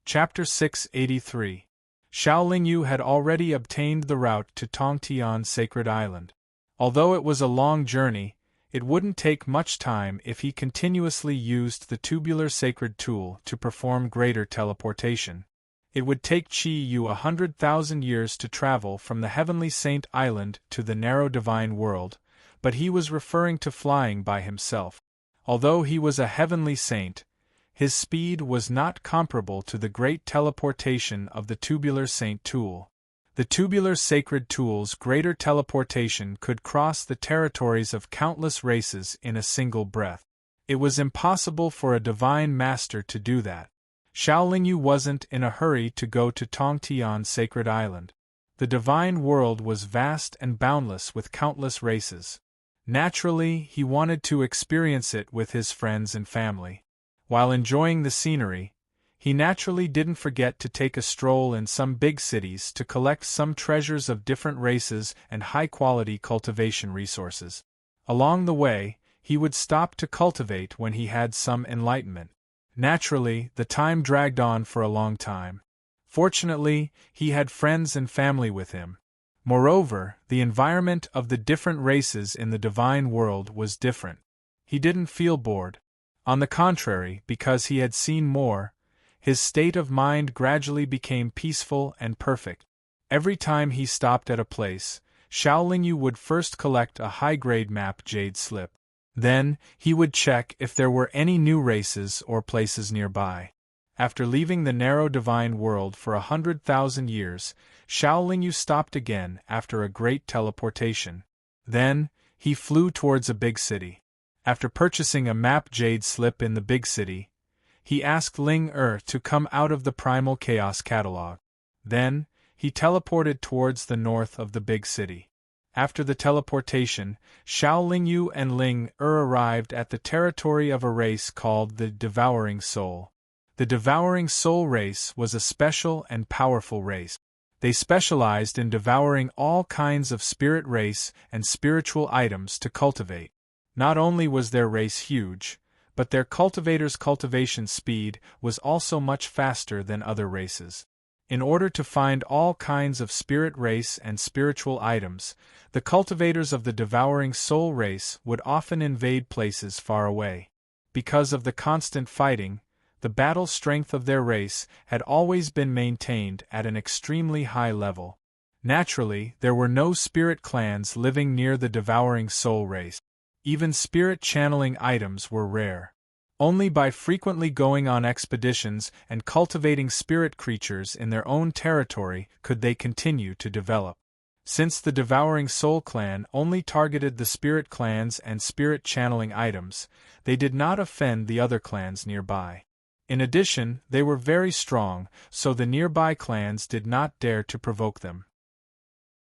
Chapter 683. Xiao Lingyu had already obtained the route to Tongtian's sacred island. Although it was a long journey, it wouldn't take much time if he continuously used the tubular sacred tool to perform greater teleportation. It would take Qi Yu 100,000 years to travel from the heavenly saint island to the narrow divine world, but he was referring to flying by himself. Although he was a heavenly saint, his speed was not comparable to the great teleportation of the tubular saint tool. The tubular sacred tool's greater teleportation could cross the territories of countless races in a single breath. It was impossible for a divine master to do that. Xiao Lingyu wasn't in a hurry to go to Tongtian's sacred island. The divine world was vast and boundless with countless races. Naturally, he wanted to experience it with his friends and family. While enjoying the scenery, he naturally didn't forget to take a stroll in some big cities to collect some treasures of different races and high-quality cultivation resources. Along the way, he would stop to cultivate when he had some enlightenment. Naturally, the time dragged on for a long time. Fortunately, he had friends and family with him. Moreover, the environment of the different races in the divine world was different. He didn't feel bored. On the contrary, because he had seen more, his state of mind gradually became peaceful and perfect. Every time he stopped at a place, Xiao Lingyu would first collect a high-grade map jade slip. Then, he would check if there were any new races or places nearby. After leaving the narrow divine world for 100,000 years, Xiao Lingyu stopped again after a great teleportation. Then, he flew towards a big city. After purchasing a map jade slip in the big city, he asked Ling to come out of the Primal Chaos catalog. Then, he teleported towards the north of the big city. After the teleportation, Xiao Lingyu and Ling arrived at the territory of a race called the Devouring Soul. The Devouring Soul race was a special and powerful race. They specialized in devouring all kinds of spirit race and spiritual items to cultivate. Not only was their race huge, but their cultivators' cultivation speed was also much faster than other races. In order to find all kinds of spirit race and spiritual items, the cultivators of the Devouring Soul race would often invade places far away. Because of the constant fighting, the battle strength of their race had always been maintained at an extremely high level. Naturally, there were no spirit clans living near the Devouring Soul race. Even spirit channeling items were rare. Only by frequently going on expeditions and cultivating spirit creatures in their own territory could they continue to develop. Since the Devouring Soul clan only targeted the spirit clans and spirit channeling items, they did not offend the other clans nearby. In addition, they were very strong, so the nearby clans did not dare to provoke them.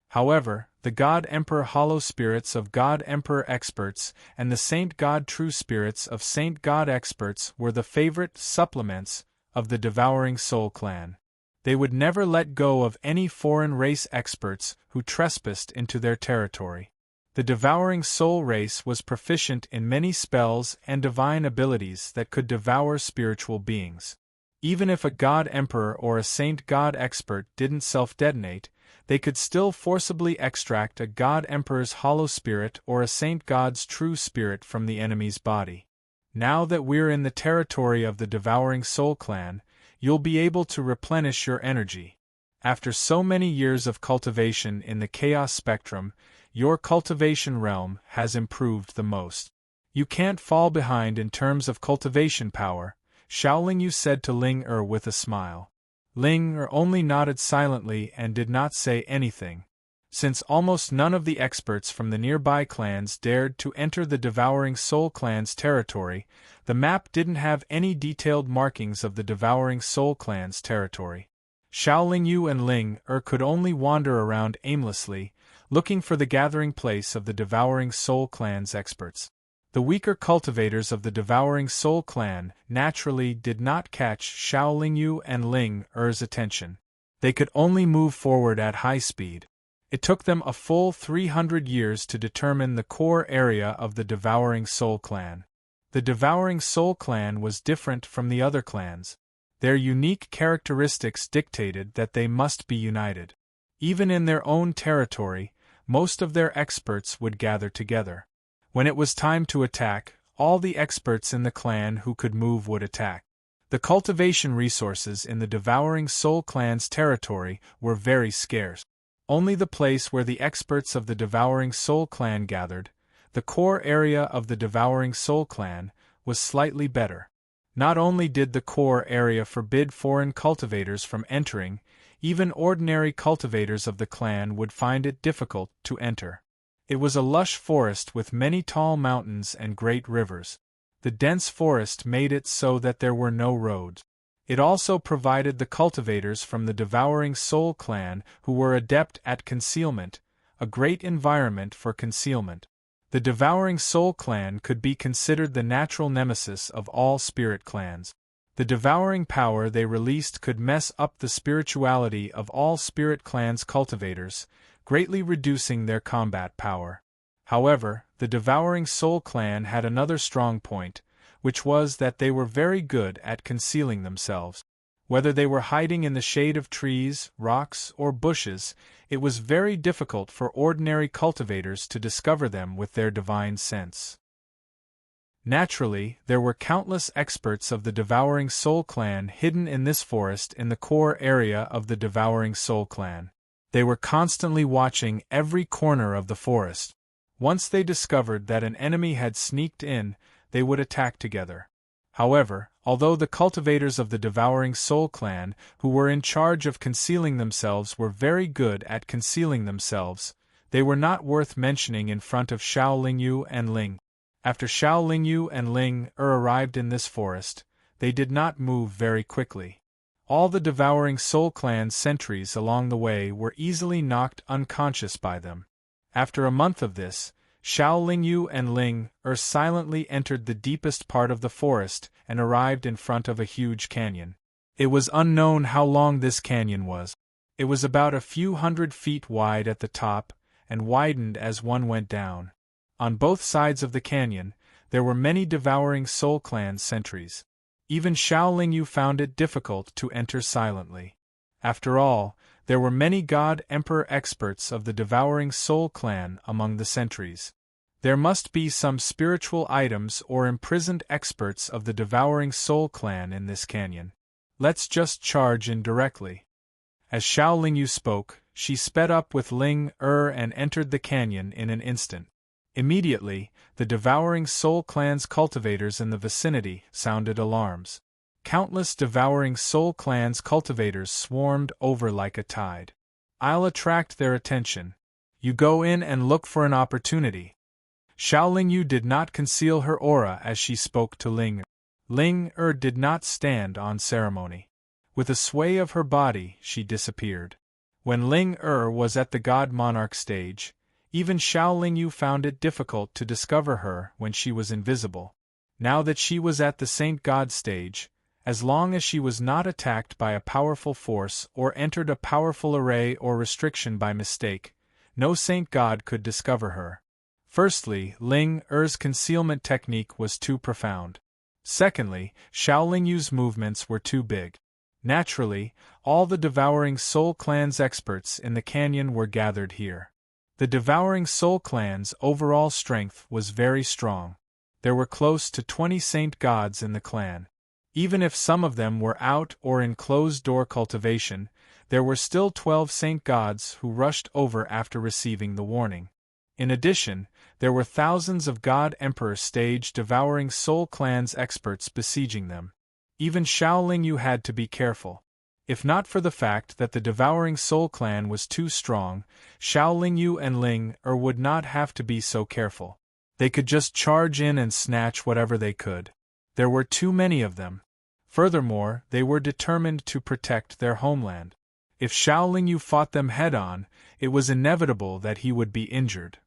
However, the God Emperor Hollow Spirits of God Emperor Experts and the Saint God True Spirits of Saint God Experts were the favorite supplements of the Devouring Soul clan. They would never let go of any foreign race experts who trespassed into their territory. The Devouring Soul race was proficient in many spells and divine abilities that could devour spiritual beings. Even if a God Emperor or a Saint God Expert didn't self-detonate, they could still forcibly extract a God Emperor's hollow spirit or a Saint God's true spirit from the enemy's body. Now that we're in the territory of the Devouring Soul clan, you'll be able to replenish your energy. After so many years of cultivation in the Chaos Spectrum, your cultivation realm has improved the most. You can't fall behind in terms of cultivation power, Xiao Lingyu said to Ling with a smile. Ling only nodded silently and did not say anything. Since almost none of the experts from the nearby clans dared to enter the Devouring Soul clan's territory, the map didn't have any detailed markings of the Devouring Soul clan's territory. Xiao Lingyu and Ling could only wander around aimlessly, looking for the gathering place of the Devouring Soul clan's experts. The weaker cultivators of the Devouring Soul clan naturally did not catch Xiao Lingyu and Ling's attention. They could only move forward at high speed. It took them a full 300 years to determine the core area of the Devouring Soul clan. The Devouring Soul clan was different from the other clans. Their unique characteristics dictated that they must be united. Even in their own territory, most of their experts would gather together. When it was time to attack, all the experts in the clan who could move would attack. The cultivation resources in the Devouring Soul clan's territory were very scarce. Only the place where the experts of the Devouring Soul clan gathered, the core area of the Devouring Soul clan, was slightly better. Not only did the core area forbid foreign cultivators from entering, even ordinary cultivators of the clan would find it difficult to enter. It was a lush forest with many tall mountains and great rivers. The dense forest made it so that there were no roads. It also provided the cultivators from the Devouring Soul clan who were adept at concealment, a great environment for concealment. The Devouring Soul clan could be considered the natural nemesis of all spirit clans. The devouring power they released could mess up the spirituality of all spirit clans' cultivators, greatly reducing their combat power. However, the Devouring Soul clan had another strong point, which was that they were very good at concealing themselves. Whether they were hiding in the shade of trees, rocks, or bushes, it was very difficult for ordinary cultivators to discover them with their divine sense. Naturally, there were countless experts of the Devouring Soul clan hidden in this forest in the core area of the Devouring Soul clan. They were constantly watching every corner of the forest. Once they discovered that an enemy had sneaked in, they would attack together. However, although the cultivators of the Devouring Soul clan who were in charge of concealing themselves were very good at concealing themselves, they were not worth mentioning in front of Xiao Lingyu and Ling. After Xiao Lingyu and Ling arrived in this forest, they did not move very quickly. All the Devouring Soul clan's sentries along the way were easily knocked unconscious by them. After a month of this, Xiao Lingyu and Ling silently entered the deepest part of the forest and arrived in front of a huge canyon. It was unknown how long this canyon was. It was about a few 100 feet wide at the top and widened as one went down. On both sides of the canyon, there were many Devouring Soul clan sentries. Even Xiao Lingyu found it difficult to enter silently. After all, there were many God-Emperor experts of the Devouring Soul clan among the sentries. There must be some spiritual items or imprisoned experts of the Devouring Soul clan in this canyon. Let's just charge in directly. As Xiao Lingyu spoke, she sped up with Ling and entered the canyon in an instant. Immediately, the Devouring Soul clan's cultivators in the vicinity sounded alarms. Countless Devouring Soul clan's cultivators swarmed over like a tide. I'll attract their attention. You go in and look for an opportunity. Xiao Lingyu did not conceal her aura as she spoke to Ling. Ling did not stand on ceremony. With a sway of her body, she disappeared. When Ling was at the God Monarch stage, even Xiao Lingyu found it difficult to discover her when she was invisible. Now that she was at the Saint God stage, as long as she was not attacked by a powerful force or entered a powerful array or restriction by mistake, no Saint God could discover her. Firstly, Ling concealment technique was too profound. Secondly, Xiao Lingyu's movements were too big. Naturally, all the Devouring Soul clan's experts in the canyon were gathered here. The Devouring Soul clan's overall strength was very strong. There were close to 20 Saint Gods in the clan. Even if some of them were out or in closed-door cultivation, there were still 12 Saint Gods who rushed over after receiving the warning. In addition, there were thousands of God-Emperor stage Devouring Soul clan's experts besieging them. Even Xiao Lingyu had to be careful. If not for the fact that the Devouring Soul clan was too strong, Xiao Lingyu and Ling would not have to be so careful. They could just charge in and snatch whatever they could. There were too many of them. Furthermore, they were determined to protect their homeland. If Xiao Lingyu fought them head-on, it was inevitable that he would be injured.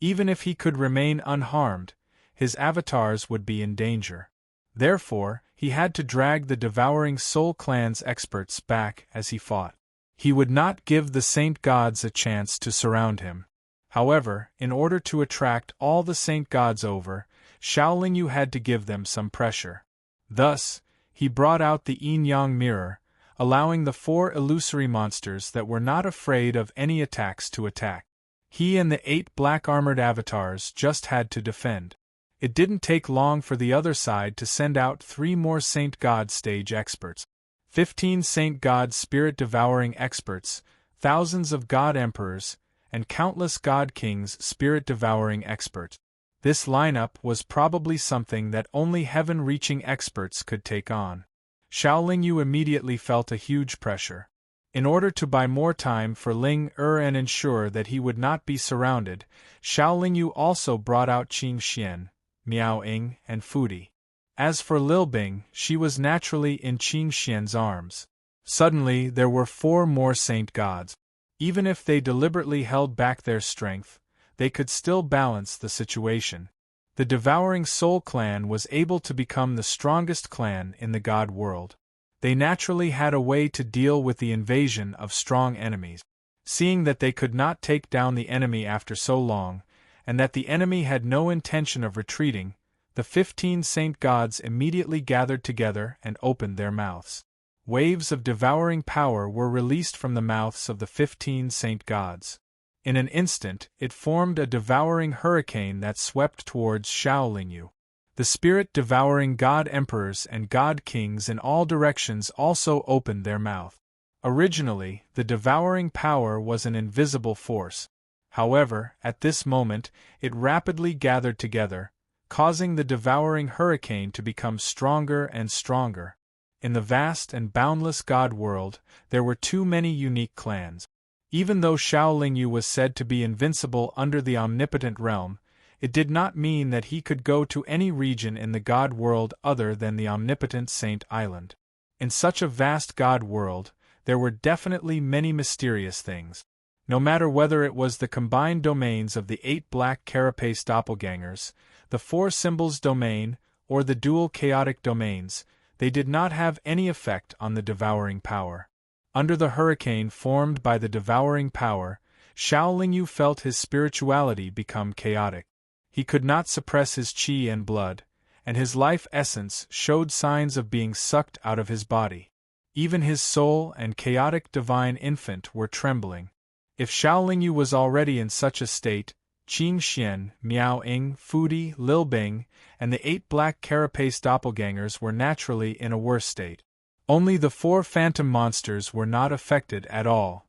Even if he could remain unharmed, his avatars would be in danger. Therefore, he had to drag the Devouring Soul clan's experts back as he fought. He would not give the Saint Gods a chance to surround him. However, in order to attract all the Saint Gods over, Xiao Lingyu had to give them some pressure. Thus, He brought out the yin-yang mirror, allowing the 4 illusory monsters that were not afraid of any attacks to attack. He and the 8 black-armored avatars just had to defend. It didn't take long for the other side to send out 3 more Saint God stage experts. 15 Saint God spirit-devouring experts, thousands of God emperors, and countless God kings spirit-devouring experts. This lineup was probably something that only heaven-reaching experts could take on. Xiao Lingyu immediately felt a huge pressure. In order to buy more time for Ling and ensure that he would not be surrounded, Xiao Lingyu also brought out Qing Xian, Miao Ying, and Fudi. As for Lil Bing, she was naturally in Qing Xian's arms. Suddenly there were 4 more Saint Gods. Even if they deliberately held back their strength, they could still balance the situation. The Devouring Soul clan was able to become the strongest clan in the God world. They naturally had a way to deal with the invasion of strong enemies. Seeing that they could not take down the enemy after so long, and that the enemy had no intention of retreating, the 15 Saint Gods immediately gathered together and opened their mouths. Waves of devouring power were released from the mouths of the 15 Saint Gods. In an instant, it formed a devouring hurricane that swept towards Xiao Lingyu. The spirit-devouring God emperors and God kings in all directions also opened their mouth. Originally, the devouring power was an invisible force. However, at this moment, it rapidly gathered together, causing the devouring hurricane to become stronger and stronger. In the vast and boundless God world, there were too many unique clans. Even though Xiao Lingyu was said to be invincible under the omnipotent realm, it did not mean that he could go to any region in the God world other than the omnipotent Saint Island. In such a vast God world, there were definitely many mysterious things. No matter whether it was the combined domains of the 8 black carapace doppelgangers, the 4 symbols domain, or the dual chaotic domains, they did not have any effect on the devouring power. Under the hurricane formed by the devouring power, Xiao Lingyu felt his spirituality become chaotic. He could not suppress his qi and blood, and his life essence showed signs of being sucked out of his body. Even his soul and chaotic divine infant were trembling. If Xiao Lingyu was already in such a state, Qing Xian, Miao Ying, Fudi, Lil Bing, and the 8 black carapace doppelgangers were naturally in a worse state. Only the 4 phantom monsters were not affected at all.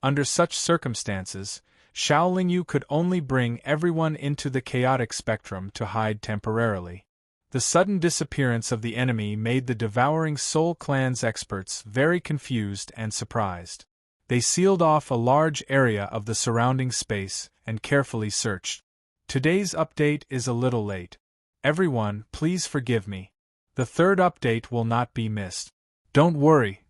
Under such circumstances, Xiao Lingyu could only bring everyone into the chaotic spectrum to hide temporarily. The sudden disappearance of the enemy made the Devouring Soul clan's experts very confused and surprised. They sealed off a large area of the surrounding space and carefully searched. Today's update is a little late. Everyone, please forgive me. The 3rd update will not be missed. Don't worry.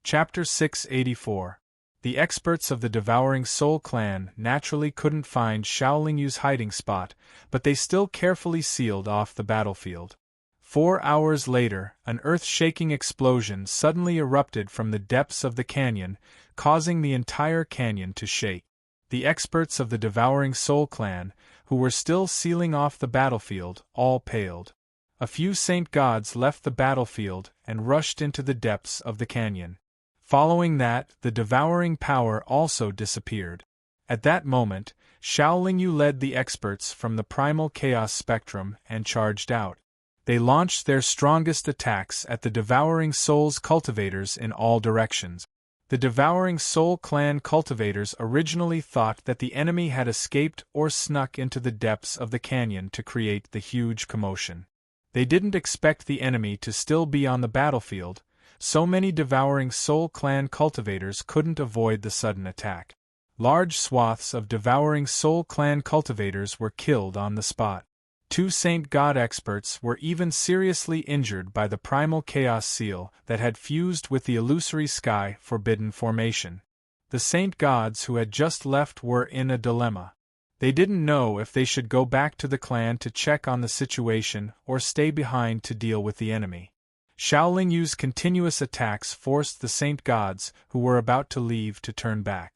Chapter 684. The experts of the Devouring Soul clan naturally couldn't find Xiao Lingyu's hiding spot, but they still carefully sealed off the battlefield. 4 hours later, an earth-shaking explosion suddenly erupted from the depths of the canyon, causing the entire canyon to shake. The experts of the Devouring Soul clan, who were still sealing off the battlefield, all paled. A few Saint Gods left the battlefield and rushed into the depths of the canyon. Following that, the devouring power also disappeared. At that moment, Xiao Lingyu led the experts from the primal chaos spectrum and charged out. They launched their strongest attacks at the Devouring Soul's cultivators in all directions. The Devouring Soul clan cultivators originally thought that the enemy had escaped or snuck into the depths of the canyon to create the huge commotion. They didn't expect the enemy to still be on the battlefield. So many Devouring Soul clan cultivators couldn't avoid the sudden attack. Large swaths of Devouring Soul clan cultivators were killed on the spot. 2 Saint God experts were even seriously injured by the primal chaos seal that had fused with the illusory sky forbidden formation. The Saint Gods who had just left were in a dilemma. They didn't know if they should go back to the clan to check on the situation or stay behind to deal with the enemy. Xiao Lingyu's continuous attacks forced the Saint Gods who were about to leave to turn back.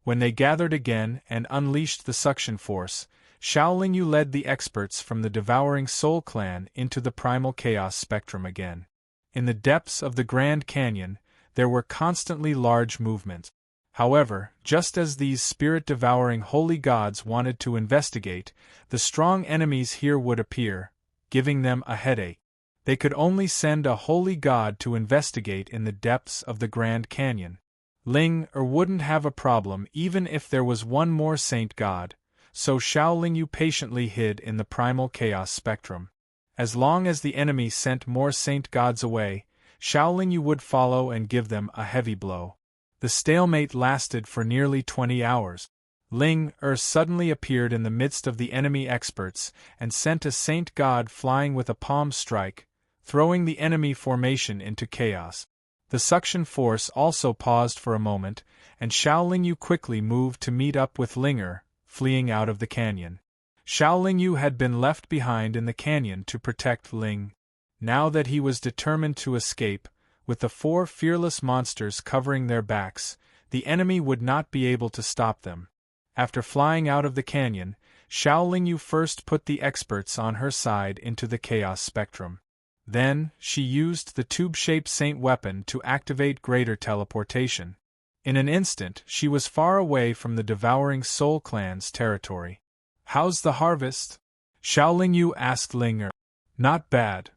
When they gathered again and unleashed the suction force, Xiao Lingyu led the experts from the Devouring Soul clan into the primal chaos spectrum again. In the depths of the Grand Canyon, there were constantly large movements. However, just as these spirit-devouring holy gods wanted to investigate, the strong enemies here would appear, giving them a headache. They could only send a holy god to investigate in the depths of the Grand Canyon. Ling wouldn't have a problem even if there was one more saint god, so Xiao Lingyu patiently hid in the primal chaos spectrum. As long as the enemy sent more saint gods away, Xiao Lingyu would follow and give them a heavy blow. The stalemate lasted for nearly 20 hours. Ling suddenly appeared in the midst of the enemy experts and sent a saint god flying with a palm strike, throwing the enemy formation into chaos. The suction force also paused for a moment, and Xiao Lingyu quickly moved to meet up with Ling, fleeing out of the canyon. Xiao Lingyu had been left behind in the canyon to protect Ling. Now that he was determined to escape, with the 4 fearless monsters covering their backs, the enemy would not be able to stop them. After flying out of the canyon, Xiao Lingyu first put the experts on her side into the chaos spectrum. Then, she used the tube-shaped saint weapon to activate greater teleportation. In an instant, she was far away from the Devouring Soul clan's territory. "How's the harvest?" Xiao Lingyu asked Ling. "Not bad.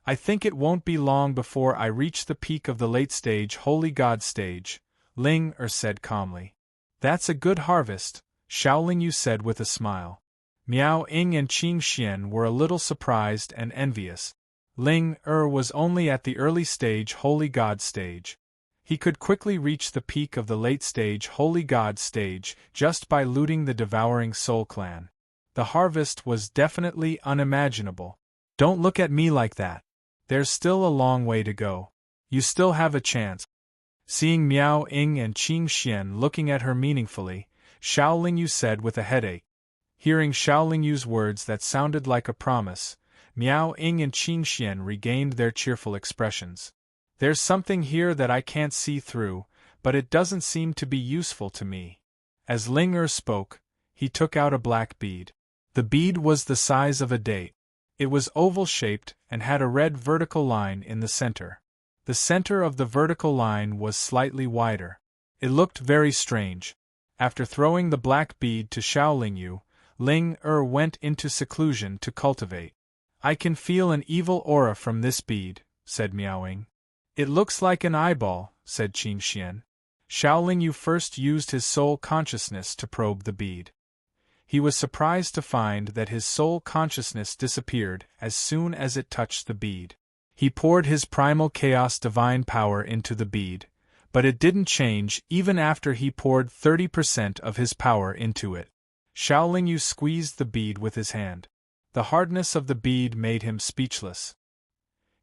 I think it won't be long before I reach the peak of the late-stage Holy God stage," Ling said calmly. "That's a good harvest," Xiao Lingyu said with a smile. Miao Ying and Qing Xian were a little surprised and envious. Ling was only at the early stage Holy God stage. He could quickly reach the peak of the late-stage Holy God stage just by looting the Devouring Soul clan. The harvest was definitely unimaginable. "Don't look at me like that. There's still a long way to go. You still have a chance." Seeing Miao Ying and Qing Xian looking at her meaningfully, Xiao Lingyu said with a headache. Hearing Xiao Lingyu's words that sounded like a promise, Miao Ying and Qing Xian regained their cheerful expressions. "There's something here that I can't see through, but it doesn't seem to be useful to me." As Ling spoke, he took out a black bead. The bead was the size of a date. It was oval-shaped and had a red vertical line in the center. The center of the vertical line was slightly wider. It looked very strange. After throwing the black bead to Xiao Lingyu, Ling went into seclusion to cultivate. "I can feel an evil aura from this bead," said Miao Ying. "It looks like an eyeball," said Qing Xian. Xiao Lingyu first used his soul consciousness to probe the bead. He was surprised to find that his soul consciousness disappeared as soon as it touched the bead. He poured his primal chaos divine power into the bead, but it didn't change even after he poured 30% of his power into it. Xiao Lingyu squeezed the bead with his hand. The hardness of the bead made him speechless.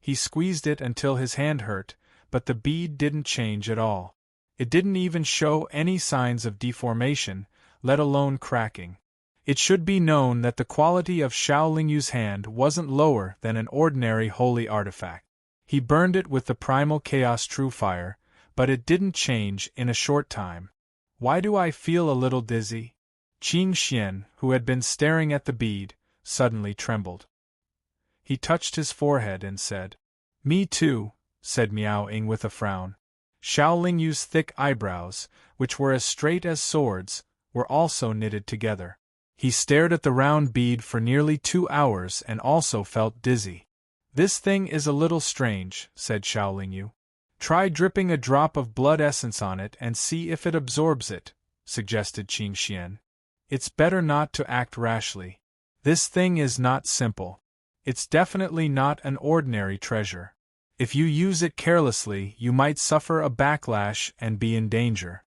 He squeezed it until his hand hurt, but the bead didn't change at all. It didn't even show any signs of deformation, let alone cracking. It should be known that the quality of Xiao Lingyu's hand wasn't lower than an ordinary holy artifact. He burned it with the primal chaos true fire, but it didn't change in a short time. "Why do I feel a little dizzy?" Qing Xian, who had been staring at the bead, suddenly trembled. He touched his forehead and said, "Me too," said Miao Ying with a frown. Xiao Lingyu's thick eyebrows, which were as straight as swords, were also knitted together. He stared at the round bead for nearly 2 hours and also felt dizzy. "This thing is a little strange," said Xiao Lingyu. "Try dripping a drop of blood essence on it and see if it absorbs it," suggested Qing Xian. "It's better not to act rashly. This thing is not simple. It's definitely not an ordinary treasure. If you use it carelessly, you might suffer a backlash and be in danger."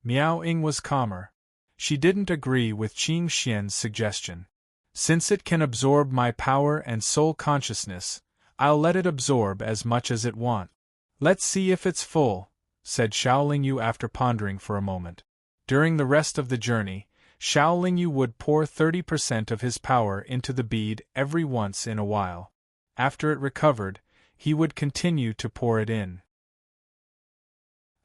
Miao Ying was calmer. She didn't agree with Qing Xian's suggestion. "Since it can absorb my power and soul consciousness, I'll let it absorb as much as it wants. Let's see if it's full," said Xiao Lingyu after pondering for a moment. During the rest of the journey, Xiao Lingyu would pour 30% of his power into the bead every once in a while. After it recovered, he would continue to pour it in.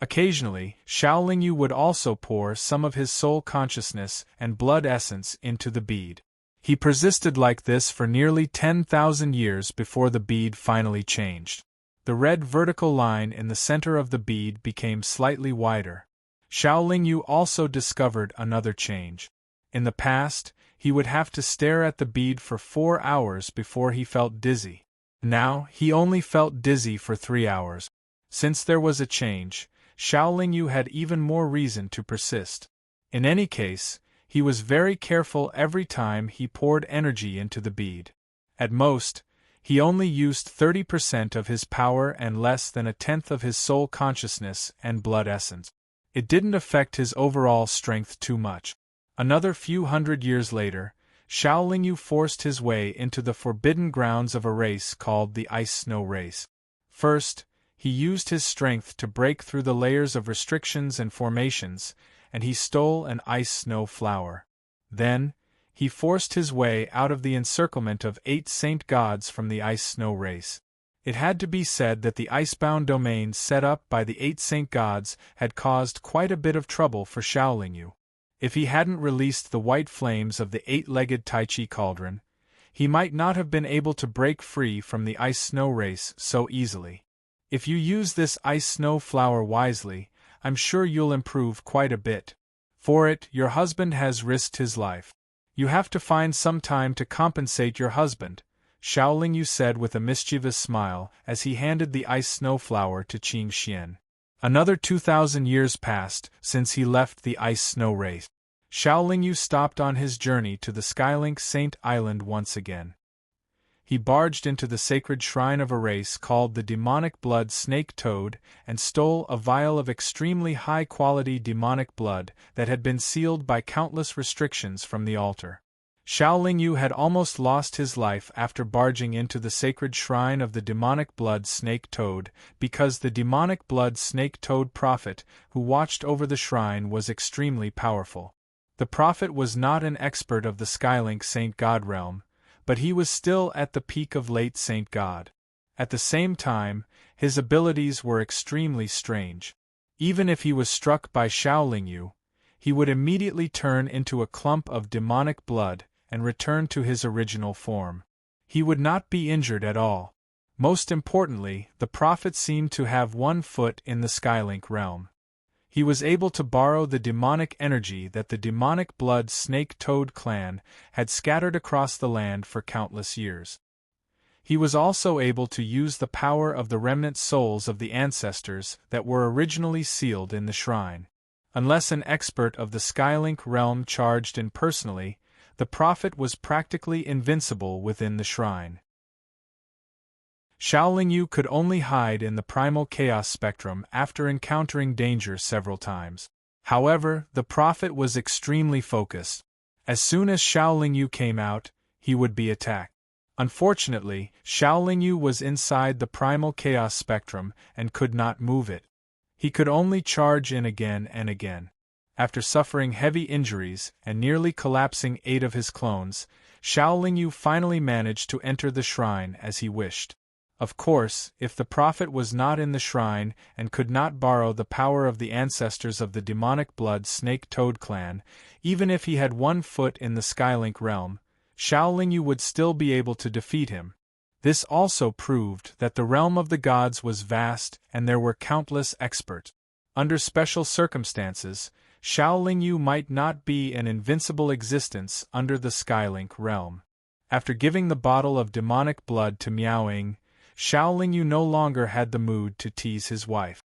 Occasionally, Xiao Lingyu would also pour some of his soul consciousness and blood essence into the bead. He persisted like this for nearly 10,000 years before the bead finally changed. The red vertical line in the center of the bead became slightly wider. Xiao Lingyu also discovered another change. In the past, he would have to stare at the bead for 4 hours before he felt dizzy. Now, he only felt dizzy for 3 hours. Since there was a change, Xiao Lingyu had even more reason to persist. In any case, he was very careful every time he poured energy into the bead. At most, he only used 30% of his power and less than a tenth of his soul consciousness and blood essence. It didn't affect his overall strength too much. Another few hundred years later, Xiao Lingyu forced his way into the forbidden grounds of a race called the Ice-Snow Race. First, he used his strength to break through the layers of restrictions and formations, and he stole an ice-snow flower. Then, he forced his way out of the encirclement of 8 saint gods from the Ice-Snow Race. It had to be said that the icebound domain set up by the 8 saint gods had caused quite a bit of trouble for Xiao Lingyu. If he hadn't released the white flames of the 8-legged Tai Chi cauldron, he might not have been able to break free from the Ice-Snow Race so easily. If you use this ice-snow flower wisely, I'm sure you'll improve quite a bit. For it, your husband has risked his life. You have to find some time to compensate your husband, Xiao Lingyu said with a mischievous smile as he handed the ice-snow flower to Qing Xian. Another 2,000 years passed since he left the Ice-Snow Race. Xiao Lingyu stopped on his journey to the Skylink Saint Island once again. He barged into the sacred shrine of a race called the demonic blood snake toad and stole a vial of extremely high-quality demonic blood that had been sealed by countless restrictions from the altar. Xiao Lingyu had almost lost his life after barging into the sacred shrine of the demonic blood snake toad because the demonic blood snake toad prophet who watched over the shrine was extremely powerful. The prophet was not an expert of the Skylink Saint God realm, but he was still at the peak of late Saint God. At the same time, his abilities were extremely strange. Even if he was struck by Xiao Lingyu, he would immediately turn into a clump of demonic blood and return to his original form. He would not be injured at all. Most importantly, the prophet seemed to have one foot in the Skylink realm. He was able to borrow the demonic energy that the demonic blood snake toad clan had scattered across the land for countless years. He was also able to use the power of the remnant souls of the ancestors that were originally sealed in the shrine. Unless an expert of the Skylink realm charged in personally, the prophet was practically invincible within the shrine. Xiao Lingyu could only hide in the primal chaos spectrum after encountering danger several times. However, the prophet was extremely focused. As soon as Xiao Lingyu came out, he would be attacked. Unfortunately, Xiao Lingyu was inside the primal chaos spectrum and could not move it. He could only charge in again and again. After suffering heavy injuries and nearly collapsing 8 of his clones, Xiao Lingyu finally managed to enter the shrine as he wished. Of course, if the prophet was not in the shrine and could not borrow the power of the ancestors of the demonic blood snake toad clan, even if he had one foot in the Skylink realm, Xiao Lingyu would still be able to defeat him. This also proved that the realm of the gods was vast and there were countless experts. Under special circumstances, Xiao Lingyu might not be an invincible existence under the Skylink realm. After giving the bottle of demonic blood to Miaoying, Xiao Lingyu no longer had the mood to tease his wife.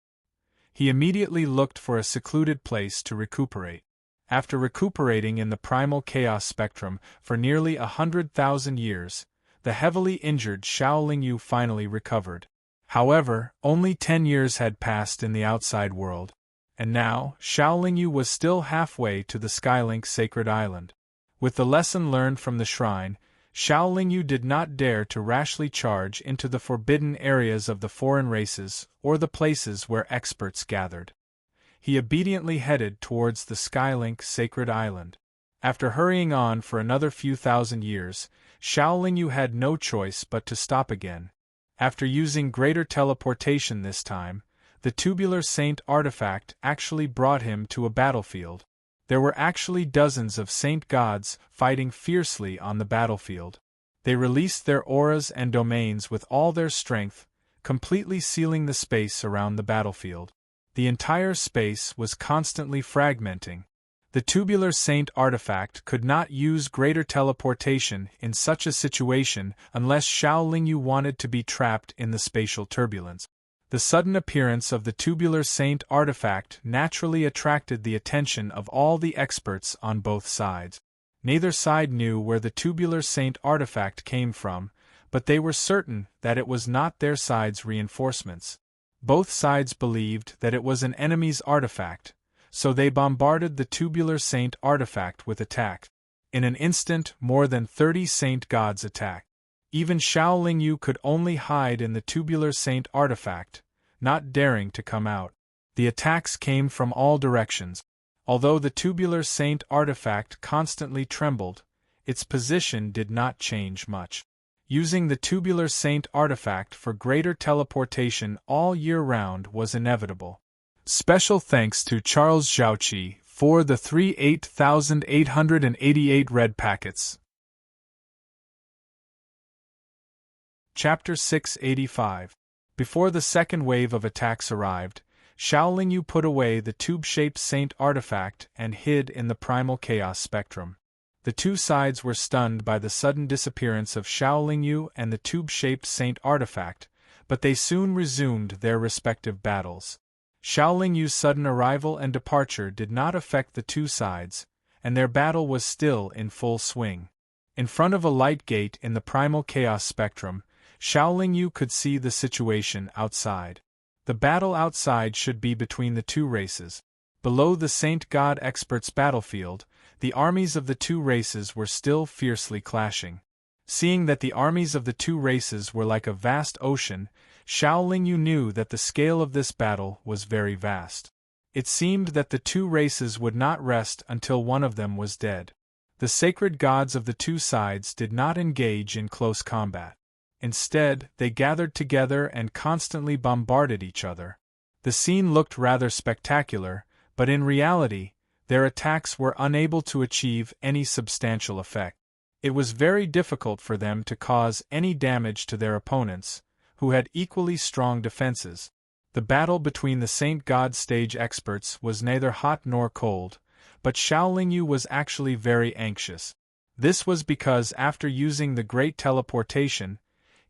He immediately looked for a secluded place to recuperate. After recuperating in the primal chaos spectrum for nearly 100,000 years, the heavily injured Xiao Lingyu finally recovered. However, only 10 years had passed in the outside world, and now Xiao Lingyu was still halfway to the Skylink Sacred Island. With the lesson learned from the shrine, Xiao Lingyu did not dare to rashly charge into the forbidden areas of the foreign races or the places where experts gathered. He obediently headed towards the Skylink Sacred Island. After hurrying on for another few thousand years, Xiao Lingyu had no choice but to stop again. After using greater teleportation this time, The tubular saint artifact actually brought him to a battlefield. There were actually dozens of saint gods fighting fiercely on the battlefield. They released their auras and domains with all their strength, completely sealing the space around the battlefield. The entire space was constantly fragmenting. The tubular saint artifact could not use greater teleportation in such a situation unless Xiao Lingyu wanted to be trapped in the spatial turbulence. The sudden appearance of the tubular saint artifact naturally attracted the attention of all the experts on both sides. Neither side knew where the tubular saint artifact came from, but they were certain that it was not their side's reinforcements. Both sides believed that it was an enemy's artifact, so they bombarded the tubular saint artifact with attacks. In an instant, more than 30 saint gods attacked. Even Xiao Lingyu could only hide in the tubular saint artifact, not daring to come out. The attacks came from all directions. Although the tubular saint artifact constantly trembled, its position did not change much. Using the tubular saint artifact for greater teleportation all year round was inevitable. Special thanks to Charles Zhaoqi for the 8,888 red packets. Chapter 685. Before the second wave of attacks arrived, Xiao Lingyu put away the tube-shaped saint artifact and hid in the primal chaos spectrum. The two sides were stunned by the sudden disappearance of Xiao Lingyu and the tube-shaped saint artifact, but they soon resumed their respective battles. Xiao Lingyu's sudden arrival and departure did not affect the two sides, and their battle was still in full swing. In front of a light gate in the primal chaos spectrum, Xiao Lingyu could see the situation outside. The battle outside should be between the two races. Below the Saint God Expert's battlefield, the armies of the two races were still fiercely clashing. Seeing that the armies of the two races were like a vast ocean, Xiao Lingyu knew that the scale of this battle was very vast. It seemed that the two races would not rest until one of them was dead. The sacred gods of the two sides did not engage in close combat. Instead, they gathered together and constantly bombarded each other. The scene looked rather spectacular, but in reality, their attacks were unable to achieve any substantial effect. It was very difficult for them to cause any damage to their opponents, who had equally strong defenses. The battle between the Saint God stage experts was neither hot nor cold, but Xiao Lingyu was actually very anxious. This was because after using the great teleportation,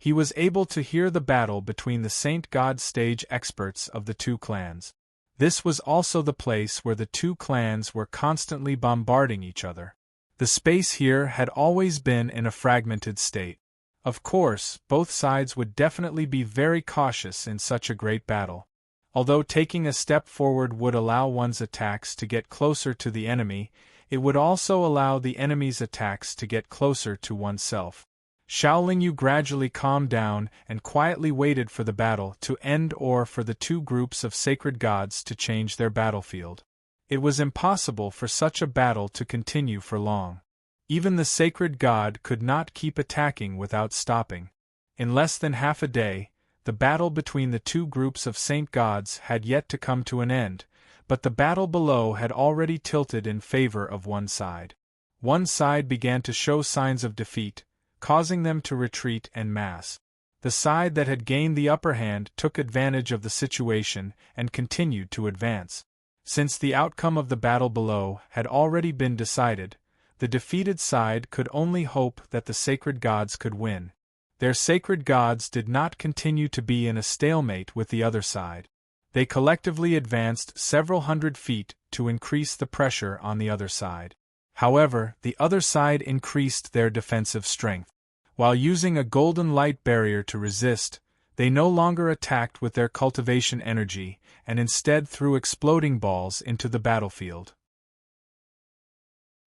he was able to hear the battle between the Saint God stage experts of the two clans. This was also the place where the two clans were constantly bombarding each other. The space here had always been in a fragmented state. Of course, both sides would definitely be very cautious in such a great battle. Although taking a step forward would allow one's attacks to get closer to the enemy, it would also allow the enemy's attacks to get closer to oneself. Xiao Lingyu gradually calmed down and quietly waited for the battle to end or for the two groups of sacred gods to change their battlefield. It was impossible for such a battle to continue for long. Even the sacred god could not keep attacking without stopping. In less than half a day, the battle between the two groups of saint gods had yet to come to an end, but the battle below had already tilted in favor of one side. One side began to show signs of defeat, causing them to retreat en masse. The side that had gained the upper hand took advantage of the situation and continued to advance. Since the outcome of the battle below had already been decided, the defeated side could only hope that the sacred gods could win. Their sacred gods did not continue to be in a stalemate with the other side. They collectively advanced several hundred feet to increase the pressure on the other side. However, the other side increased their defensive strength. While using a golden light barrier to resist, they no longer attacked with their cultivation energy and instead threw exploding balls into the battlefield.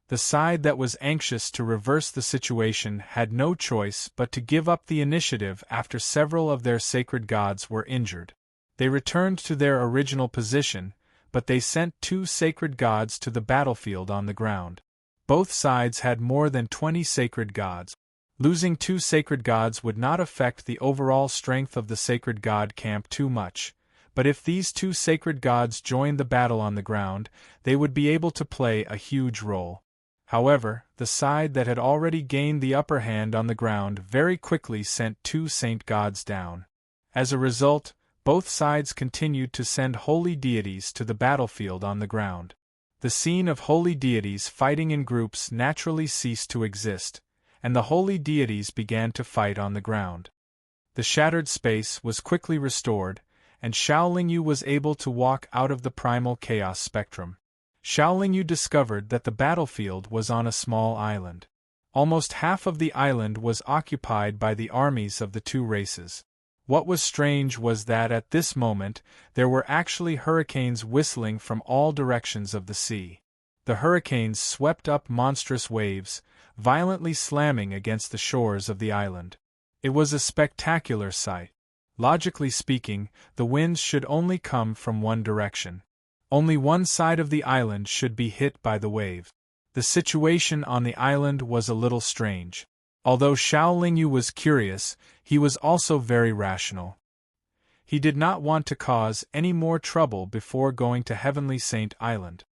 The side that was anxious to reverse the situation had no choice but to give up the initiative after several of their sacred gods were injured. They returned to their original position, but they sent two sacred gods to the battlefield on the ground. Both sides had more than 20 sacred gods. Losing two sacred gods would not affect the overall strength of the sacred god camp too much, But if these two sacred gods joined the battle on the ground, they would be able to play a huge role. However, the side that had already gained the upper hand on the ground very quickly sent two saint gods down. As a result, both sides continued to send holy deities to the battlefield on the ground. The scene of holy deities fighting in groups naturally ceased to exist, and the holy deities began to fight on the ground. The shattered space was quickly restored, and Xiaolingyu was able to walk out of the primal chaos spectrum. Xiaolingyu discovered that the battlefield was on a small island. Almost half of the island was occupied by the armies of the two races. What was strange was that at this moment there were actually hurricanes whistling from all directions of the sea. The hurricanes swept up monstrous waves, violently slamming against the shores of the island. It was a spectacular sight. Logically speaking, the winds should only come from one direction. Only one side of the island should be hit by the wave. The situation on the island was a little strange. Although Xiaolingyu was curious, he was also very rational. He did not want to cause any more trouble before going to Heavenly Saint Island.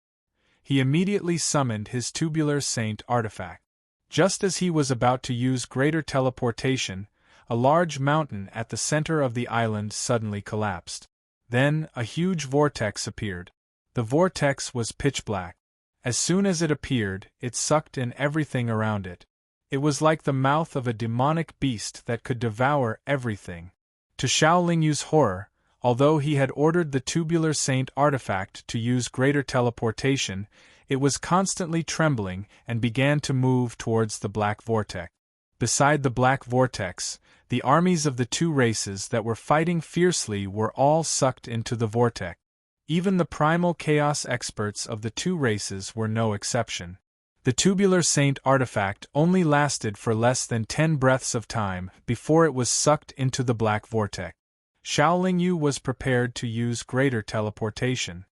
He immediately summoned his tubular saint artifact. Just as he was about to use greater teleportation, a large mountain at the center of the island suddenly collapsed. Then, a huge vortex appeared. The vortex was pitch black. As soon as it appeared, it sucked in everything around it. It was like the mouth of a demonic beast that could devour everything. To Xiaolingyu's horror, although he had ordered the tubular saint artifact to use greater teleportation, it was constantly trembling and began to move towards the black vortex. Beside the black vortex, the armies of the two races that were fighting fiercely were all sucked into the vortex. Even the primal chaos experts of the two races were no exception. The tubular saint artifact only lasted for less than 10 breaths of time before it was sucked into the black vortex. Xiaolingyu was prepared to use greater teleportation.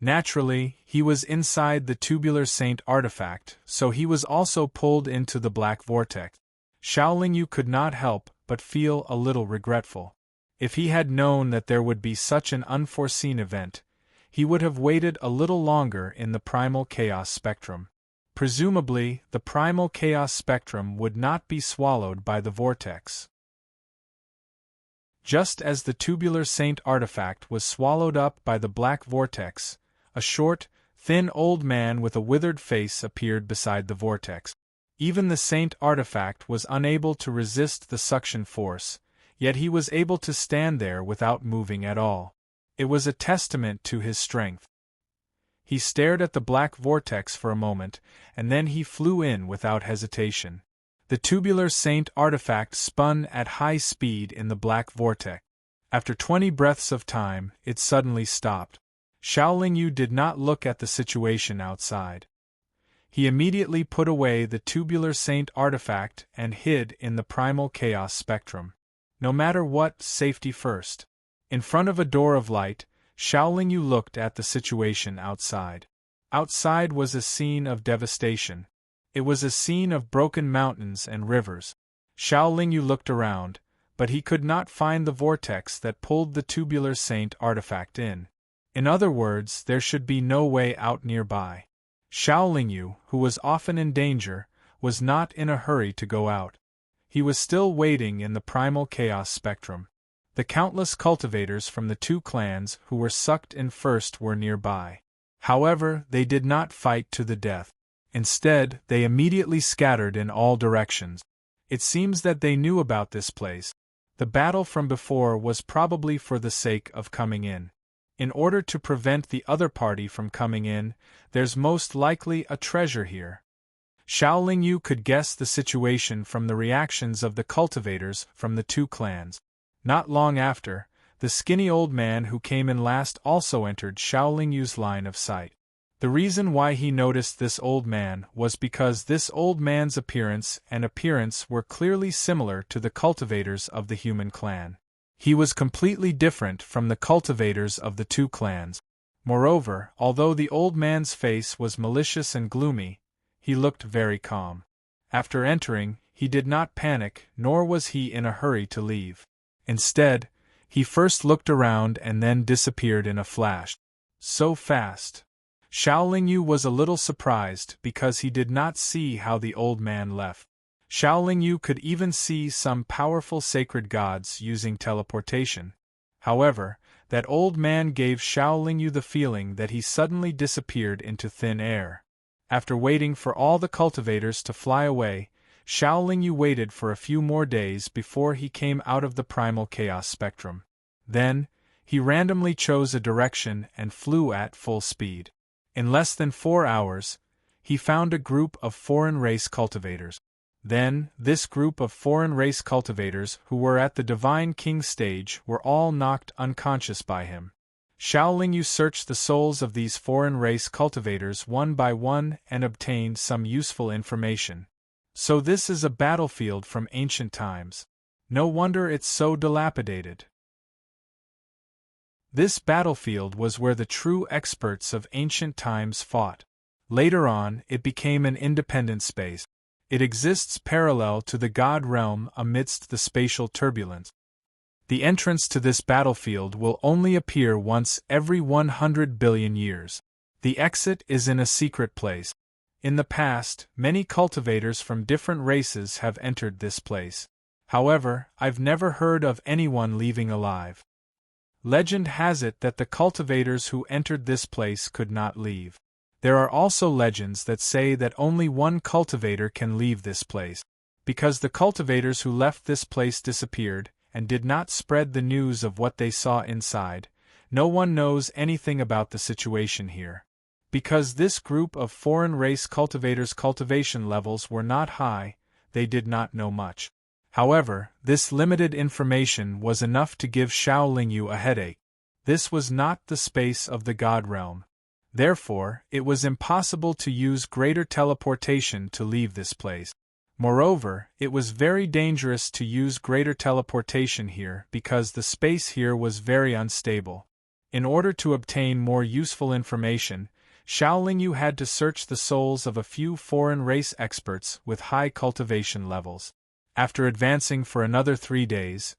Naturally, he was inside the tubular saint artifact, so he was also pulled into the black vortex. Xiaolingyu could not help but feel a little regretful. If he had known that there would be such an unforeseen event, he would have waited a little longer in the primal chaos spectrum. Presumably, the primal chaos spectrum would not be swallowed by the vortex. Just as the tubular saint artifact was swallowed up by the black vortex, a short, thin old man with a withered face appeared beside the vortex. Even the saint artifact was unable to resist the suction force, yet he was able to stand there without moving at all. It was a testament to his strength. He stared at the black vortex for a moment, and then he flew in without hesitation. The tubular saint artifact spun at high speed in the black vortex. After 20 breaths of time, it suddenly stopped. Xiaolingyu did not look at the situation outside. He immediately put away the tubular saint artifact and hid in the primal chaos spectrum. No matter what, safety first. In front of a door of light, Xiaolingyu looked at the situation outside. Outside was a scene of devastation. It was a scene of broken mountains and rivers. Xiaolingyu looked around, but he could not find the vortex that pulled the tubular saint artifact in. In other words, there should be no way out nearby. Xiaolingyu, who was often in danger, was not in a hurry to go out. He was still waiting in the primal chaos spectrum. The countless cultivators from the two clans who were sucked in first were nearby. However, they did not fight to the death. Instead, they immediately scattered in all directions. It seems that they knew about this place. The battle from before was probably for the sake of coming in. In order to prevent the other party from coming in, there's most likely a treasure here. Xiaolingyu could guess the situation from the reactions of the cultivators from the two clans. Not long after, the skinny old man who came in last also entered Xiaolingyu's line of sight. The reason why he noticed this old man was because this old man's appearance were clearly similar to the cultivators of the human clan. He was completely different from the cultivators of the two clans. Moreover, although the old man's face was malicious and gloomy, he looked very calm. After entering, he did not panic, nor was he in a hurry to leave. Instead, He first looked around and then disappeared in a flash. So fast. Xiao Lingyu was a little surprised because he did not see how the old man left. Xiao Lingyu could even see some powerful sacred gods using teleportation. However, that old man gave Xiao Lingyu the feeling that he suddenly disappeared into thin air. After waiting for all the cultivators to fly away, Xiao Lingyu waited for a few more days before he came out of the primal chaos spectrum. Then, he randomly chose a direction and flew at full speed. In less than 4 hours, he found a group of foreign race cultivators. Then, this group of foreign race cultivators who were at the Divine King stage were all knocked unconscious by him. Xiao Lingyu searched the souls of these foreign race cultivators one by one and obtained some useful information. So this is a battlefield from ancient times. No wonder it's so dilapidated. This battlefield was where the true experts of ancient times fought. Later on, it became an independent space. It exists parallel to the God realm amidst the spatial turbulence. The entrance to this battlefield will only appear once every 100 billion years. The exit is in a secret place. In the past, many cultivators from different races have entered this place. However, I've never heard of anyone leaving alive. Legend has it that the cultivators who entered this place could not leave. There are also legends that say that only one cultivator can leave this place. Because the cultivators who left this place disappeared, and did not spread the news of what they saw inside, no one knows anything about the situation here. Because this group of foreign race cultivators' cultivation levels were not high, they did not know much. However, this limited information was enough to give Xiao Lingyu a headache. This was not the space of the God realm. Therefore, it was impossible to use greater teleportation to leave this place. Moreover, it was very dangerous to use greater teleportation here because the space here was very unstable. In order to obtain more useful information, Xiao Lingyu had to search the souls of a few foreign race experts with high cultivation levels. After advancing for another 3 days,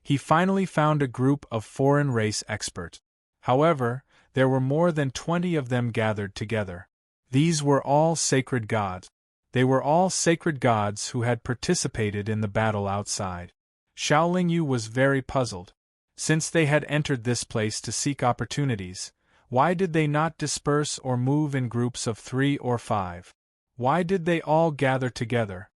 he finally found a group of foreign race experts. However, there were more than 20 of them gathered together. These were all sacred gods. They were all sacred gods who had participated in the battle outside. Xiao Lingyu was very puzzled. Since they had entered this place to seek opportunities, why did they not disperse or move in groups of 3 or 5? Why did they all gather together?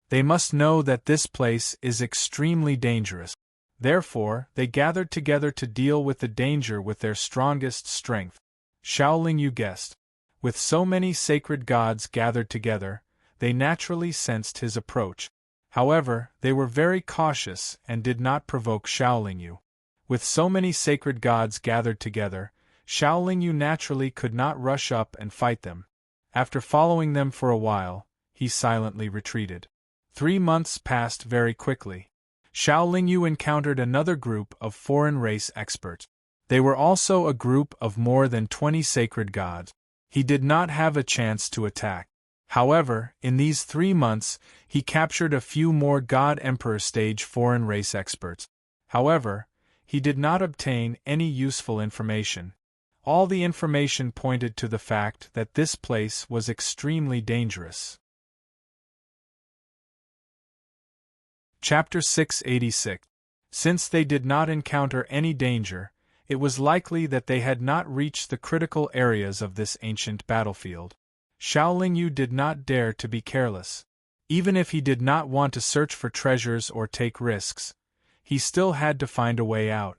They must know that this place is extremely dangerous. Therefore, they gathered together to deal with the danger with their strongest strength. Xiao Lingyu guessed. With so many sacred gods gathered together, they naturally sensed his approach. However, they were very cautious and did not provoke Xiao Lingyu. With so many sacred gods gathered together, Xiao Lingyu naturally could not rush up and fight them. After following them for a while, he silently retreated. 3 months passed very quickly. Xiao Lingyu encountered another group of foreign race experts. They were also a group of more than 20 sacred gods. He did not have a chance to attack. However, in these 3 months, he captured a few more God Emperor stage foreign race experts. However, he did not obtain any useful information. All the information pointed to the fact that this place was extremely dangerous. Chapter 686. Since they did not encounter any danger, it was likely that they had not reached the critical areas of this ancient battlefield. Xiao Lingyu did not dare to be careless. Even if he did not want to search for treasures or take risks, he still had to find a way out.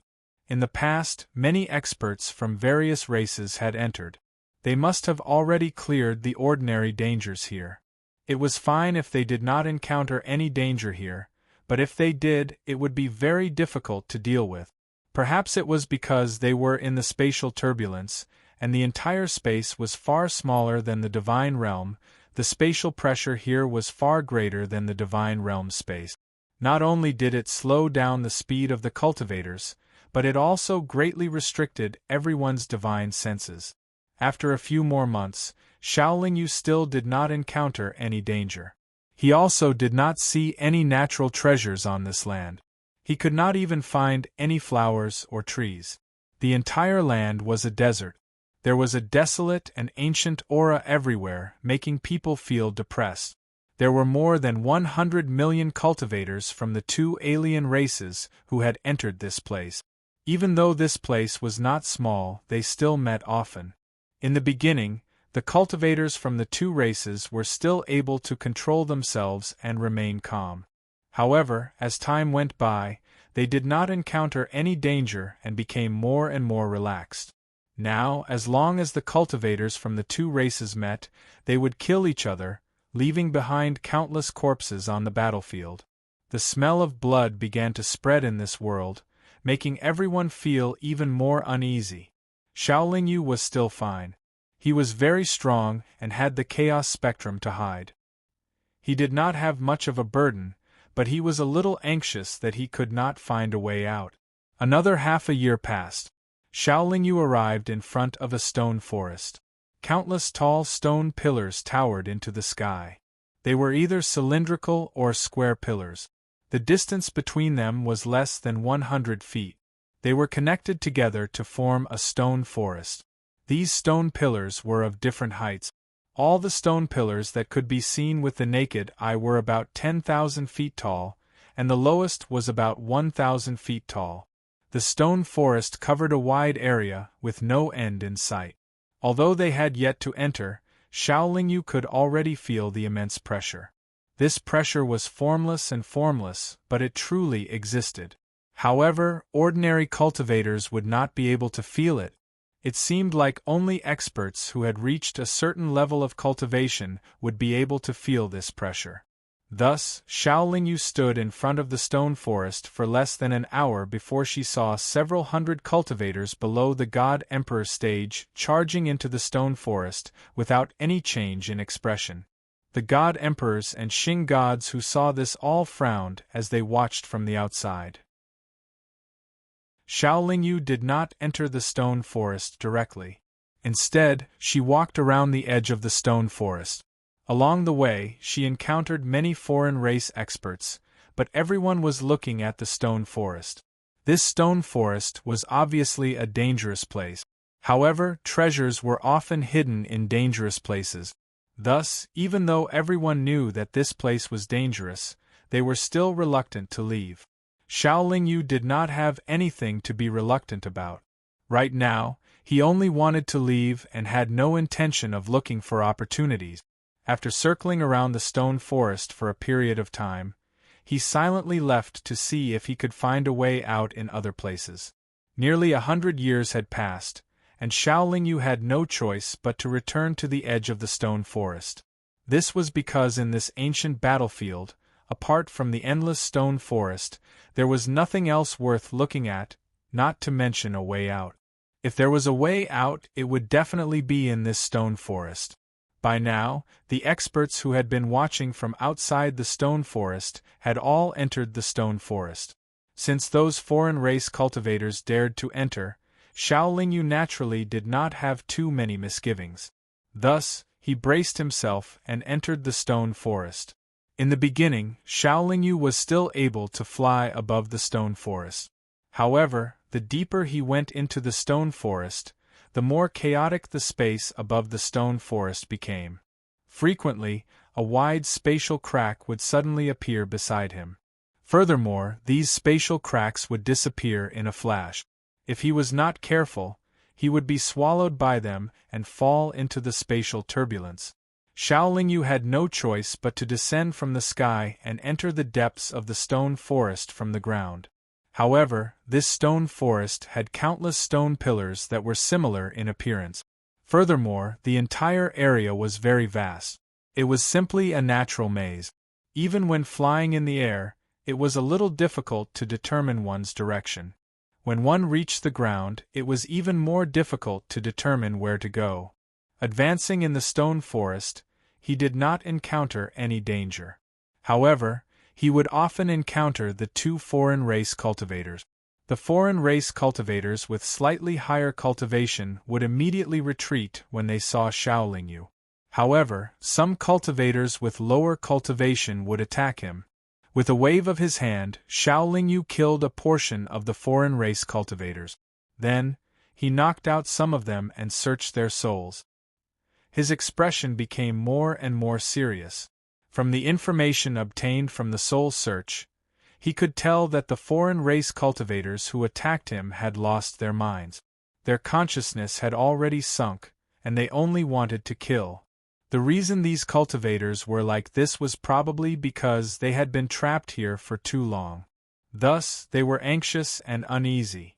In the past, many experts from various races had entered. They must have already cleared the ordinary dangers here. It was fine if they did not encounter any danger here, but if they did, it would be very difficult to deal with. Perhaps it was because they were in the spatial turbulence, and the entire space was far smaller than the divine realm. The spatial pressure here was far greater than the divine realm space. Not only did it slow down the speed of the cultivators, but it also greatly restricted everyone's divine senses. After a few more months, Xiao Lingyu still did not encounter any danger. He also did not see any natural treasures on this land. He could not even find any flowers or trees. The entire land was a desert. There was a desolate and ancient aura everywhere, making people feel depressed. There were more than 100 million cultivators from the 2 alien races who had entered this place. Even though this place was not small, they still met often. In the beginning, the cultivators from the 2 races were still able to control themselves and remain calm. However, as time went by, they did not encounter any danger and became more and more relaxed. Now, as long as the cultivators from the 2 races met, they would kill each other, leaving behind countless corpses on the battlefield. The smell of blood began to spread in this world, making everyone feel even more uneasy. Xiaolingyu was still fine. He was very strong and had the chaos spectrum to hide. He did not have much of a burden, but he was a little anxious that he could not find a way out. Another half a year passed. Xiaolingyu arrived in front of a stone forest. Countless tall stone pillars towered into the sky. They were either cylindrical or square pillars. The distance between them was less than 100 feet. They were connected together to form a stone forest. These stone pillars were of different heights. All the stone pillars that could be seen with the naked eye were about 10,000 feet tall, and the lowest was about 1,000 feet tall. The stone forest covered a wide area, with no end in sight. Although they had yet to enter, Xiaolingyu could already feel the immense pressure. This pressure was formless and formless, but it truly existed. However, ordinary cultivators would not be able to feel it. It seemed like only experts who had reached a certain level of cultivation would be able to feel this pressure. Thus, Xiaolingyu stood in front of the stone forest for less than an hour before she saw several hundred cultivators below the God Emperor stage charging into the stone forest without any change in expression. The God Emperors and Xing gods who saw this all frowned as they watched from the outside. Xiaolingyu did not enter the stone forest directly. Instead, she walked around the edge of the stone forest. Along the way, she encountered many foreign race experts, but everyone was looking at the stone forest. This stone forest was obviously a dangerous place. However, treasures were often hidden in dangerous places. Thus, even though everyone knew that this place was dangerous, they were still reluctant to leave. Xiaolingyu did not have anything to be reluctant about. Right now, he only wanted to leave and had no intention of looking for opportunities. After circling around the stone forest for a period of time, he silently left to see if he could find a way out in other places. Nearly 100 years had passed, and Xiaolingyu had no choice but to return to the edge of the stone forest. This was because in this ancient battlefield, apart from the endless stone forest, there was nothing else worth looking at, not to mention a way out. If there was a way out, it would definitely be in this stone forest. By now, the experts who had been watching from outside the stone forest had all entered the stone forest. Since those foreign race cultivators dared to enter, Xiaolingyu naturally did not have too many misgivings. Thus, he braced himself and entered the stone forest. In the beginning, Xiaolingyu was still able to fly above the stone forest. However, the deeper he went into the stone forest, the more chaotic the space above the stone forest became. Frequently, a wide spatial crack would suddenly appear beside him. Furthermore, these spatial cracks would disappear in a flash. If he was not careful, he would be swallowed by them and fall into the spatial turbulence. Xiaolingyu had no choice but to descend from the sky and enter the depths of the stone forest from the ground. However, this stone forest had countless stone pillars that were similar in appearance. Furthermore, the entire area was very vast. It was simply a natural maze. Even when flying in the air, it was a little difficult to determine one's direction. When one reached the ground, it was even more difficult to determine where to go. Advancing in the stone forest, he did not encounter any danger. However, he would often encounter the 2 foreign race cultivators. The foreign race cultivators with slightly higher cultivation would immediately retreat when they saw Xiaolingyu. However, some cultivators with lower cultivation would attack him. With a wave of his hand, Xiao Lingyu killed a portion of the foreign race cultivators. Then, he knocked out some of them and searched their souls. His expression became more and more serious. From the information obtained from the soul search, he could tell that the foreign race cultivators who attacked him had lost their minds. Their consciousness had already sunk, and they only wanted to kill. The reason these cultivators were like this was probably because they had been trapped here for too long. Thus, they were anxious and uneasy.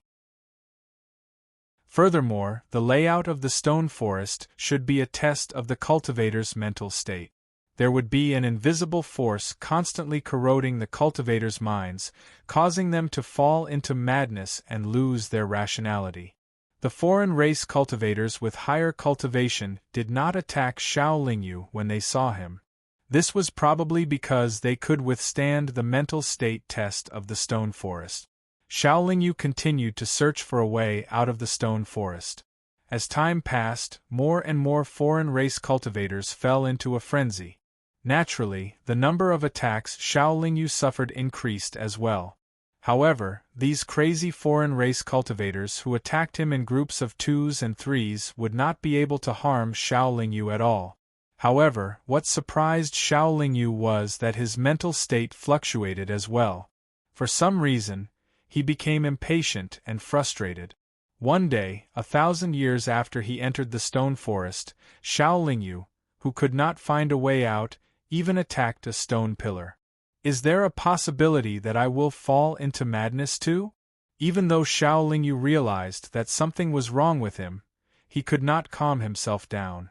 Furthermore, the layout of the stone forest should be a test of the cultivator's mental state. There would be an invisible force constantly corroding the cultivators' minds, causing them to fall into madness and lose their rationality. The foreign race cultivators with higher cultivation did not attack Xiao Lingyu when they saw him. This was probably because they could withstand the mental state test of the stone forest. Xiao Lingyu continued to search for a way out of the stone forest. As time passed, more and more foreign race cultivators fell into a frenzy. Naturally, the number of attacks Xiao Lingyu suffered increased as well. However, these crazy foreign race cultivators who attacked him in groups of 2s and 3s would not be able to harm Xiao Lingyu at all. However, what surprised Xiao Lingyu was that his mental state fluctuated as well. For some reason, he became impatient and frustrated. One day, 1,000 years after he entered the stone forest, Xiao Lingyu, who could not find a way out, even attacked a stone pillar. Is there a possibility that I will fall into madness too? Even though Xiao Lingyu realized that something was wrong with him, he could not calm himself down.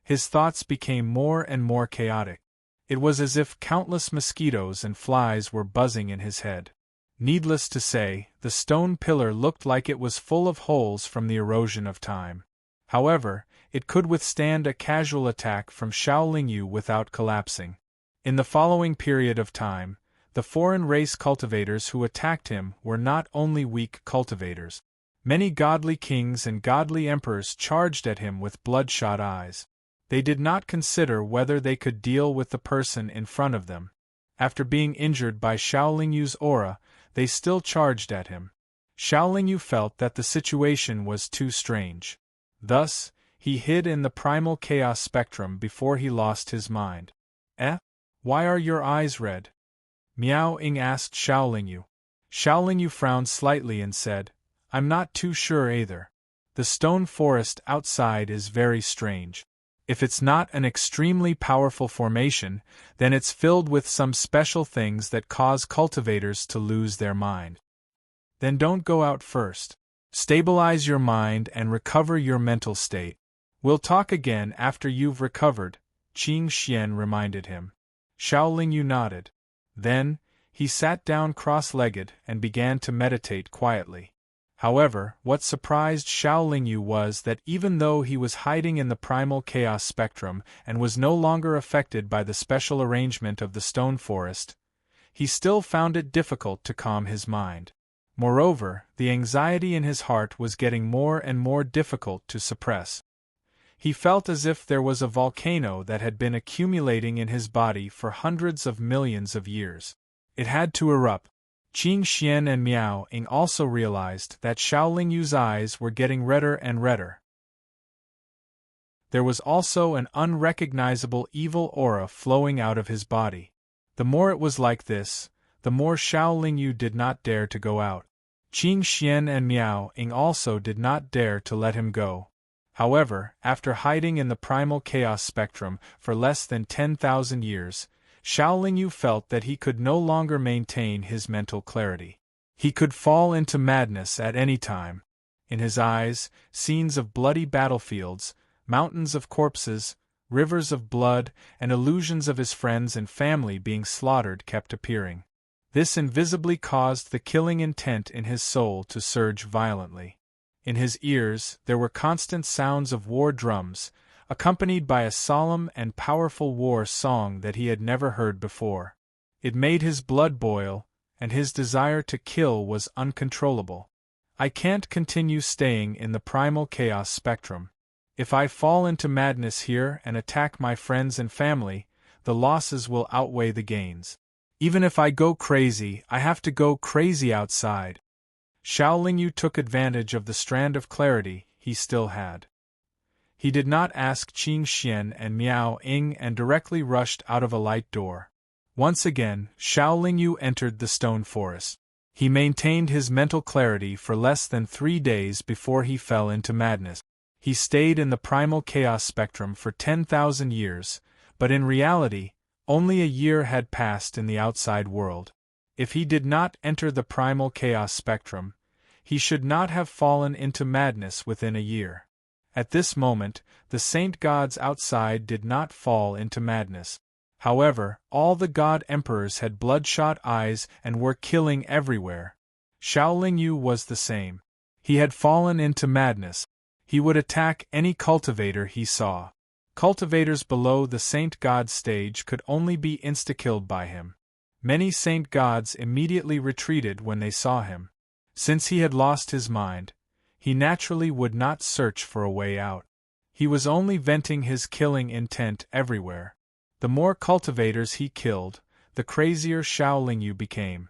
His thoughts became more and more chaotic. It was as if countless mosquitoes and flies were buzzing in his head. Needless to say, the stone pillar looked like it was full of holes from the erosion of time. However, it could withstand a casual attack from Xiao Lingyu without collapsing. In the following period of time, the foreign race cultivators who attacked him were not only weak cultivators. Many godly kings and godly emperors charged at him with bloodshot eyes. They did not consider whether they could deal with the person in front of them. After being injured by Xiao Lingyu's aura, they still charged at him. Xiao Lingyu felt that the situation was too strange. Thus, he hid in the primal chaos spectrum before he lost his mind. Why are your eyes red? Miao Ying asked Xiao Lingyu. Xiao Lingyu frowned slightly and said, I'm not too sure either. The stone forest outside is very strange. If it's not an extremely powerful formation, then it's filled with some special things that cause cultivators to lose their mind. Then don't go out first. Stabilize your mind and recover your mental state. We'll talk again after you've recovered, Qing Xian reminded him. Xiao Lingyu nodded. Then, he sat down cross-legged and began to meditate quietly. However, what surprised Xiao Lingyu was that even though he was hiding in the primal chaos spectrum and was no longer affected by the special arrangement of the stone forest, he still found it difficult to calm his mind. Moreover, the anxiety in his heart was getting more and more difficult to suppress. He felt as if there was a volcano that had been accumulating in his body for hundreds of millions of years. It had to erupt. Qing Xian and Miao Ying also realized that Xiao Lingyu's eyes were getting redder and redder. There was also an unrecognizable evil aura flowing out of his body. The more it was like this, the more Xiao Lingyu did not dare to go out. Qing Xian and Miao Ying also did not dare to let him go. However, after hiding in the primal chaos spectrum for less than 10,000 years, Xiao Lingyu felt that he could no longer maintain his mental clarity. He could fall into madness at any time. In his eyes, scenes of bloody battlefields, mountains of corpses, rivers of blood, and illusions of his friends and family being slaughtered kept appearing. This invisibly caused the killing intent in his soul to surge violently. In his ears, there were constant sounds of war drums, accompanied by a solemn and powerful war song that he had never heard before. It made his blood boil, and his desire to kill was uncontrollable. I can't continue staying in the primal chaos spectrum. If I fall into madness here and attack my friends and family, the losses will outweigh the gains. Even if I go crazy, I have to go crazy outside. Xiao Lingyu took advantage of the strand of clarity he still had. He did not ask Qing Xian and Miao Ying and directly rushed out of a light door. Once again, Xiao Lingyu entered the stone forest. He maintained his mental clarity for less than 3 days before he fell into madness. He stayed in the primal chaos spectrum for 10,000 years, but in reality, only a year had passed in the outside world. If he did not enter the primal chaos spectrum, he should not have fallen into madness within a year. At this moment, the saint gods outside did not fall into madness. However, all the god emperors had bloodshot eyes and were killing everywhere. Xiao Lingyu was the same. He had fallen into madness. He would attack any cultivator he saw. Cultivators below the saint god stage could only be insta-killed by him. Many saint gods immediately retreated when they saw him. Since he had lost his mind, he naturally would not search for a way out. He was only venting his killing intent everywhere. The more cultivators he killed, the crazier Xiao Lingyu became.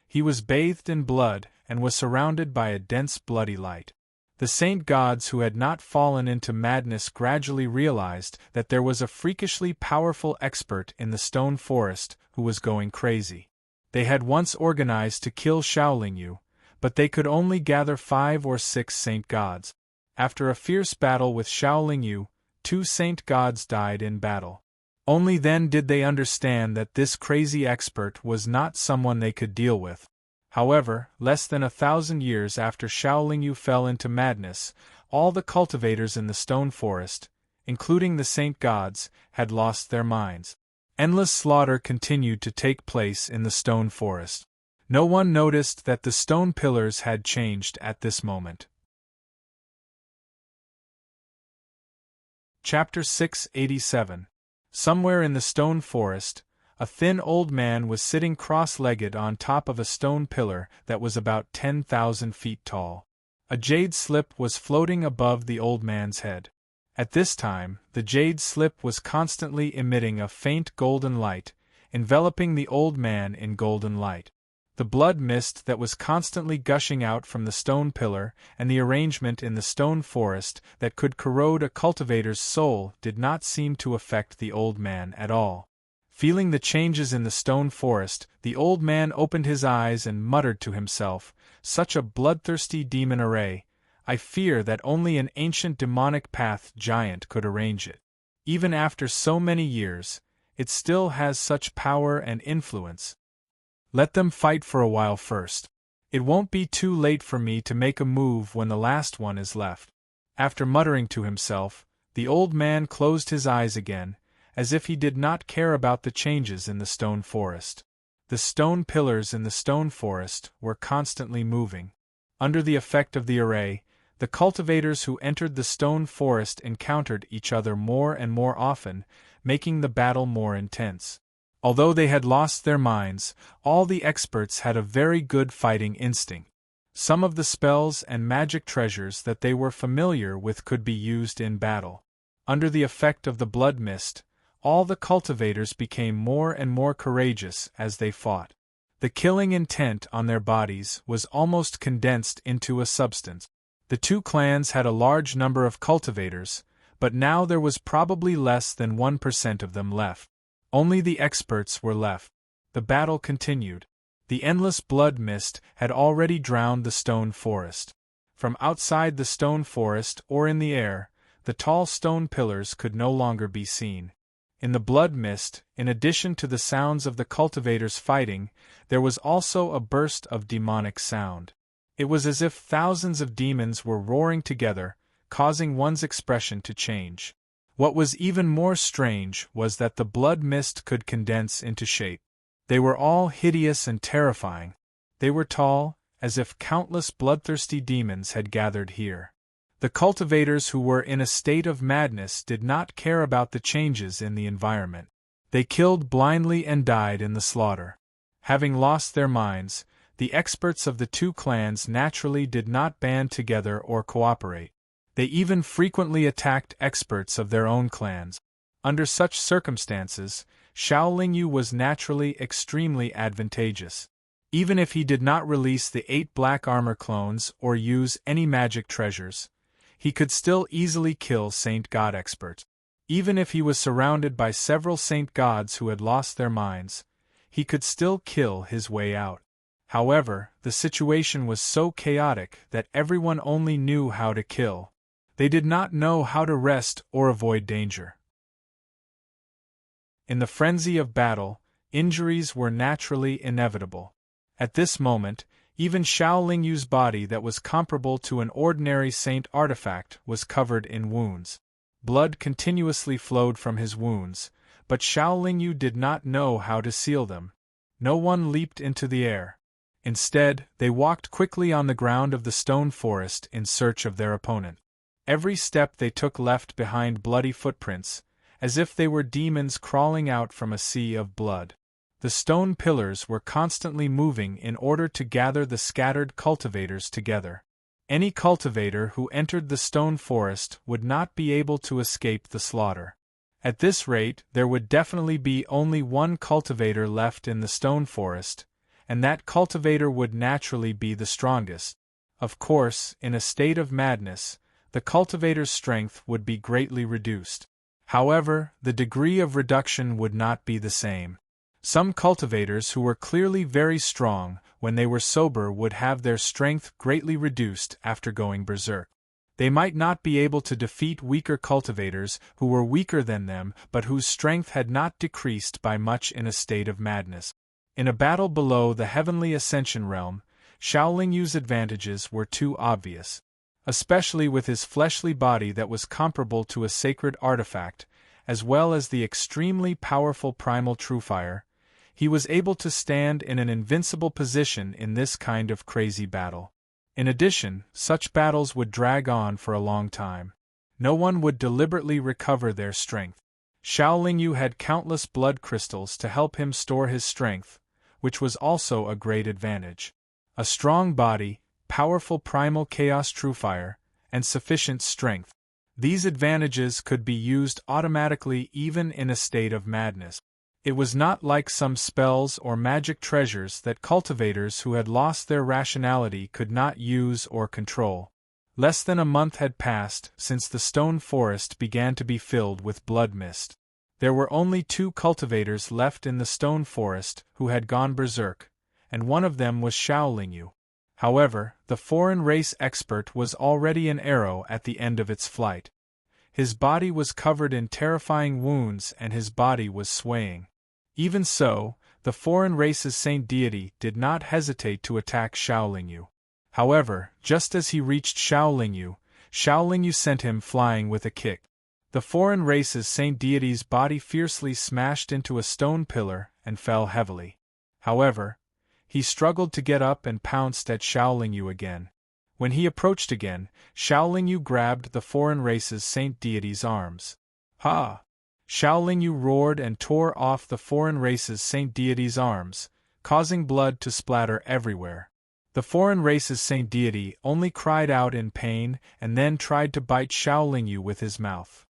He was bathed in blood and was surrounded by a dense bloody light. The saint gods who had not fallen into madness gradually realized that there was a freakishly powerful expert in the stone forest who was going crazy. They had once organized to kill Xiao Lingyu, but they could only gather 5 or 6 saint gods. After a fierce battle with Xiao Lingyu, 2 saint gods died in battle. Only then did they understand that this crazy expert was not someone they could deal with. However, less than 1,000 years after Xiao Lingyu fell into madness, all the cultivators in the stone forest, including the saint gods, had lost their minds. Endless slaughter continued to take place in the stone forest. No one noticed that the stone pillars had changed at this moment. Chapter 687. Somewhere in the stone forest, a thin old man was sitting cross-legged on top of a stone pillar that was about 10,000 feet tall. A jade slip was floating above the old man's head. At this time, the jade slip was constantly emitting a faint golden light, enveloping the old man in golden light. The blood mist that was constantly gushing out from the stone pillar and the arrangement in the stone forest that could corrode a cultivator's soul did not seem to affect the old man at all. Feeling the changes in the stone forest, the old man opened his eyes and muttered to himself, "Such a bloodthirsty demon array, I fear that only an ancient demonic path giant could arrange it. Even after so many years, it still has such power and influence. Let them fight for a while first. It won't be too late for me to make a move when the last one is left." After muttering to himself, the old man closed his eyes again, as if he did not care about the changes in the stone forest. The stone pillars in the stone forest were constantly moving. Under the effect of the array, the cultivators who entered the stone forest encountered each other more and more often, making the battle more intense. Although they had lost their minds, all the experts had a very good fighting instinct. Some of the spells and magic treasures that they were familiar with could be used in battle. Under the effect of the blood mist, all the cultivators became more and more courageous as they fought. The killing intent on their bodies was almost condensed into a substance. The 2 clans had a large number of cultivators, but now there was probably less than 1% of them left. Only the experts were left. The battle continued. The endless blood mist had already drowned the stone forest. From outside the stone forest or in the air, the tall stone pillars could no longer be seen. In the blood mist, in addition to the sounds of the cultivators fighting, there was also a burst of demonic sound. It was as if thousands of demons were roaring together, causing one's expression to change. What was even more strange was that the blood mist could condense into shape. They were all hideous and terrifying. They were tall, as if countless bloodthirsty demons had gathered here. The cultivators who were in a state of madness did not care about the changes in the environment. They killed blindly and died in the slaughter. Having lost their minds, the experts of the 2 clans naturally did not band together or cooperate. They even frequently attacked experts of their own clans. Under such circumstances, Xiao Lingyu was naturally extremely advantageous. Even if he did not release the 8 black armor clones or use any magic treasures, he could still easily kill Saint God Expert. Even if he was surrounded by several Saint Gods who had lost their minds, he could still kill his way out. However, the situation was so chaotic that everyone only knew how to kill. They did not know how to rest or avoid danger. In the frenzy of battle, injuries were naturally inevitable. At this moment, even Xiao Lingyu's body that was comparable to an ordinary saint artifact was covered in wounds. Blood continuously flowed from his wounds, but Xiao Lingyu did not know how to seal them. No one leaped into the air. Instead, they walked quickly on the ground of the stone forest in search of their opponent. Every step they took left behind bloody footprints, as if they were demons crawling out from a sea of blood. The stone pillars were constantly moving in order to gather the scattered cultivators together. Any cultivator who entered the stone forest would not be able to escape the slaughter. At this rate, there would definitely be only one cultivator left in the stone forest, and that cultivator would naturally be the strongest. Of course, in a state of madness, the cultivator's strength would be greatly reduced. However, the degree of reduction would not be the same. Some cultivators who were clearly very strong when they were sober would have their strength greatly reduced after going berserk. They might not be able to defeat weaker cultivators who were weaker than them but whose strength had not decreased by much in a state of madness. In a battle below the heavenly ascension realm, Xiao Lingyu's advantages were too obvious. Especially with his fleshly body that was comparable to a sacred artifact, as well as the extremely powerful primal Truefire, he was able to stand in an invincible position in this kind of crazy battle. In addition, such battles would drag on for a long time. No one would deliberately recover their strength. Xiao Lingyu had countless blood crystals to help him store his strength, which was also a great advantage. A strong body, powerful primal chaos Truefire, and sufficient strength. These advantages could be used automatically even in a state of madness. It was not like some spells or magic treasures that cultivators who had lost their rationality could not use or control. Less than a month had passed since the stone forest began to be filled with blood mist. There were only 2 cultivators left in the stone forest who had gone berserk, and one of them was Xiao Lingyu. However, the foreign race expert was already an arrow at the end of its flight. His body was covered in terrifying wounds and his body was swaying. Even so, the foreign race's saint deity did not hesitate to attack Xiao Lingyu. However, just as he reached Xiao Lingyu sent him flying with a kick. The foreign race's saint deity's body fiercely smashed into a stone pillar and fell heavily. However, he struggled to get up and pounced at Xiao Lingyu again. When he approached again, Xiao Lingyu grabbed the foreign race's saint deity's arms. Ha! Xiao Lingyu roared and tore off the foreign race's saint deity's arms, causing blood to splatter everywhere. The foreign race's saint deity only cried out in pain and then tried to bite Xiao Lingyu with his mouth.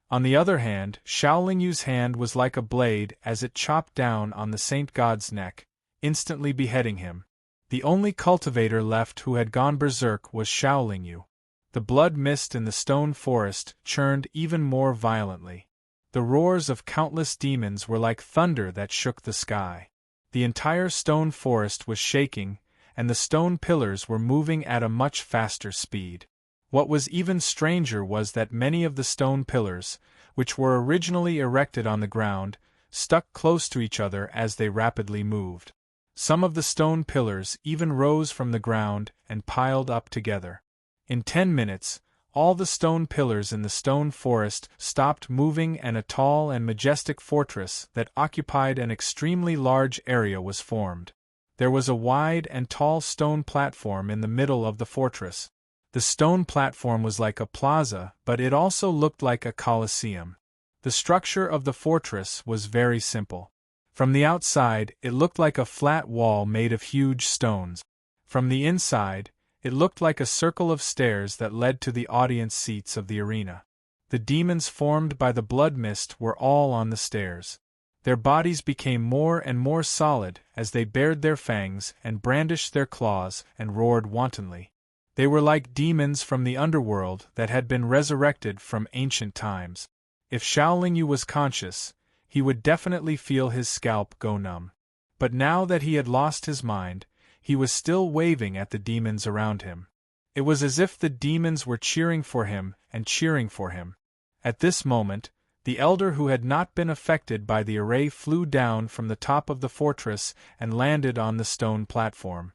On the other hand, Xiao Lingyu's hand was like a blade as it chopped down on the saint god's neck, instantly beheading him. The only cultivator left who had gone berserk was Xiao Lingyu. The blood mist in the stone forest churned even more violently. The roars of countless demons were like thunder that shook the sky. The entire stone forest was shaking, and the stone pillars were moving at a much faster speed. What was even stranger was that many of the stone pillars, which were originally erected on the ground, stuck close to each other as they rapidly moved. Some of the stone pillars even rose from the ground and piled up together. In 10 minutes, all the stone pillars in the stone forest stopped moving and a tall and majestic fortress that occupied an extremely large area was formed. There was a wide and tall stone platform in the middle of the fortress. The stone platform was like a plaza, but it also looked like a coliseum. The structure of the fortress was very simple. From the outside, it looked like a flat wall made of huge stones. From the inside, it looked like a circle of stairs that led to the audience seats of the arena. The demons formed by the blood mist were all on the stairs. Their bodies became more and more solid as they bared their fangs and brandished their claws and roared wantonly. They were like demons from the underworld that had been resurrected from ancient times. If Xiaolingyu was conscious, he would definitely feel his scalp go numb. But now that he had lost his mind, he was still waving at the demons around him. It was as if the demons were cheering for him and cheering for him. At this moment, the elder who had not been affected by the array flew down from the top of the fortress and landed on the stone platform.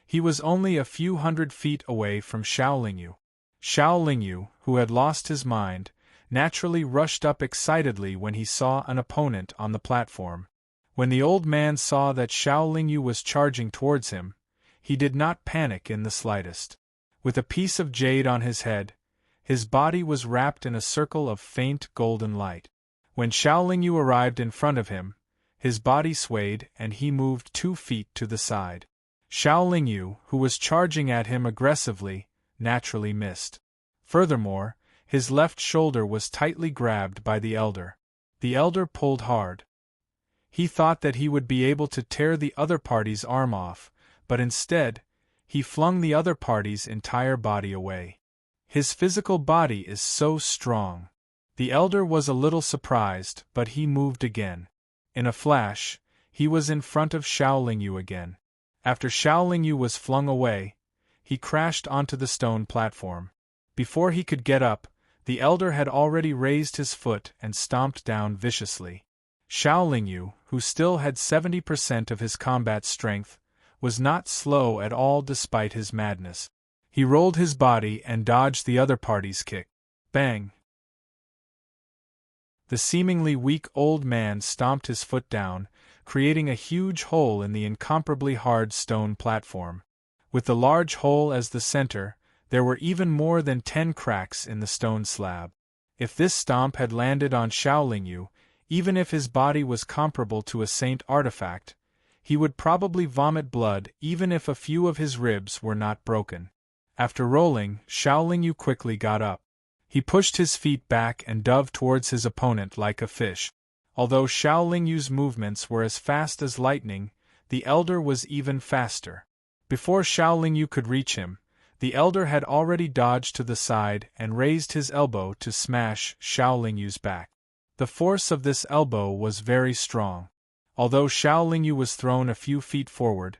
He was only a few hundred feet away from Xiaolingyu. Xiaolingyu, who had lost his mind, naturally rushed up excitedly when he saw an opponent on the platform. When the old man saw that Xiaolingyu was charging towards him, he did not panic in the slightest. With a piece of jade on his head, his body was wrapped in a circle of faint golden light. When Xiaolingyu arrived in front of him, his body swayed and he moved 2 feet to the side. Xiaolingyu, who was charging at him aggressively, naturally missed. Furthermore, his left shoulder was tightly grabbed by the elder. The elder pulled hard. He thought that he would be able to tear the other party's arm off, but instead, he flung the other party's entire body away. His physical body is so strong. The elder was a little surprised, but he moved again. In a flash, he was in front of Xiaolingyu again. After Xiaolingyu was flung away, he crashed onto the stone platform. Before he could get up, the elder had already raised his foot and stomped down viciously. Xiaolingyu, who still had 70% of his combat strength, was not slow at all despite his madness. He rolled his body and dodged the other party's kick. Bang! The seemingly weak old man stomped his foot down, creating a huge hole in the incomparably hard stone platform. With the large hole as the center, there were even more than 10 cracks in the stone slab. If this stomp had landed on Xiaolingyu, even if his body was comparable to a saint artifact, he would probably vomit blood even if a few of his ribs were not broken. After rolling, Xiaolingyu quickly got up. He pushed his feet back and dove towards his opponent like a fish. Although Xiaolingyu's movements were as fast as lightning, the elder was even faster. Before Xiaolingyu could reach him, the elder had already dodged to the side and raised his elbow to smash Xiaolingyu's back. The force of this elbow was very strong. Although Xiaolingyu was thrown a few feet forward,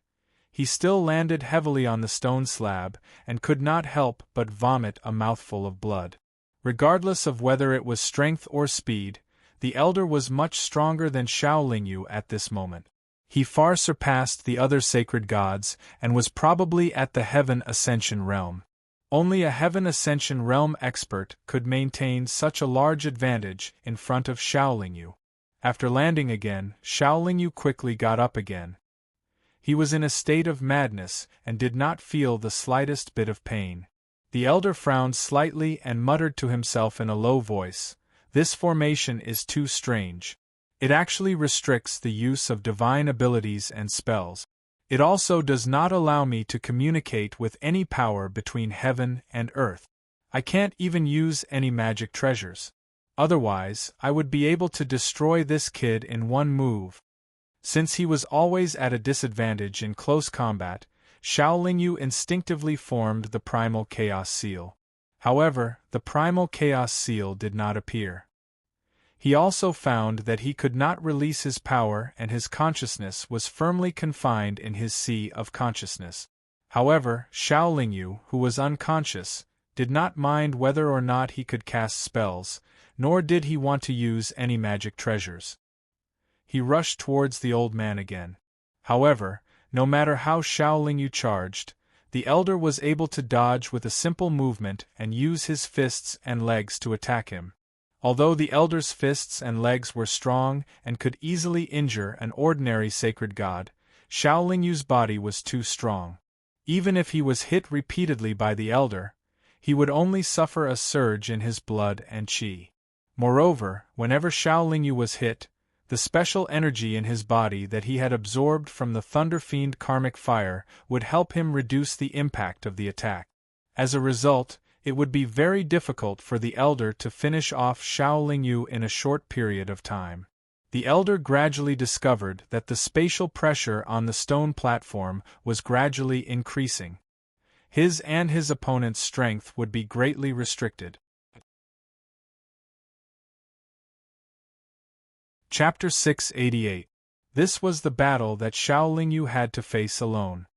he still landed heavily on the stone slab and could not help but vomit a mouthful of blood. Regardless of whether it was strength or speed, the elder was much stronger than Xiaolingyu at this moment. He far surpassed the other sacred gods and was probably at the Heaven Ascension realm. Only a Heaven Ascension realm expert could maintain such a large advantage in front of Xiaolingyu. After landing again, Xiaolingyu quickly got up again. He was in a state of madness and did not feel the slightest bit of pain. The elder frowned slightly and muttered to himself in a low voice, "This formation is too strange. It actually restricts the use of divine abilities and spells. It also does not allow me to communicate with any power between heaven and earth. I can't even use any magic treasures. Otherwise, I would be able to destroy this kid in one move." Since he was always at a disadvantage in close combat, Xiaolingyu instinctively formed the Primal Chaos Seal. However, the Primal Chaos Seal did not appear. He also found that he could not release his power and his consciousness was firmly confined in his sea of consciousness. However, Xiaolingyu, who was unconscious, did not mind whether or not he could cast spells, nor did he want to use any magic treasures. He rushed towards the old man again. However, no matter how Xiaolingyu charged, the elder was able to dodge with a simple movement and use his fists and legs to attack him. Although the elder's fists and legs were strong and could easily injure an ordinary sacred god, Xiaolingyu's body was too strong. Even if he was hit repeatedly by the elder, he would only suffer a surge in his blood and qi. Moreover, whenever Xiaolingyu was hit, the special energy in his body that he had absorbed from the Thunder Fiend karmic fire would help him reduce the impact of the attack. As a result, It would be very difficult for the elder to finish off Xiao Lingyu in a short period of time. The elder gradually discovered that the spatial pressure on the stone platform was gradually increasing. His and his opponent's strength would be greatly restricted. Chapter 688. This was the battle that Xiao Lingyu had to face alone.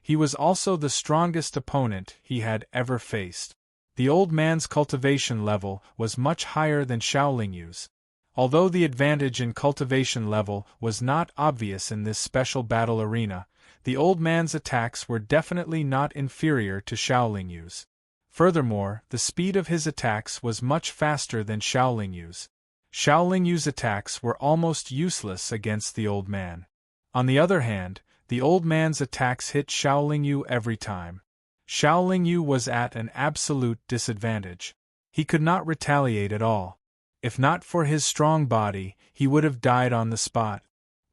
He was also the strongest opponent he had ever faced. The old man's cultivation level was much higher than Xiao Lingyu's. Although the advantage in cultivation level was not obvious in this special battle arena, the old man's attacks were definitely not inferior to Xiao Lingyu's. Furthermore, the speed of his attacks was much faster than Xiao Lingyu's. Xiao Lingyu's attacks were almost useless against the old man. On the other hand, the old man's attacks hit Xiao Lingyu every time. Xiao Lingyu was at an absolute disadvantage. He could not retaliate at all. If not for his strong body, he would have died on the spot.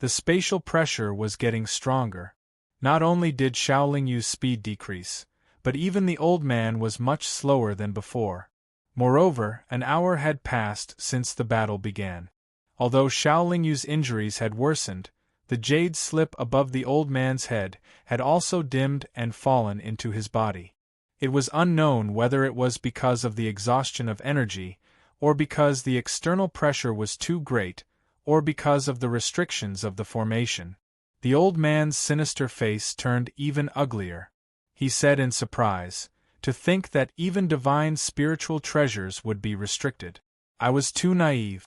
The spatial pressure was getting stronger. Not only did Xiao Lingyu's speed decrease, but even the old man was much slower than before. Moreover, an hour had passed since the battle began. Although Xiao Lingyu's injuries had worsened, the jade slip above the old man's head had also dimmed and fallen into his body. It was unknown whether it was because of the exhaustion of energy, or because the external pressure was too great, or because of the restrictions of the formation. The old man's sinister face turned even uglier. He said in surprise, "To think that even divine spiritual treasures would be restricted. I was too naive."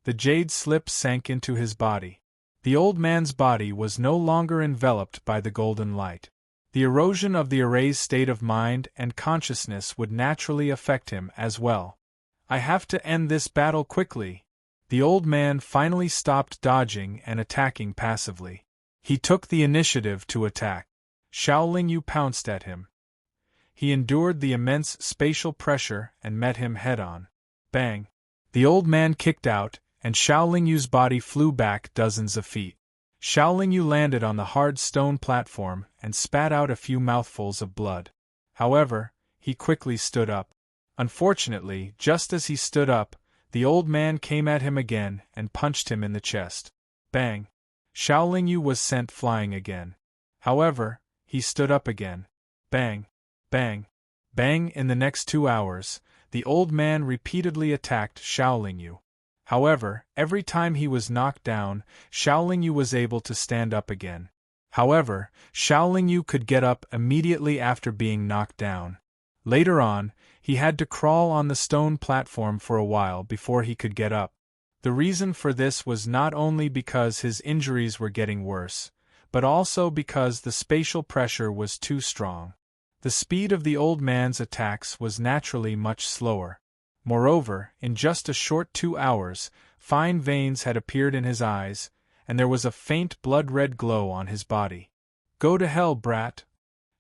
The jade slip sank into his body. The old man's body was no longer enveloped by the golden light. The erosion of the array's state of mind and consciousness would naturally affect him as well. "I have to end this battle quickly." The old man finally stopped dodging and attacking passively. He took the initiative to attack. Xiao Lingyu pounced at him. He endured the immense spatial pressure and met him head-on. Bang! The old man kicked out, and Xiao Lingyu's body flew back dozens of feet. Xiao Lingyu landed on the hard stone platform and spat out a few mouthfuls of blood. However, he quickly stood up. Unfortunately, just as he stood up, the old man came at him again and punched him in the chest. Bang! Xiao Lingyu was sent flying again. However, he stood up again. Bang! Bang! Bang! In the next 2 hours, the old man repeatedly attacked Xiao Lingyu. However, every time he was knocked down, Xiao Lingyu was able to stand up again. However, Xiao Lingyu could get up immediately after being knocked down. Later on, he had to crawl on the stone platform for a while before he could get up. The reason for this was not only because his injuries were getting worse, but also because the spatial pressure was too strong. The speed of the old man's attacks was naturally much slower. Moreover, in just a short 2 hours, fine veins had appeared in his eyes, and there was a faint blood-red glow on his body. "Go to hell, brat!"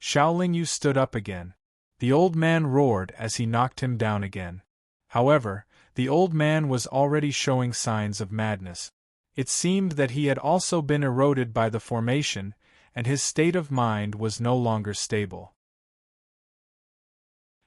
Xiao Lingyu stood up again. The old man roared as he knocked him down again. However, the old man was already showing signs of madness. It seemed that he had also been eroded by the formation, and his state of mind was no longer stable.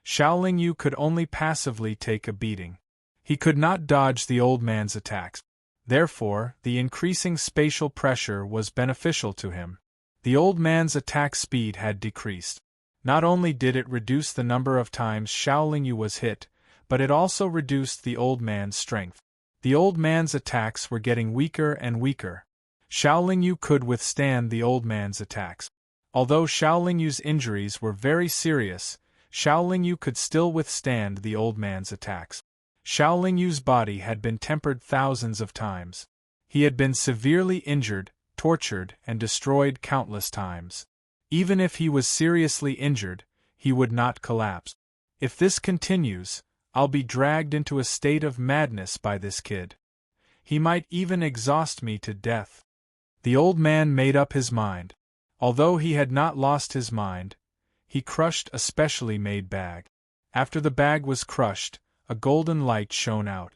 Xiao Lingyu could only passively take a beating. He could not dodge the old man's attacks. Therefore, the increasing spatial pressure was beneficial to him. The old man's attack speed had decreased. Not only did it reduce the number of times Xiao Lingyu was hit, but it also reduced the old man's strength. The old man's attacks were getting weaker and weaker. Xiao Lingyu could withstand the old man's attacks. Although Xiao Lingyu's injuries were very serious, Xiao Lingyu could still withstand the old man's attacks. Xiao Lingyu's body had been tempered thousands of times. He had been severely injured, tortured, and destroyed countless times. Even if he was seriously injured, he would not collapse. "If this continues, I'll be dragged into a state of madness by this kid. He might even exhaust me to death." The old man made up his mind. Although he had not lost his mind, he crushed a specially made bag. After the bag was crushed, a golden light shone out.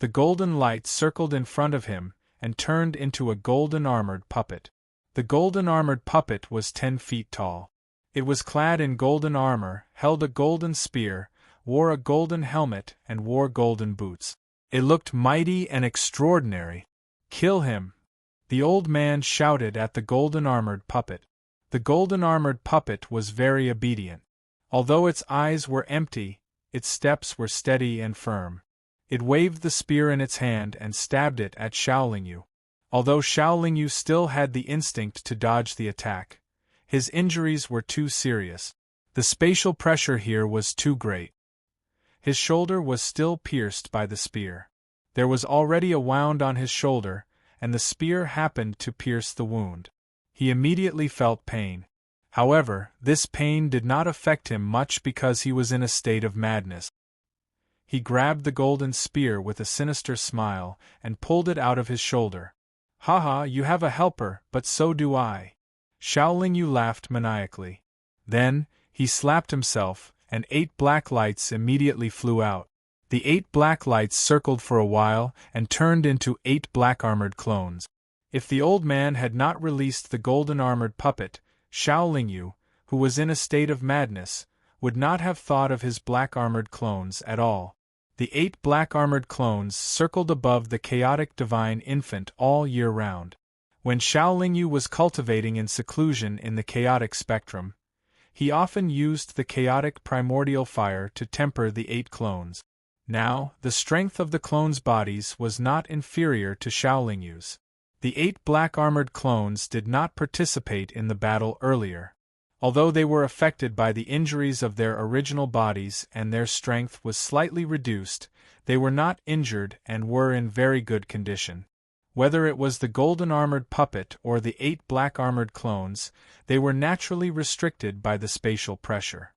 The golden light circled in front of him and turned into a golden armored puppet. The golden armored puppet was 10 feet tall. It was clad in golden armor, held a golden spear, wore a golden helmet and wore golden boots. It looked mighty and extraordinary. "Kill him!" the old man shouted at the golden-armored puppet. The golden-armored puppet was very obedient. Although its eyes were empty, its steps were steady and firm. It waved the spear in its hand and stabbed it at Xiaolingyu. Although Xiaolingyu still had the instinct to dodge the attack, his injuries were too serious. The spatial pressure here was too great. His shoulder was still pierced by the spear. There was already a wound on his shoulder, and the spear happened to pierce the wound. He immediately felt pain. However, this pain did not affect him much because he was in a state of madness. He grabbed the golden spear with a sinister smile and pulled it out of his shoulder. "Haha, you have a helper, but so do I." Xiaolingyu laughed maniacally. Then, he slapped himself, and 8 black lights immediately flew out. The 8 black lights circled for a while and turned into 8 black-armored clones. If the old man had not released the golden-armored puppet, Xiaolingyu, who was in a state of madness, would not have thought of his black-armored clones at all. The 8 black-armored clones circled above the chaotic divine infant all year round. When Xiaolingyu was cultivating in seclusion in the chaotic spectrum, he often used the chaotic primordial fire to temper the 8 clones. Now, the strength of the clones' bodies was not inferior to Xiaolingyu's. The 8 black-armored clones did not participate in the battle earlier. Although they were affected by the injuries of their original bodies and their strength was slightly reduced, they were not injured and were in very good condition. Whether it was the golden-armored puppet or the 8 black-armored clones, they were naturally restricted by the spatial pressure.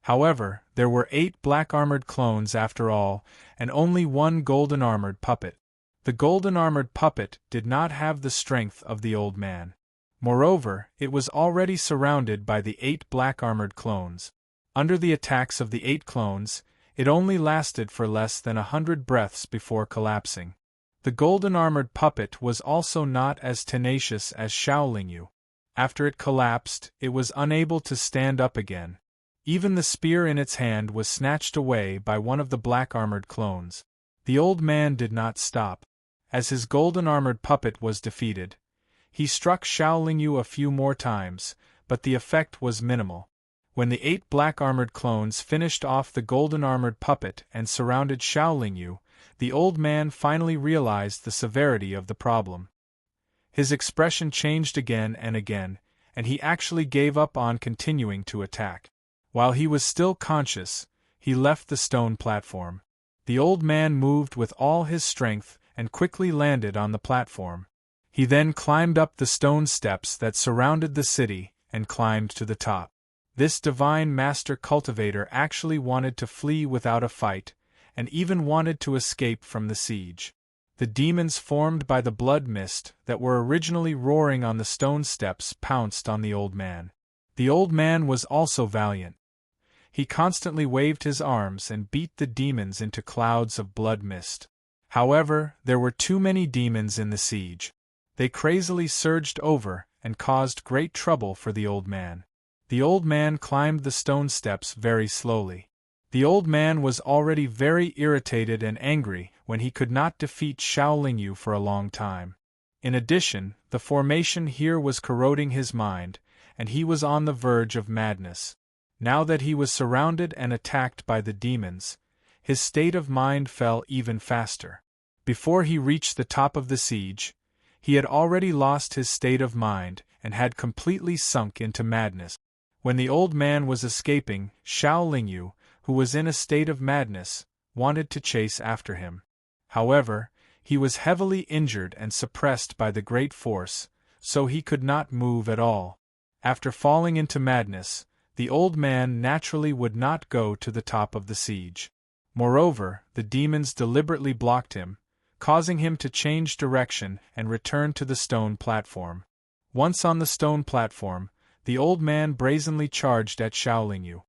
However, there were 8 black-armored clones after all, and only 1 golden-armored puppet. The golden-armored puppet did not have the strength of the old man. Moreover, it was already surrounded by the 8 black-armored clones. Under the attacks of the 8 clones, it only lasted for less than 100 breaths before collapsing. The golden-armored puppet was also not as tenacious as Xiaolingyu. After it collapsed, it was unable to stand up again. Even the spear in its hand was snatched away by one of the black-armored clones. The old man did not stop. As his golden-armored puppet was defeated, he struck Xiaolingyu a few more times, but the effect was minimal. When the 8 black-armored clones finished off the golden-armored puppet and surrounded Xiaolingyu, the old man finally realized the severity of the problem. His expression changed again, and he actually gave up on continuing to attack. While he was still conscious, he left the stone platform. The old man moved with all his strength and quickly landed on the platform. He then climbed up the stone steps that surrounded the city and climbed to the top. This divine master cultivator actually wanted to flee without a fight, and even wanted to escape from the siege. The demons formed by the blood mist that were originally roaring on the stone steps pounced on the old man. The old man was also valiant. He constantly waved his arms and beat the demons into clouds of blood mist. However, there were too many demons in the siege. They crazily surged over and caused great trouble for the old man. The old man climbed the stone steps very slowly. The old man was already very irritated and angry when he could not defeat Xiaolingyu for a long time. In addition, the formation here was corroding his mind, and he was on the verge of madness. Now that he was surrounded and attacked by the demons, his state of mind fell even faster. Before he reached the top of the siege, he had already lost his state of mind and had completely sunk into madness. When the old man was escaping, Xiaolingyu, who was in a state of madness, wanted to chase after him. However, he was heavily injured and suppressed by the great force, so he could not move at all. After falling into madness, the old man naturally would not go to the top of the siege. Moreover, the demons deliberately blocked him, causing him to change direction and return to the stone platform. Once on the stone platform, the old man brazenly charged at Xiaolingyu.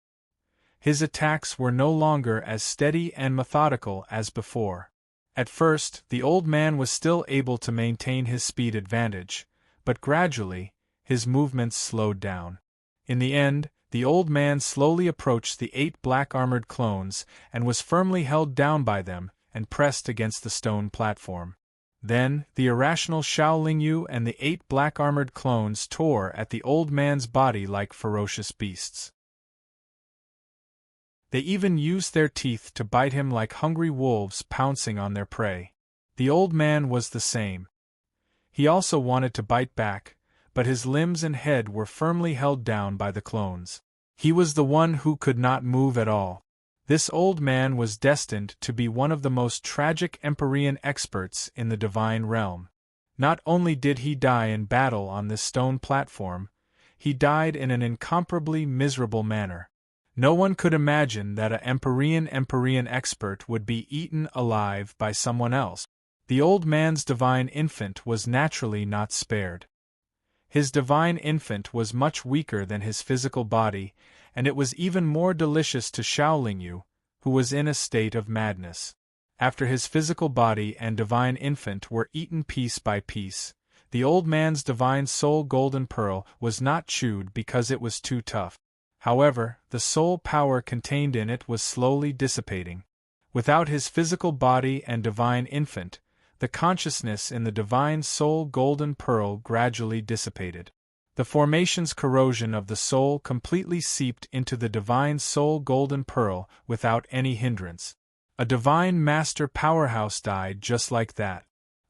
His attacks were no longer as steady and methodical as before. At first, the old man was still able to maintain his speed advantage, but gradually, his movements slowed down. In the end, The old man slowly approached the 8 black-armored clones and was firmly held down by them and pressed against the stone platform. Then, the irrational Xiao Lingyu and the 8 black-armored clones tore at the old man's body like ferocious beasts. They even used their teeth to bite him like hungry wolves pouncing on their prey. The old man was the same. He also wanted to bite back, but his limbs and head were firmly held down by the clones. He was the one who could not move at all. This old man was destined to be one of the most tragic Empyrean experts in the divine realm. Not only did he die in battle on this stone platform, he died in an incomparably miserable manner. No one could imagine that an Empyrean expert would be eaten alive by someone else. The old man's divine infant was naturally not spared. His divine infant was much weaker than his physical body, and it was even more delicious to Xiao Lingyu, who was in a state of madness. After his physical body and divine infant were eaten piece by piece, the old man's divine soul golden pearl was not chewed because it was too tough. However, the soul power contained in it was slowly dissipating. Without his physical body and divine infant, the consciousness in the divine soul golden pearl gradually dissipated. The formation's corrosion of the soul completely seeped into the divine soul golden pearl without any hindrance. A divine master powerhouse died just like that.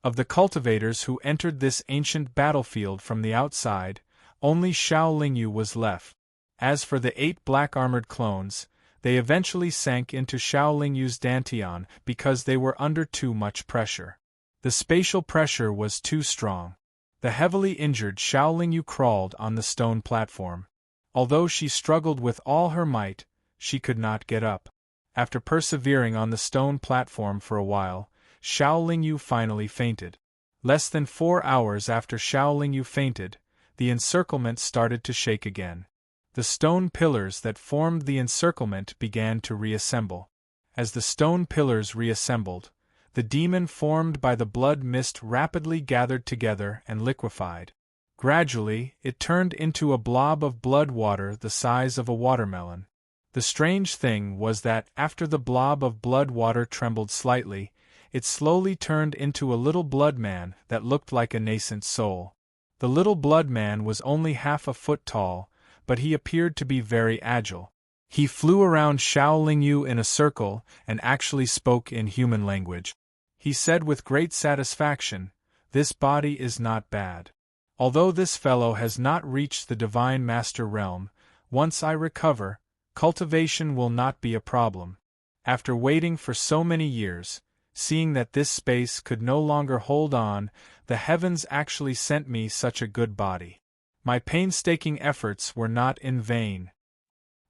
Of the cultivators who entered this ancient battlefield from the outside, only Xiao Lingyu was left. As for the 8 black-armored clones, they eventually sank into Xiao Lingyu's dantian because they were under too much pressure. The spatial pressure was too strong. The heavily injured Xiao Lingyu crawled on the stone platform. Although she struggled with all her might, she could not get up. After persevering on the stone platform for a while, Xiao Lingyu finally fainted. Less than 4 hours after Xiao Lingyu fainted, the encirclement started to shake again. The stone pillars that formed the encirclement began to reassemble. As the stone pillars reassembled, the demon formed by the blood mist rapidly gathered together and liquefied. Gradually, it turned into a blob of blood water the size of a watermelon. The strange thing was that after the blob of blood water trembled slightly, it slowly turned into a little blood man that looked like a nascent soul. The little blood man was only half a foot tall, but he appeared to be very agile. He flew around Xiao Lingyu in a circle and actually spoke in human language. He said with great satisfaction, "This body is not bad. Although this fellow has not reached the divine master realm, once I recover, cultivation will not be a problem." After waiting for so many years, seeing that this space could no longer hold on, the heavens actually sent me such a good body. My painstaking efforts were not in vain.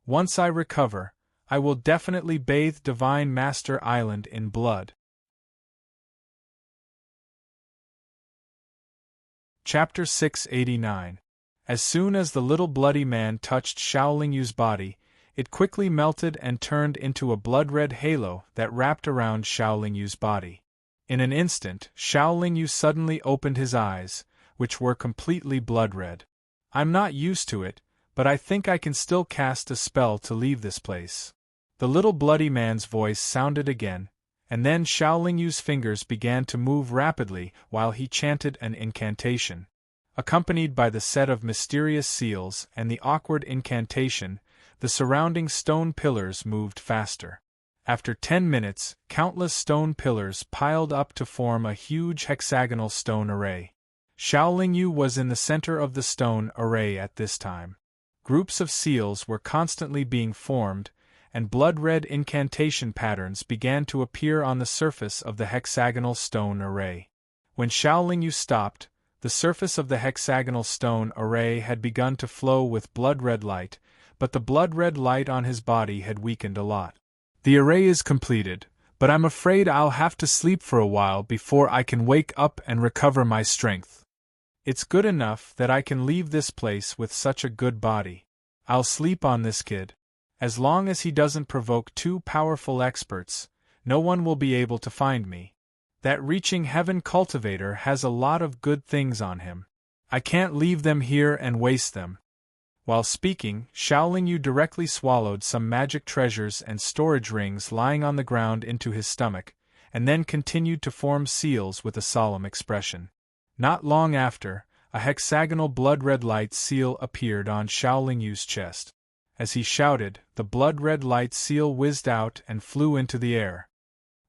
Once I recover, I will definitely bathe Divine Master Island in blood. Chapter 689. As soon as the little bloody man touched Xiao Lingyu's body, it quickly melted and turned into a blood-red halo that wrapped around Xiao Lingyu's body. In an instant, Xiao Lingyu suddenly opened his eyes, which were completely blood-red. "I'm not used to it, but I think I can still cast a spell to leave this place." The little bloody man's voice sounded again, and then Xiao Lingyu's fingers began to move rapidly while he chanted an incantation. Accompanied by the set of mysterious seals and the awkward incantation, the surrounding stone pillars moved faster. After 10 minutes, countless stone pillars piled up to form a huge hexagonal stone array. Xiao Lingyu was in the center of the stone array at this time. Groups of seals were constantly being formed, and blood-red incantation patterns began to appear on the surface of the hexagonal stone array. When Xiao Lingyu stopped, the surface of the hexagonal stone array had begun to flow with blood-red light, but the blood-red light on his body had weakened a lot. "The array is completed, but I'm afraid I'll have to sleep for a while before I can wake up and recover my strength. It's good enough that I can leave this place with such a good body. I'll sleep on this kid. As long as he doesn't provoke 2 powerful experts, no one will be able to find me. That reaching heaven cultivator has a lot of good things on him. I can't leave them here and waste them." While speaking, Xiaolingyu directly swallowed some magic treasures and storage rings lying on the ground into his stomach, and then continued to form seals with a solemn expression. Not long after, a hexagonal blood-red light seal appeared on Xiaolingyu's chest. As he shouted, the blood-red light seal whizzed out and flew into the air.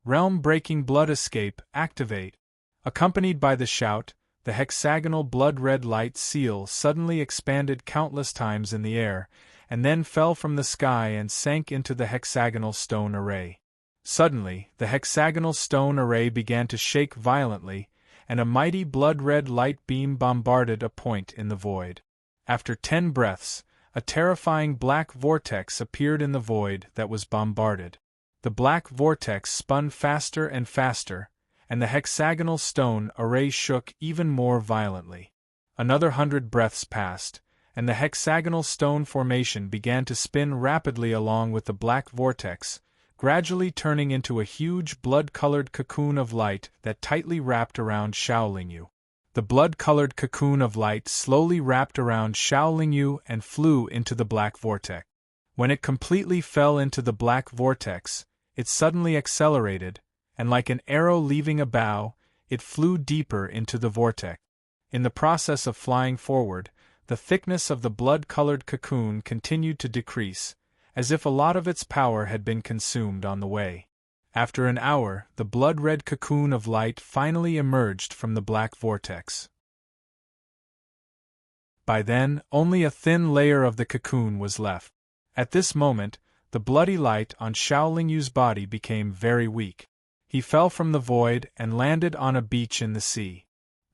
Realm-breaking blood escape, activate! Accompanied by the shout, the hexagonal blood-red light seal suddenly expanded countless times in the air, and then fell from the sky and sank into the hexagonal stone array. Suddenly, the hexagonal stone array began to shake violently, and a mighty blood-red light beam bombarded a point in the void. After 10 breaths, a terrifying black vortex appeared in the void that was bombarded. The black vortex spun faster and faster, and the hexagonal stone array shook even more violently. Another 100 breaths passed, and the hexagonal stone formation began to spin rapidly along with the black vortex, gradually turning into a huge blood-colored cocoon of light that tightly wrapped around Xiaolingyu. The blood-colored cocoon of light slowly wrapped around Xiaolingyu and flew into the black vortex. When it completely fell into the black vortex, it suddenly accelerated, and like an arrow leaving a bow, it flew deeper into the vortex. In the process of flying forward, the thickness of the blood-colored cocoon continued to decrease, as if a lot of its power had been consumed on the way. After an hour, the blood-red cocoon of light finally emerged from the black vortex. By then, only a thin layer of the cocoon was left. At this moment, the bloody light on Xiaolingyu's body became very weak. He fell from the void and landed on a beach in the sea.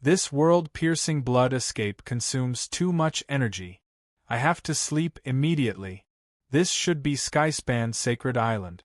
This world-piercing blood escape consumes too much energy. I have to sleep immediately. This should be Skyspan Sacred Island.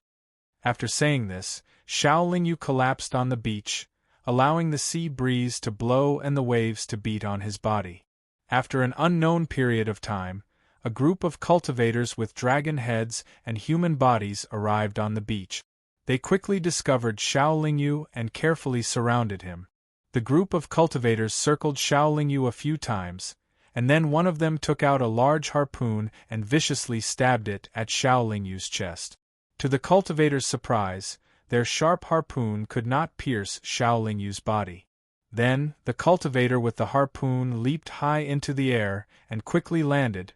After saying this, Xiaolingyu collapsed on the beach, allowing the sea breeze to blow and the waves to beat on his body. After an unknown period of time, a group of cultivators with dragon heads and human bodies arrived on the beach. They quickly discovered Xiaolingyu and carefully surrounded him. The group of cultivators circled Xiaolingyu a few times, and then one of them took out a large harpoon and viciously stabbed it at Xiaolingyu's chest. To the cultivators' surprise, their sharp harpoon could not pierce Xiaolingyu's body. Then, the cultivator with the harpoon leaped high into the air and quickly landed,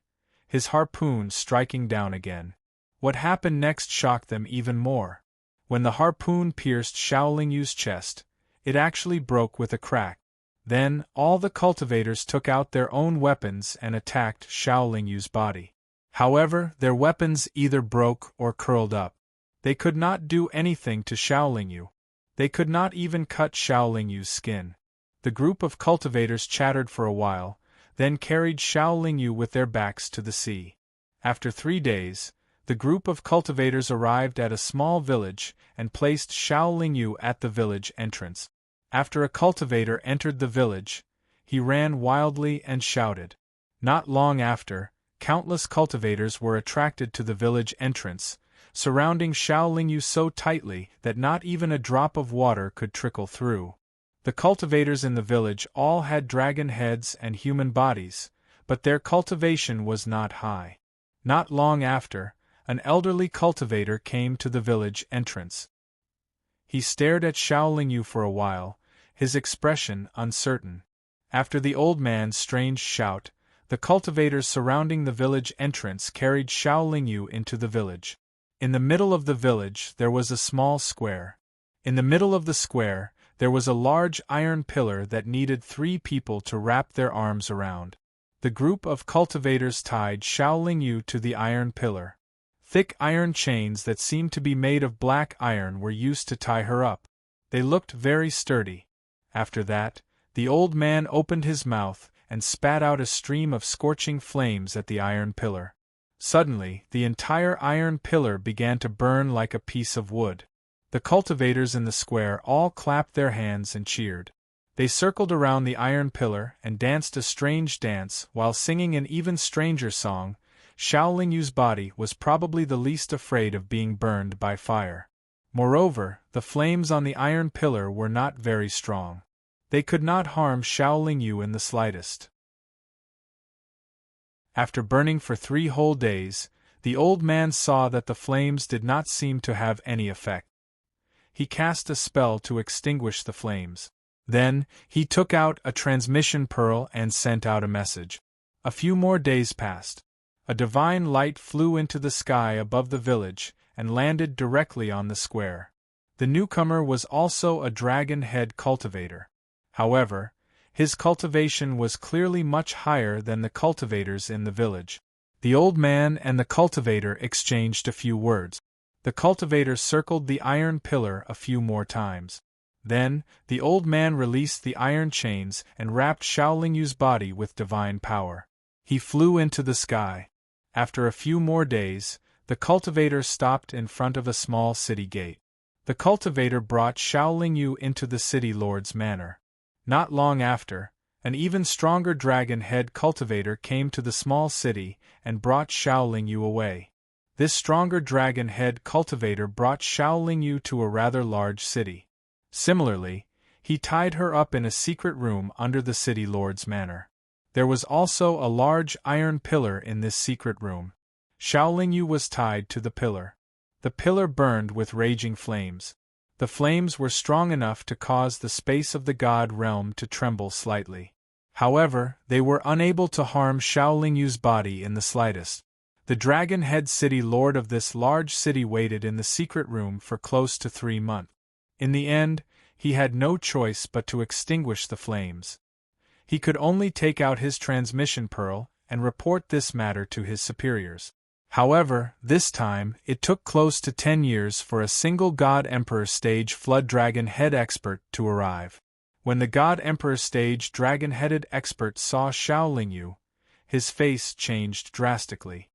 his harpoon striking down again. What happened next shocked them even more. When the harpoon pierced Xiaolingyu's chest, it actually broke with a crack. Then, all the cultivators took out their own weapons and attacked Xiaolingyu's body. However, their weapons either broke or curled up. They could not do anything to Xiaolingyu. They could not even cut Xiaolingyu's skin. The group of cultivators chattered for a while, then carried Xiaolingyu with their backs to the sea. After 3 days, the group of cultivators arrived at a small village and placed Xiaolingyu at the village entrance. After a cultivator entered the village, he ran wildly and shouted. Not long after, countless cultivators were attracted to the village entrance, surrounding Xiaolingyu so tightly that not even a drop of water could trickle through. The cultivators in the village all had dragon heads and human bodies, but their cultivation was not high. Not long after, an elderly cultivator came to the village entrance. He stared at Xiaolingyu for a while, his expression uncertain. After the old man's strange shout, the cultivators surrounding the village entrance carried Xiaolingyu into the village. In the middle of the village there was a small square. In the middle of the square, there was a large iron pillar that needed 3 people to wrap their arms around. The group of cultivators tied Xiaolingyu to the iron pillar. Thick iron chains that seemed to be made of black iron were used to tie her up. They looked very sturdy. After that, the old man opened his mouth and spat out a stream of scorching flames at the iron pillar. Suddenly, the entire iron pillar began to burn like a piece of wood. The cultivators in the square all clapped their hands and cheered. They circled around the iron pillar and danced a strange dance while singing an even stranger song. Xiaolingyu's body was probably the least afraid of being burned by fire. Moreover, the flames on the iron pillar were not very strong. They could not harm Xiaolingyu in the slightest. After burning for 3 whole days, the old man saw that the flames did not seem to have any effect. He cast a spell to extinguish the flames. Then, he took out a transmission pearl and sent out a message. A few more days passed. A divine light flew into the sky above the village and landed directly on the square. The newcomer was also a dragon-head cultivator. However, his cultivation was clearly much higher than the cultivators in the village. The old man and the cultivator exchanged a few words. The cultivator circled the iron pillar a few more times. Then, the old man released the iron chains and wrapped Xiaolingyu's body with divine power. He flew into the sky. After a few more days, the cultivator stopped in front of a small city gate. The cultivator brought Xiaolingyu into the city lord's manor. Not long after, an even stronger dragon-head cultivator came to the small city and brought Xiaolingyu away. This stronger dragon-head cultivator brought Xiaolingyu to a rather large city. Similarly, he tied her up in a secret room under the city lord's manor. There was also a large iron pillar in this secret room. Xiaolingyu was tied to the pillar. The pillar burned with raging flames. The flames were strong enough to cause the space of the god realm to tremble slightly. However, they were unable to harm Xiaolingyu's body in the slightest. The dragon-head city lord of this large city waited in the secret room for close to 3 months. In the end, he had no choice but to extinguish the flames. He could only take out his transmission pearl and report this matter to his superiors. However, this time, it took close to 10 years for a single God Emperor stage Flood Dragon Head expert to arrive. When the God Emperor stage dragon-headed expert saw Xiaolingyu, his face changed drastically.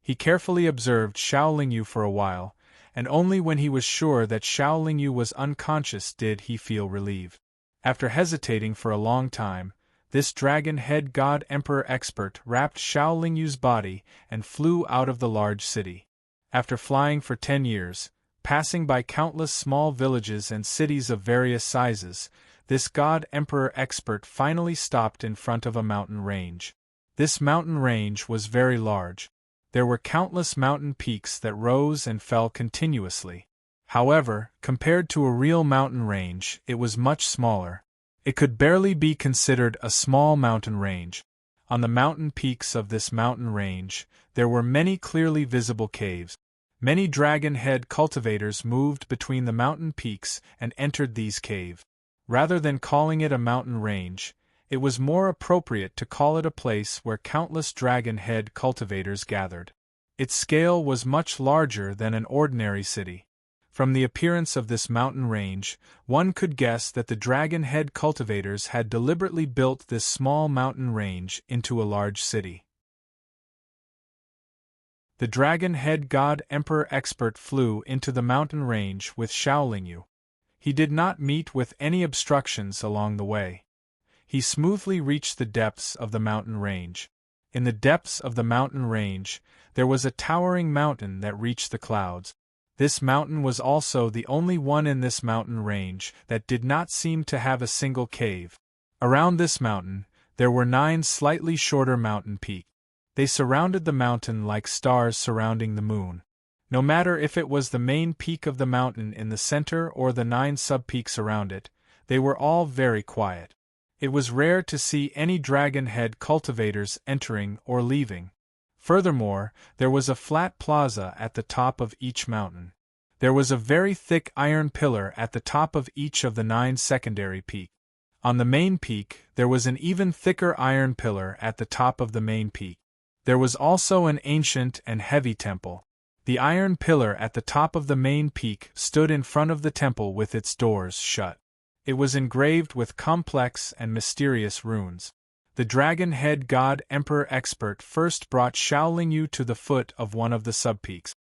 He carefully observed Xiaolingyu for a while, and only when he was sure that Xiaolingyu was unconscious did he feel relieved. After hesitating for a long time, this dragon-head God Emperor expert wrapped Xiaolingyu's body and flew out of the large city. After flying for 10 years, passing by countless small villages and cities of various sizes, this God Emperor expert finally stopped in front of a mountain range. This mountain range was very large. There were countless mountain peaks that rose and fell continuously. However, compared to a real mountain range, it was much smaller. It could barely be considered a small mountain range. On the mountain peaks of this mountain range, there were many clearly visible caves. Many dragon-head cultivators moved between the mountain peaks and entered these caves. Rather than calling it a mountain range, it was more appropriate to call it a place where countless dragon-head cultivators gathered. Its scale was much larger than an ordinary city. From the appearance of this mountain range, one could guess that the dragon-head cultivators had deliberately built this small mountain range into a large city. The dragon-head God Emperor expert flew into the mountain range with Xiaolingyu. He did not meet with any obstructions along the way. He smoothly reached the depths of the mountain range. In the depths of the mountain range, there was a towering mountain that reached the clouds. This mountain was also the only one in this mountain range that did not seem to have a single cave. Around this mountain, there were 9 slightly shorter mountain peaks. They surrounded the mountain like stars surrounding the moon. No matter if it was the main peak of the mountain in the center or the 9 sub-peaks around it, they were all very quiet. It was rare to see any dragon-head cultivators entering or leaving. Furthermore, there was a flat plaza at the top of each mountain. There was a very thick iron pillar at the top of each of the 9 secondary peaks. On the main peak, there was an even thicker iron pillar at the top of the main peak. There was also an ancient and heavy temple. The iron pillar at the top of the main peak stood in front of the temple with its doors shut. It was engraved with complex and mysterious runes. The dragon-head God Emperor expert first brought Xiaolingyu to the foot of one of the sub-peaks.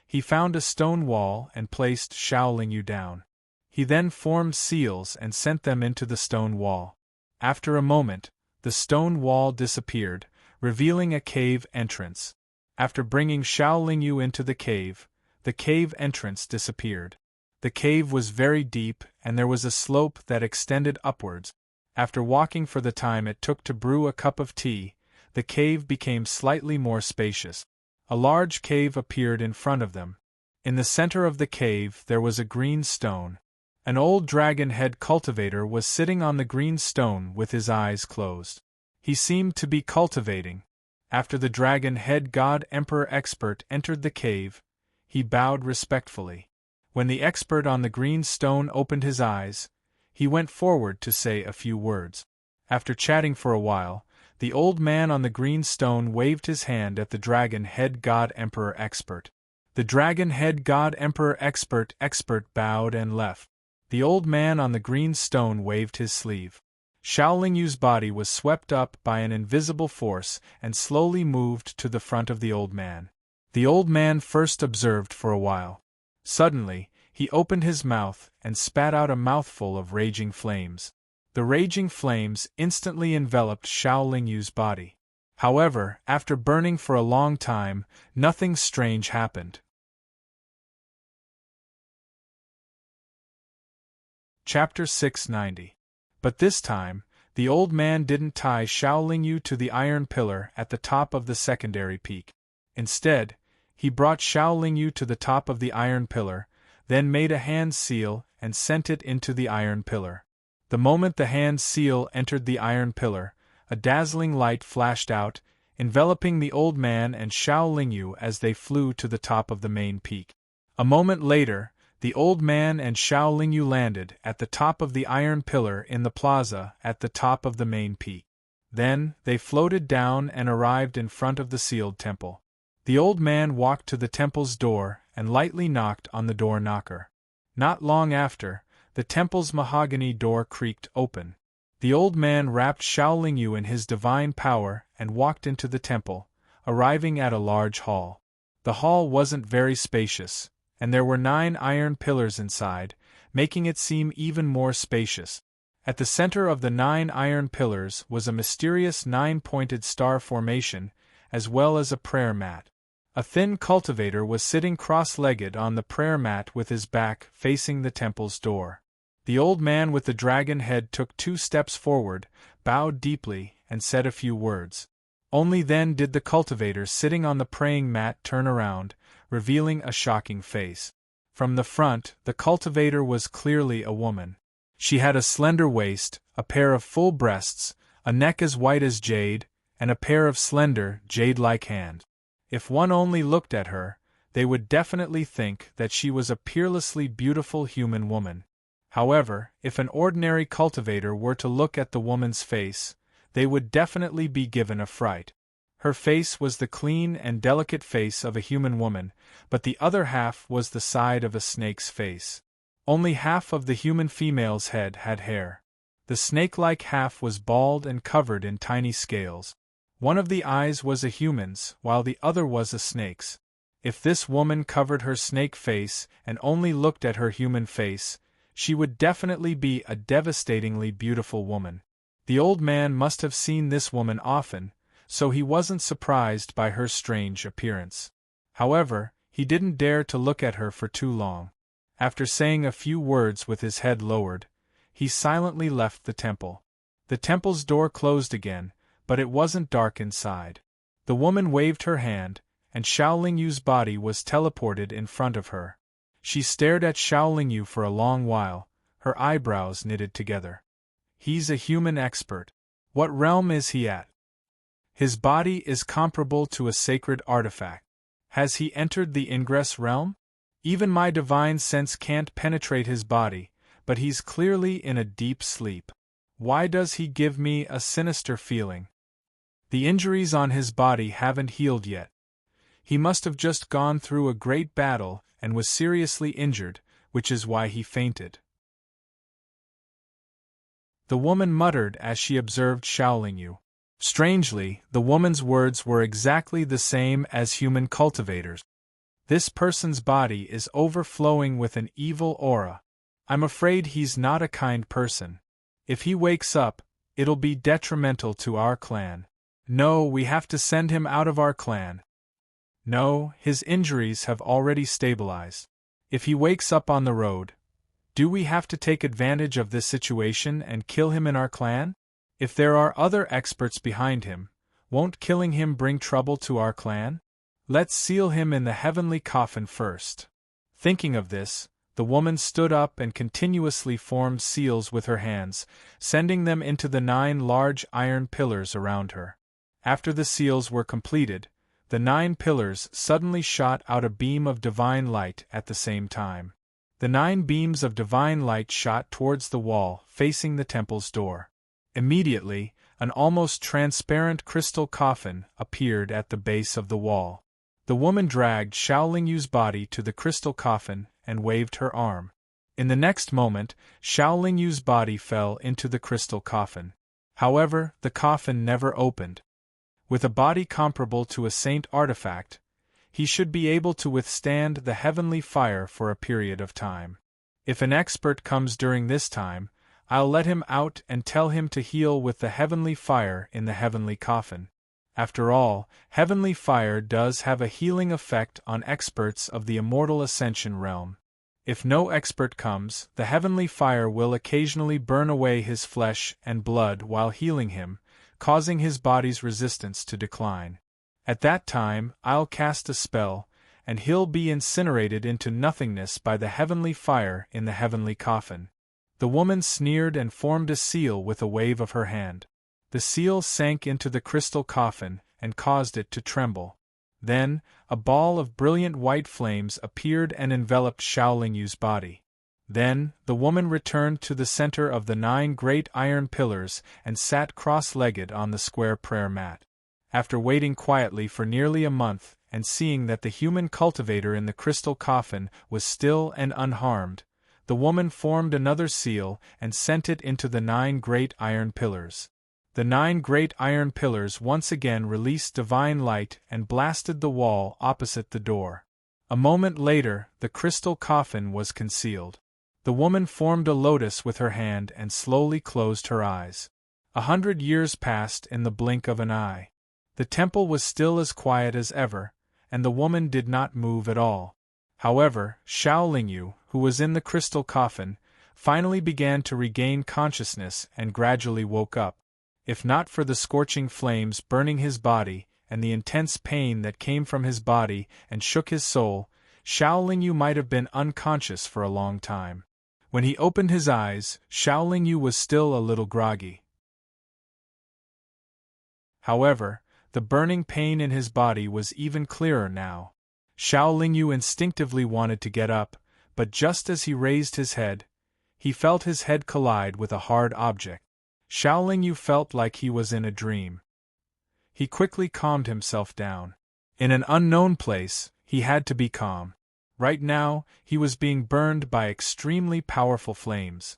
He found a stone wall and placed Xiaolingyu down. He then formed seals and sent them into the stone wall. After a moment, the stone wall disappeared, revealing a cave entrance. After bringing Xiaolingyu into the cave entrance disappeared. The cave was very deep and there was a slope that extended upwards. After walking for the time it took to brew a cup of tea, the cave became slightly more spacious. A large cave appeared in front of them. In the center of the cave there was a green stone. An old dragon head cultivator was sitting on the green stone with his eyes closed. He seemed to be cultivating. After the dragon head god emperor expert entered the cave, he bowed respectfully. When the expert on the green stone opened his eyes, he went forward to say a few words. After chatting for a while, the old man on the green stone waved his hand at the dragon head god emperor expert. The dragon head god emperor expert bowed and left. The old man on the green stone waved his sleeve. Xiaolingyu's body was swept up by an invisible force and slowly moved to the front of the old man. The old man first observed for a while. Suddenly, he opened his mouth and spat out a mouthful of raging flames. The raging flames instantly enveloped Xiaolingyu's body. However, after burning for a long time, nothing strange happened. Chapter 690. But this time, the old man didn't tie Xiaolingyu to the iron pillar at the top of the secondary peak. Instead, he brought Xiaolingyu to the top of the iron pillar, then made a hand seal and sent it into the iron pillar. The moment the hand seal entered the iron pillar, a dazzling light flashed out, enveloping the old man and Xiaolingyu as they flew to the top of the main peak. A moment later, the old man and Xiaolingyu landed at the top of the iron pillar in the plaza at the top of the main peak. Then, they floated down and arrived in front of the sealed temple. The old man walked to the temple's door and lightly knocked on the door knocker. Not long after, the temple's mahogany door creaked open. The old man wrapped Xiaolingyu in his divine power and walked into the temple, arriving at a large hall. The hall wasn't very spacious, and there were 9 iron pillars inside, making it seem even more spacious. At the center of the 9 iron pillars was a mysterious 9-pointed star formation, as well as a prayer mat. A thin cultivator was sitting cross-legged on the prayer mat with his back facing the temple's door. The old man with the dragon head took 2 steps forward, bowed deeply, and said a few words. Only then did the cultivator sitting on the praying mat turn around, revealing a shocking face. From the front, the cultivator was clearly a woman. She had a slender waist, a pair of full breasts, a neck as white as jade, and a pair of slender, jade-like hands. If one only looked at her, they would definitely think that she was a peerlessly beautiful human woman. However, if an ordinary cultivator were to look at the woman's face, they would definitely be given a fright. Her face was the clean and delicate face of a human woman, but the other half was the side of a snake's face. Only half of the human female's head had hair. The snake-like half was bald and covered in tiny scales. One of the eyes was a human's, while the other was a snake's. If this woman covered her snake face and only looked at her human face, she would definitely be a devastatingly beautiful woman. The old man must have seen this woman often, so he wasn't surprised by her strange appearance. However, he didn't dare to look at her for too long. After saying a few words with his head lowered, he silently left the temple. The temple's door closed again, but it wasn't dark inside. The woman waved her hand, and Xiaolingyu's body was teleported in front of her. She stared at Xiaolingyu for a long while, her eyebrows knitted together. He's a human expert. What realm is he at? His body is comparable to a sacred artifact. Has he entered the ingress realm? Even my divine sense can't penetrate his body, but he's clearly in a deep sleep. Why does he give me a sinister feeling? The injuries on his body haven't healed yet. He must have just gone through a great battle and was seriously injured, which is why he fainted. The woman muttered as she observed Xiaolingyu. Strangely, the woman's words were exactly the same as human cultivators. This person's body is overflowing with an evil aura. I'm afraid he's not a kind person. If he wakes up, it'll be detrimental to our clan. No, we have to send him out of our clan. No, his injuries have already stabilized. If he wakes up on the road, do we have to take advantage of this situation and kill him in our clan? If there are other experts behind him, Won't killing him bring trouble to our clan? Let's seal him in the heavenly coffin first." Thinking of this, the woman stood up and continuously formed seals with her hands, sending them into the 9 large iron pillars around her. After the seals were completed, the 9 pillars suddenly shot out a beam of divine light at the same time. The 9 beams of divine light shot towards the wall facing the temple's door. Immediately, an almost transparent crystal coffin appeared at the base of the wall. The woman dragged Xiao Lingyu's body to the crystal coffin and waved her arm. In the next moment, Xiao Lingyu's body fell into the crystal coffin. However, the coffin never opened. With a body comparable to a saint artifact, he should be able to withstand the heavenly fire for a period of time. If an expert comes during this time, I'll let him out and tell him to heal with the heavenly fire in the heavenly coffin. After all, heavenly fire does have a healing effect on experts of the immortal ascension realm. If no expert comes, the heavenly fire will occasionally burn away his flesh and blood while healing him, causing his body's resistance to decline. At that time, I'll cast a spell, and he'll be incinerated into nothingness by the heavenly fire in the heavenly coffin. The woman sneered and formed a seal with a wave of her hand. The seal sank into the crystal coffin and caused it to tremble. Then, a ball of brilliant white flames appeared and enveloped Xiao Lingyu's body. Then, the woman returned to the center of the 9 great iron pillars and sat cross-legged on the square prayer mat. After waiting quietly for nearly a month and seeing that the human cultivator in the crystal coffin was still and unharmed, the woman formed another seal and sent it into the 9 great iron pillars. The 9 great iron pillars once again released divine light and blasted the wall opposite the door. A moment later, the crystal coffin was concealed. The woman formed a lotus with her hand and slowly closed her eyes. 100 years passed in the blink of an eye. The temple was still as quiet as ever, and the woman did not move at all. However, Xiao Lingyu, who was in the crystal coffin, finally began to regain consciousness and gradually woke up. If not for the scorching flames burning his body and the intense pain that came from his body and shook his soul, Xiao Lingyu might have been unconscious for a long time. When he opened his eyes, Xiao Lingyu was still a little groggy. However, the burning pain in his body was even clearer now. Xiao Lingyu instinctively wanted to get up, but just as he raised his head, he felt his head collide with a hard object. Xiao Lingyu felt like he was in a dream. He quickly calmed himself down. In an unknown place, he had to be calm. Right now, he was being burned by extremely powerful flames.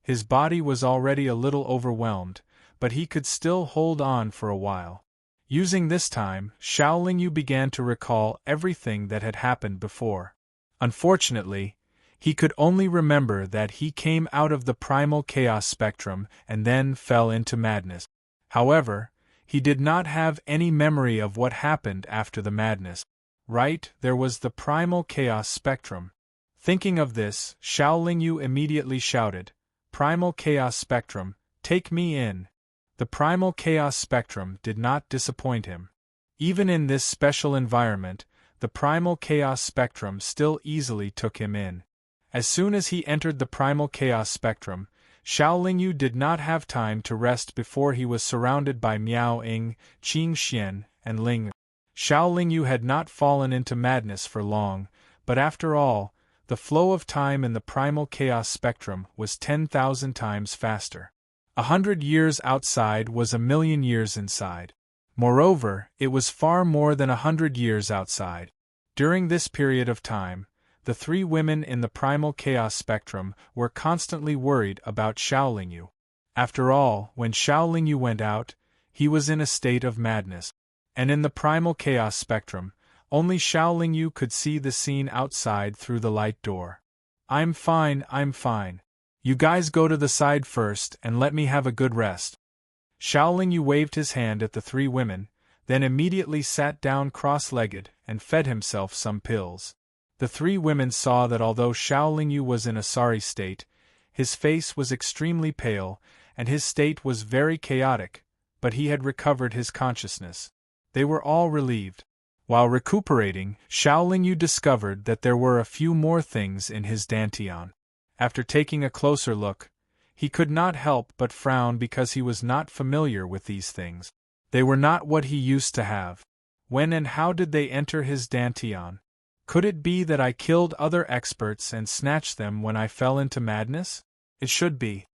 His body was already a little overwhelmed, but he could still hold on for a while. Using this time, Xiao Lingyu began to recall everything that had happened before. Unfortunately, he could only remember that he came out of the primal chaos spectrum and then fell into madness. However, he did not have any memory of what happened after the madness. Right, there was the primal chaos spectrum. Thinking of this, Xiao Lingyu immediately shouted, "Primal chaos spectrum, take me in." The primal chaos spectrum did not disappoint him. Even in this special environment, the primal chaos spectrum still easily took him in. As soon as he entered the primal chaos spectrum, Xiao Lingyu did not have time to rest before he was surrounded by Miao Ying, Qing Xian, and Ling. Xiao Lingyu had not fallen into madness for long, but after all, the flow of time in the primal chaos spectrum was 10,000 times faster. 100 years outside was 1,000,000 years inside. Moreover, it was far more than 100 years outside. During this period of time, the 3 women in the primal chaos spectrum were constantly worried about Xiao Lingyu. After all, when Xiao Lingyu went out, he was in a state of madness. And in the primal chaos spectrum, only Xiao Lingyu could see the scene outside through the light door. I'm fine. You guys go to the side first and let me have a good rest." Xiao Lingyu waved his hand at the 3 women, then immediately sat down cross-legged and fed himself some pills. The 3 women saw that although Xiao Lingyu was in a sorry state, his face was extremely pale, and his state was very chaotic, but he had recovered his consciousness. They were all relieved. While recuperating, Xiaolingyu discovered that there were a few more things in his dantian. After taking a closer look, he could not help but frown because he was not familiar with these things. They were not what he used to have. When and how did they enter his dantian? Could it be that I killed other experts and snatched them when I fell into madness? It should be.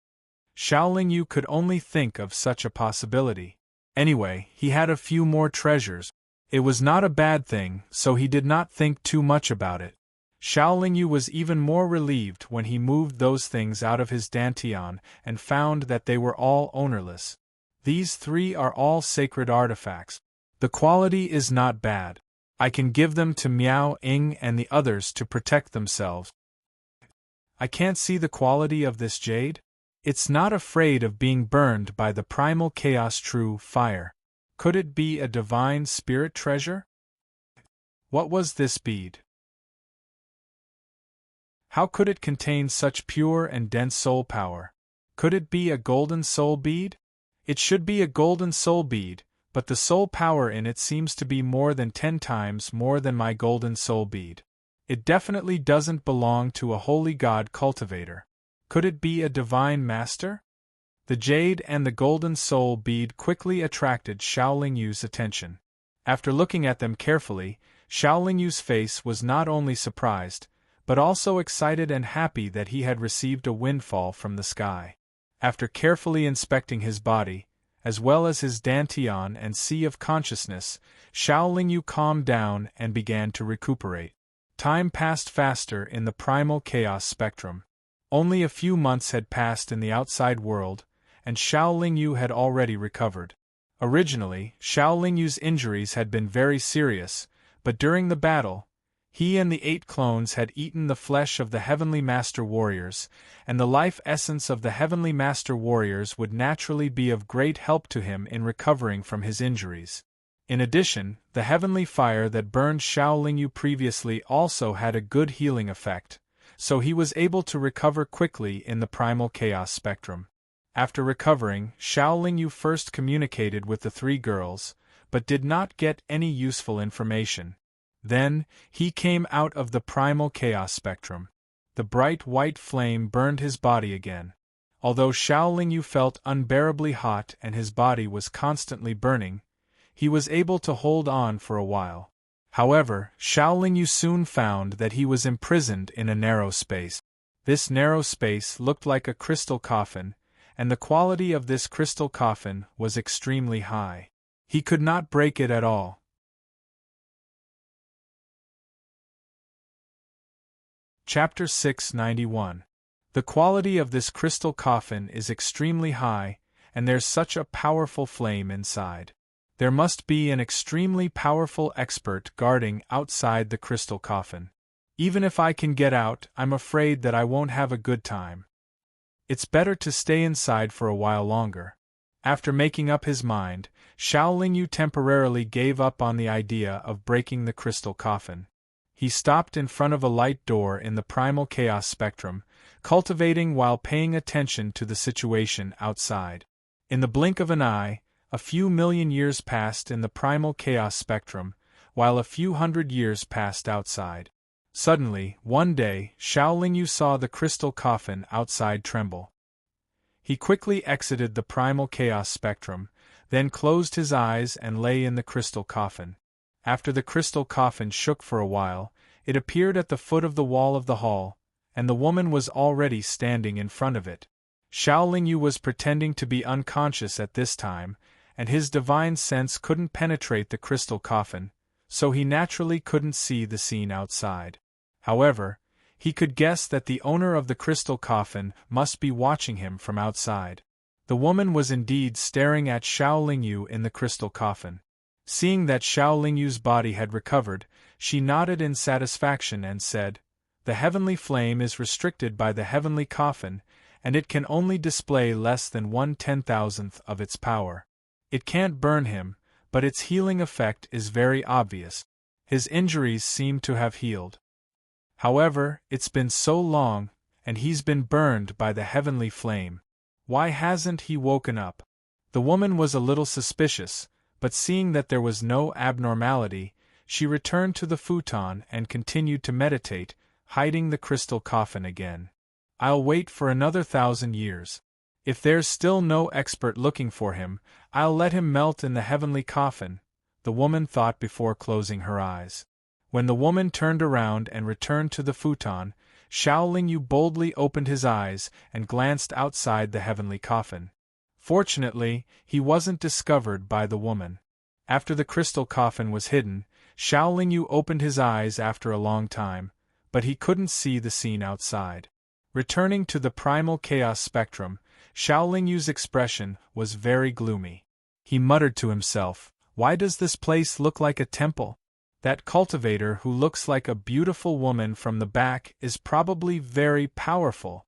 Xiaolingyu could only think of such a possibility. Anyway, he had a few more treasures. It was not a bad thing, so he did not think too much about it. Xiaolingyu was even more relieved when he moved those things out of his dantian and found that they were all ownerless. These three are all sacred artifacts. The quality is not bad. I can give them to Miao Ying and the others to protect themselves. I can't see the quality of this jade. It's not afraid of being burned by the primal chaos true fire. Could it be a divine spirit treasure? What was this bead? How could it contain such pure and dense soul power? Could it be a golden soul bead? It should be a golden soul bead, but the soul power in it seems to be more than 10 times more than my golden soul bead. It definitely doesn't belong to a holy god cultivator. Could it be a divine master? The jade and the golden soul bead quickly attracted Xiaolingyu's attention. After looking at them carefully, Xiaolingyu's face was not only surprised, but also excited and happy that he had received a windfall from the sky. After carefully inspecting his body, as well as his dantian and sea of consciousness, Xiaolingyu calmed down and began to recuperate. Time passed faster in the primal chaos spectrum. Only a few months had passed in the outside world, and Xiaolingyu had already recovered. Originally, Xiaolingyu's injuries had been very serious, but during the battle, he and the 8 clones had eaten the flesh of the Heavenly Master Warriors, and the life essence of the Heavenly Master Warriors would naturally be of great help to him in recovering from his injuries. In addition, the heavenly fire that burned Xiaolingyu previously also had a good healing effect, so he was able to recover quickly in the primal chaos spectrum. After recovering, Xiaolingyu first communicated with the 3 girls, but did not get any useful information. Then, he came out of the primal chaos spectrum. The bright white flame burned his body again. Although Xiaolingyu felt unbearably hot and his body was constantly burning, he was able to hold on for a while. However, Xiaolingyu soon found that he was imprisoned in a narrow space. This narrow space looked like a crystal coffin, and the quality of this crystal coffin was extremely high. He could not break it at all. Chapter 691. The quality of this crystal coffin is extremely high, and there's such a powerful flame inside. There must be an extremely powerful expert guarding outside the crystal coffin. Even if I can get out, I'm afraid that I won't have a good time. It's better to stay inside for a while longer. After making up his mind, Xiaolingyu temporarily gave up on the idea of breaking the crystal coffin. He stopped in front of a light door in the primal chaos spectrum, cultivating while paying attention to the situation outside. In the blink of an eye, a few million years passed in the primal chaos spectrum, while a few hundred years passed outside. Suddenly, one day, Xiaolingyu saw the crystal coffin outside tremble. He quickly exited the primal chaos spectrum, then closed his eyes and lay in the crystal coffin. After the crystal coffin shook for a while, it appeared at the foot of the wall of the hall, and the woman was already standing in front of it. Xiaolingyu was pretending to be unconscious at this time, and his divine sense couldn't penetrate the crystal coffin, so he naturally couldn't see the scene outside. However, he could guess that the owner of the crystal coffin must be watching him from outside. The woman was indeed staring at Xiaolingyu in the crystal coffin. Seeing that Xiaolingyu's body had recovered, she nodded in satisfaction and said, "The heavenly flame is restricted by the heavenly coffin, and it can only display less than 1/10,000th of its power. It can't burn him, but its healing effect is very obvious. His injuries seem to have healed. However, it's been so long, and he's been burned by the heavenly flame. Why hasn't he woken up?" The woman was a little suspicious, but seeing that there was no abnormality, she returned to the futon and continued to meditate, hiding the crystal coffin again. I'll wait for another 1,000 years. If there's still no expert looking for him, I'll let him melt in the heavenly coffin, the woman thought before closing her eyes. When the woman turned around and returned to the futon, Xiao Lingyu boldly opened his eyes and glanced outside the heavenly coffin. Fortunately, he wasn't discovered by the woman. After the crystal coffin was hidden, Xiao Lingyu opened his eyes after a long time, but he couldn't see the scene outside. Returning to the primal chaos spectrum, Xiao Lingyu's expression was very gloomy. He muttered to himself, "Why does this place look like a temple? That cultivator who looks like a beautiful woman from the back is probably very powerful."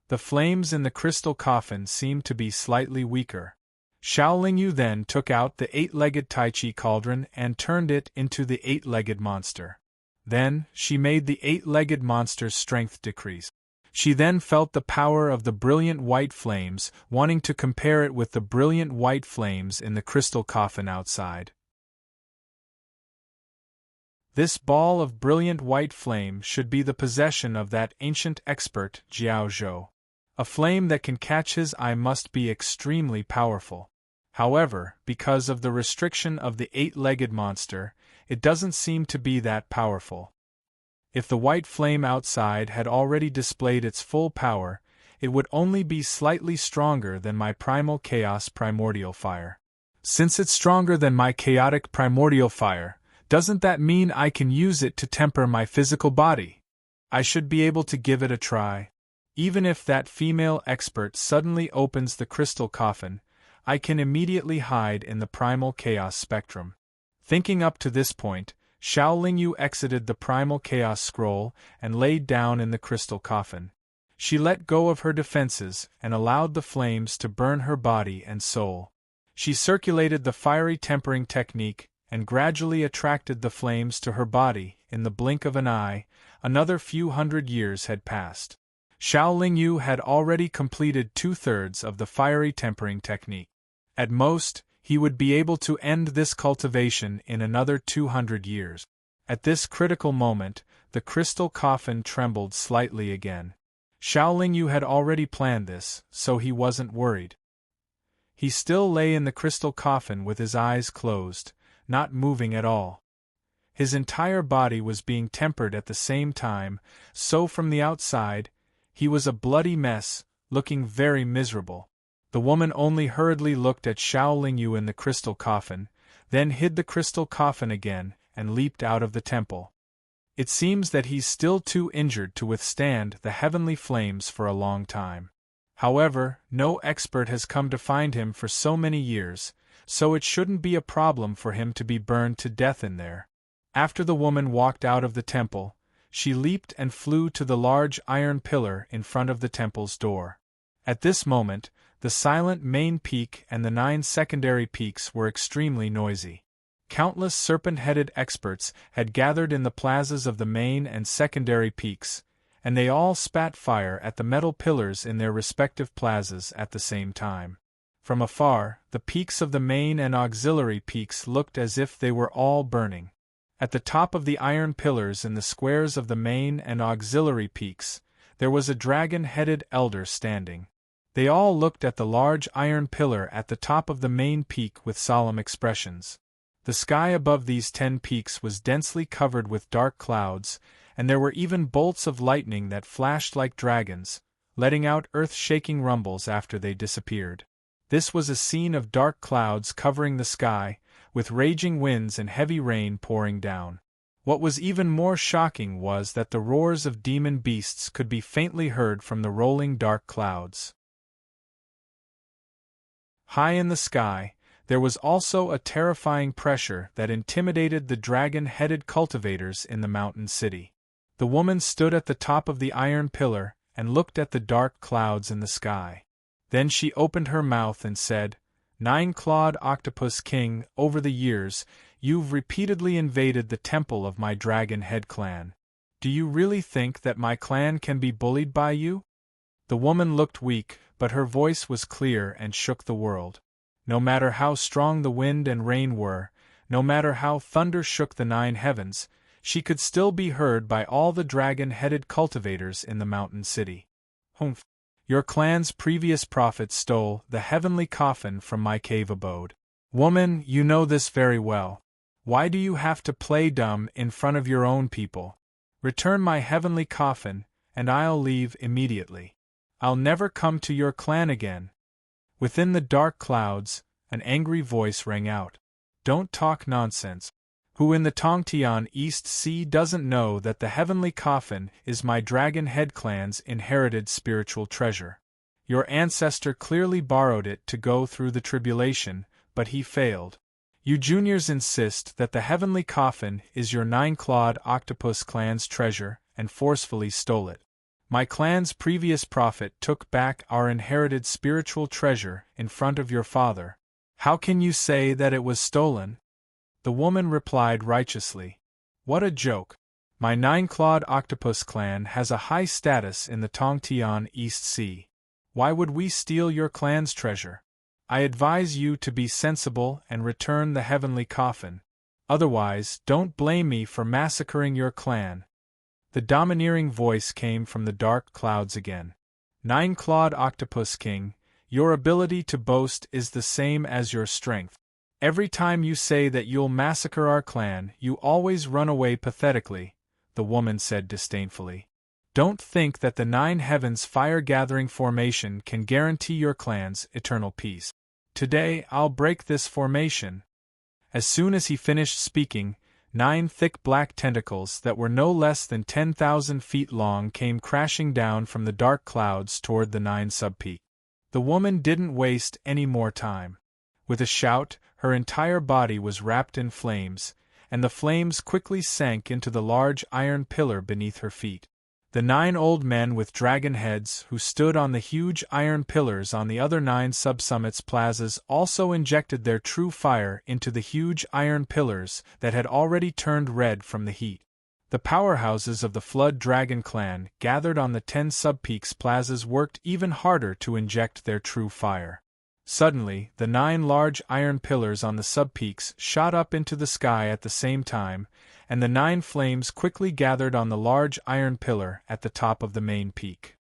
The flames in the crystal coffin seemed to be slightly weaker. Xiao Lingyu then took out the 8-legged Tai Chi cauldron and turned it into the 8-legged monster. Then, she made the 8-legged monster's strength decrease. She then felt the power of the brilliant white flames, wanting to compare it with the brilliant white flames in the crystal coffin outside. This ball of brilliant white flame should be the possession of that ancient expert Jiao Zhou. A flame that can catch his eye must be extremely powerful. However, because of the restriction of the 8-legged monster, it doesn't seem to be that powerful. If the white flame outside had already displayed its full power, it would only be slightly stronger than my primal chaos primordial fire. Since it's stronger than my chaotic primordial fire, doesn't that mean I can use it to temper my physical body? I should be able to give it a try. Even if that female expert suddenly opens the crystal coffin, I can immediately hide in the primal chaos spectrum. Thinking up to this point, Xiao Lingyu exited the primal chaos scroll and laid down in the crystal coffin. She let go of her defenses and allowed the flames to burn her body and soul. She circulated the fiery tempering technique and gradually attracted the flames to her body. In the blink of an eye, another few hundred years had passed. Xiao Lingyu had already completed 2/3 of the fiery tempering technique. At most, he would be able to end this cultivation in another 200 years. At this critical moment, the crystal coffin trembled slightly again. Xiao Lingyu had already planned this, so he wasn't worried. He still lay in the crystal coffin with his eyes closed, not moving at all. His entire body was being tempered at the same time, so from the outside, he was a bloody mess, looking very miserable. The woman only hurriedly looked at Xiao Lingyu in the crystal coffin, then hid the crystal coffin again and leaped out of the temple. It seems that he's still too injured to withstand the heavenly flames for a long time. However, no expert has come to find him for so many years, so it shouldn't be a problem for him to be burned to death in there. After the woman walked out of the temple, she leaped and flew to the large iron pillar in front of the temple's door. At this moment, the silent main peak and the 9 secondary peaks were extremely noisy. Countless serpent-headed experts had gathered in the plazas of the main and secondary peaks, and they all spat fire at the metal pillars in their respective plazas at the same time. From afar, the peaks of the main and auxiliary peaks looked as if they were all burning. At the top of the iron pillars in the squares of the main and auxiliary peaks, there was a dragon-headed elder standing. They all looked at the large iron pillar at the top of the main peak with solemn expressions. The sky above these 10 peaks was densely covered with dark clouds, and there were even bolts of lightning that flashed like dragons, letting out earth-shaking rumbles after they disappeared. This was a scene of dark clouds covering the sky, with raging winds and heavy rain pouring down. What was even more shocking was that the roars of demon beasts could be faintly heard from the rolling dark clouds. High in the sky, there was also a terrifying pressure that intimidated the dragon-headed cultivators in the mountain city. The woman stood at the top of the iron pillar and looked at the dark clouds in the sky. Then she opened her mouth and said, "Nine-clawed octopus king, over the years, you've repeatedly invaded the temple of my dragon-head clan. Do you really think that my clan can be bullied by you?" The woman looked weak, but her voice was clear and shook the world. No matter how strong the wind and rain were, no matter how thunder shook the 9 heavens, she could still be heard by all the dragon-headed cultivators in the mountain city. Humph! Your clan's previous prophet stole the heavenly coffin from my cave abode. Woman, you know this very well. Why do you have to play dumb in front of your own people? Return my heavenly coffin, and I'll leave immediately. I'll never come to your clan again. Within the dark clouds, an angry voice rang out. Don't talk nonsense. Who in the Tongtian East Sea doesn't know that the heavenly coffin is my dragon head clan's inherited spiritual treasure? Your ancestor clearly borrowed it to go through the tribulation, but he failed. You juniors insist that the heavenly coffin is your 9-clawed octopus clan's treasure and forcefully stole it. My clan's previous prophet took back our inherited spiritual treasure in front of your father. How can you say that it was stolen? The woman replied righteously. What a joke! My 9-clawed octopus clan has a high status in the Tongtian East Sea. Why would we steal your clan's treasure? I advise you to be sensible and return the heavenly coffin. Otherwise, don't blame me for massacring your clan. The domineering voice came from the dark clouds again. 9-clawed octopus king, your ability to boast is the same as your strength. Every time you say that you'll massacre our clan, you always run away pathetically, the woman said disdainfully. Don't think that the 9 heavens fire-gathering formation can guarantee your clan's eternal peace. Today I'll break this formation. As soon as he finished speaking, 9 thick black tentacles that were no less than 10,000 feet long came crashing down from the dark clouds toward the 9 subpeak. The woman didn't waste any more time. With a shout, her entire body was wrapped in flames, and the flames quickly sank into the large iron pillar beneath her feet. The 9 old men with dragon heads who stood on the huge iron pillars on the other 9 subsummits plazas also injected their true fire into the huge iron pillars that had already turned red from the heat. The powerhouses of the Flood Dragon clan gathered on the 10 subpeaks plazas worked even harder to inject their true fire. Suddenly, the 9 large iron pillars on the subpeaks shot up into the sky at the same time, and the 9 flames quickly gathered on the large iron pillar at the top of the main peak.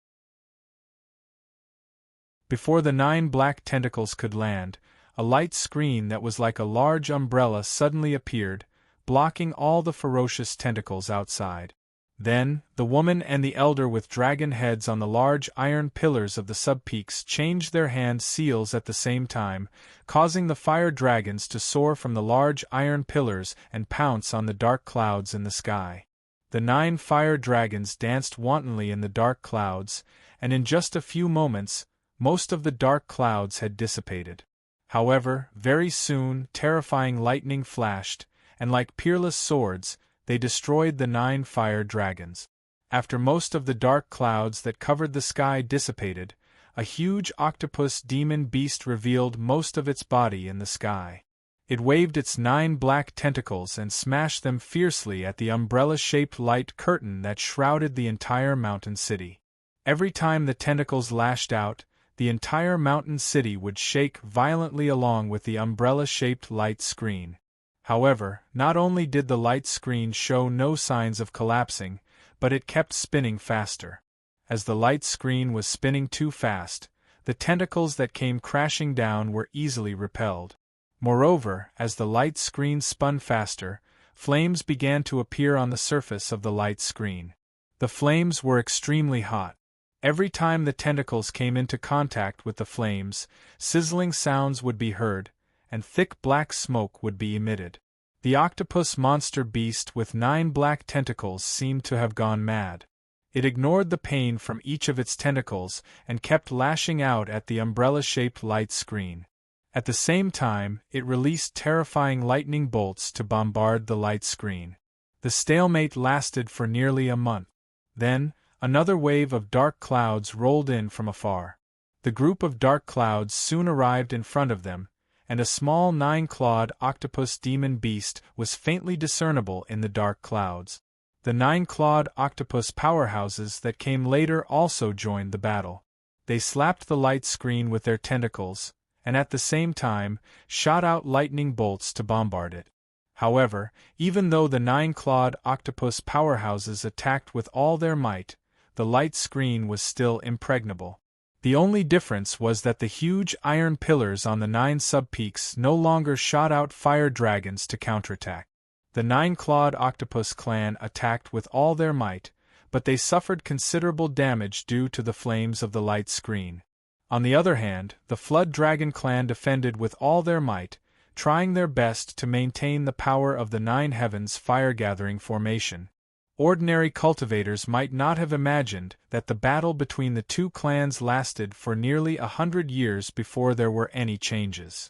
Before the 9 black tentacles could land, a light screen that was like a large umbrella suddenly appeared, blocking all the ferocious tentacles outside. Then, the woman and the elder with dragon heads on the large iron pillars of the subpeaks changed their hand seals at the same time, causing the fire dragons to soar from the large iron pillars and pounce on the dark clouds in the sky. The 9 fire dragons danced wantonly in the dark clouds, and in just a few moments, most of the dark clouds had dissipated. However, very soon terrifying lightning flashed, and like peerless swords, they destroyed the 9 fire dragons. After most of the dark clouds that covered the sky dissipated, a huge octopus demon beast revealed most of its body in the sky. It waved its 9 black tentacles and smashed them fiercely at the umbrella-shaped light curtain that shrouded the entire mountain city. Every time the tentacles lashed out, the entire mountain city would shake violently along with the umbrella-shaped light screen. However, not only did the light screen show no signs of collapsing, but it kept spinning faster. As the light screen was spinning too fast, the tentacles that came crashing down were easily repelled. Moreover, as the light screen spun faster, flames began to appear on the surface of the light screen. The flames were extremely hot. Every time the tentacles came into contact with the flames, sizzling sounds would be heard, and thick black smoke would be emitted. The octopus monster beast with 9 black tentacles seemed to have gone mad. It ignored the pain from each of its tentacles and kept lashing out at the umbrella-shaped light screen. At the same time, it released terrifying lightning bolts to bombard the light screen. The stalemate lasted for nearly a month. Then, another wave of dark clouds rolled in from afar. The group of dark clouds soon arrived in front of them, and a small 9-clawed octopus demon beast was faintly discernible in the dark clouds. The 9-clawed octopus powerhouses that came later also joined the battle. They slapped the light screen with their tentacles, and at the same time, shot out lightning bolts to bombard it. However, even though the 9-clawed octopus powerhouses attacked with all their might, the light screen was still impregnable. The only difference was that the huge iron pillars on the 9 sub-peaks no longer shot out fire dragons to counterattack. The 9-clawed octopus clan attacked with all their might, but they suffered considerable damage due to the flames of the light screen. On the other hand, the Flood Dragon clan defended with all their might, trying their best to maintain the power of the 9 Heavens fire-gathering formation. Ordinary cultivators might not have imagined that the battle between the two clans lasted for nearly 100 years before there were any changes.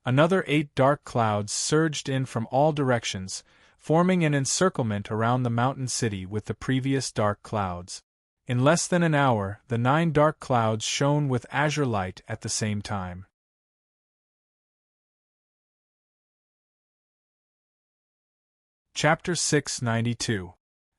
Another 8 dark clouds surged in from all directions, forming an encirclement around the mountain city with the previous dark clouds. In less than an hour, the 9 dark clouds shone with azure light at the same time. Chapter 692.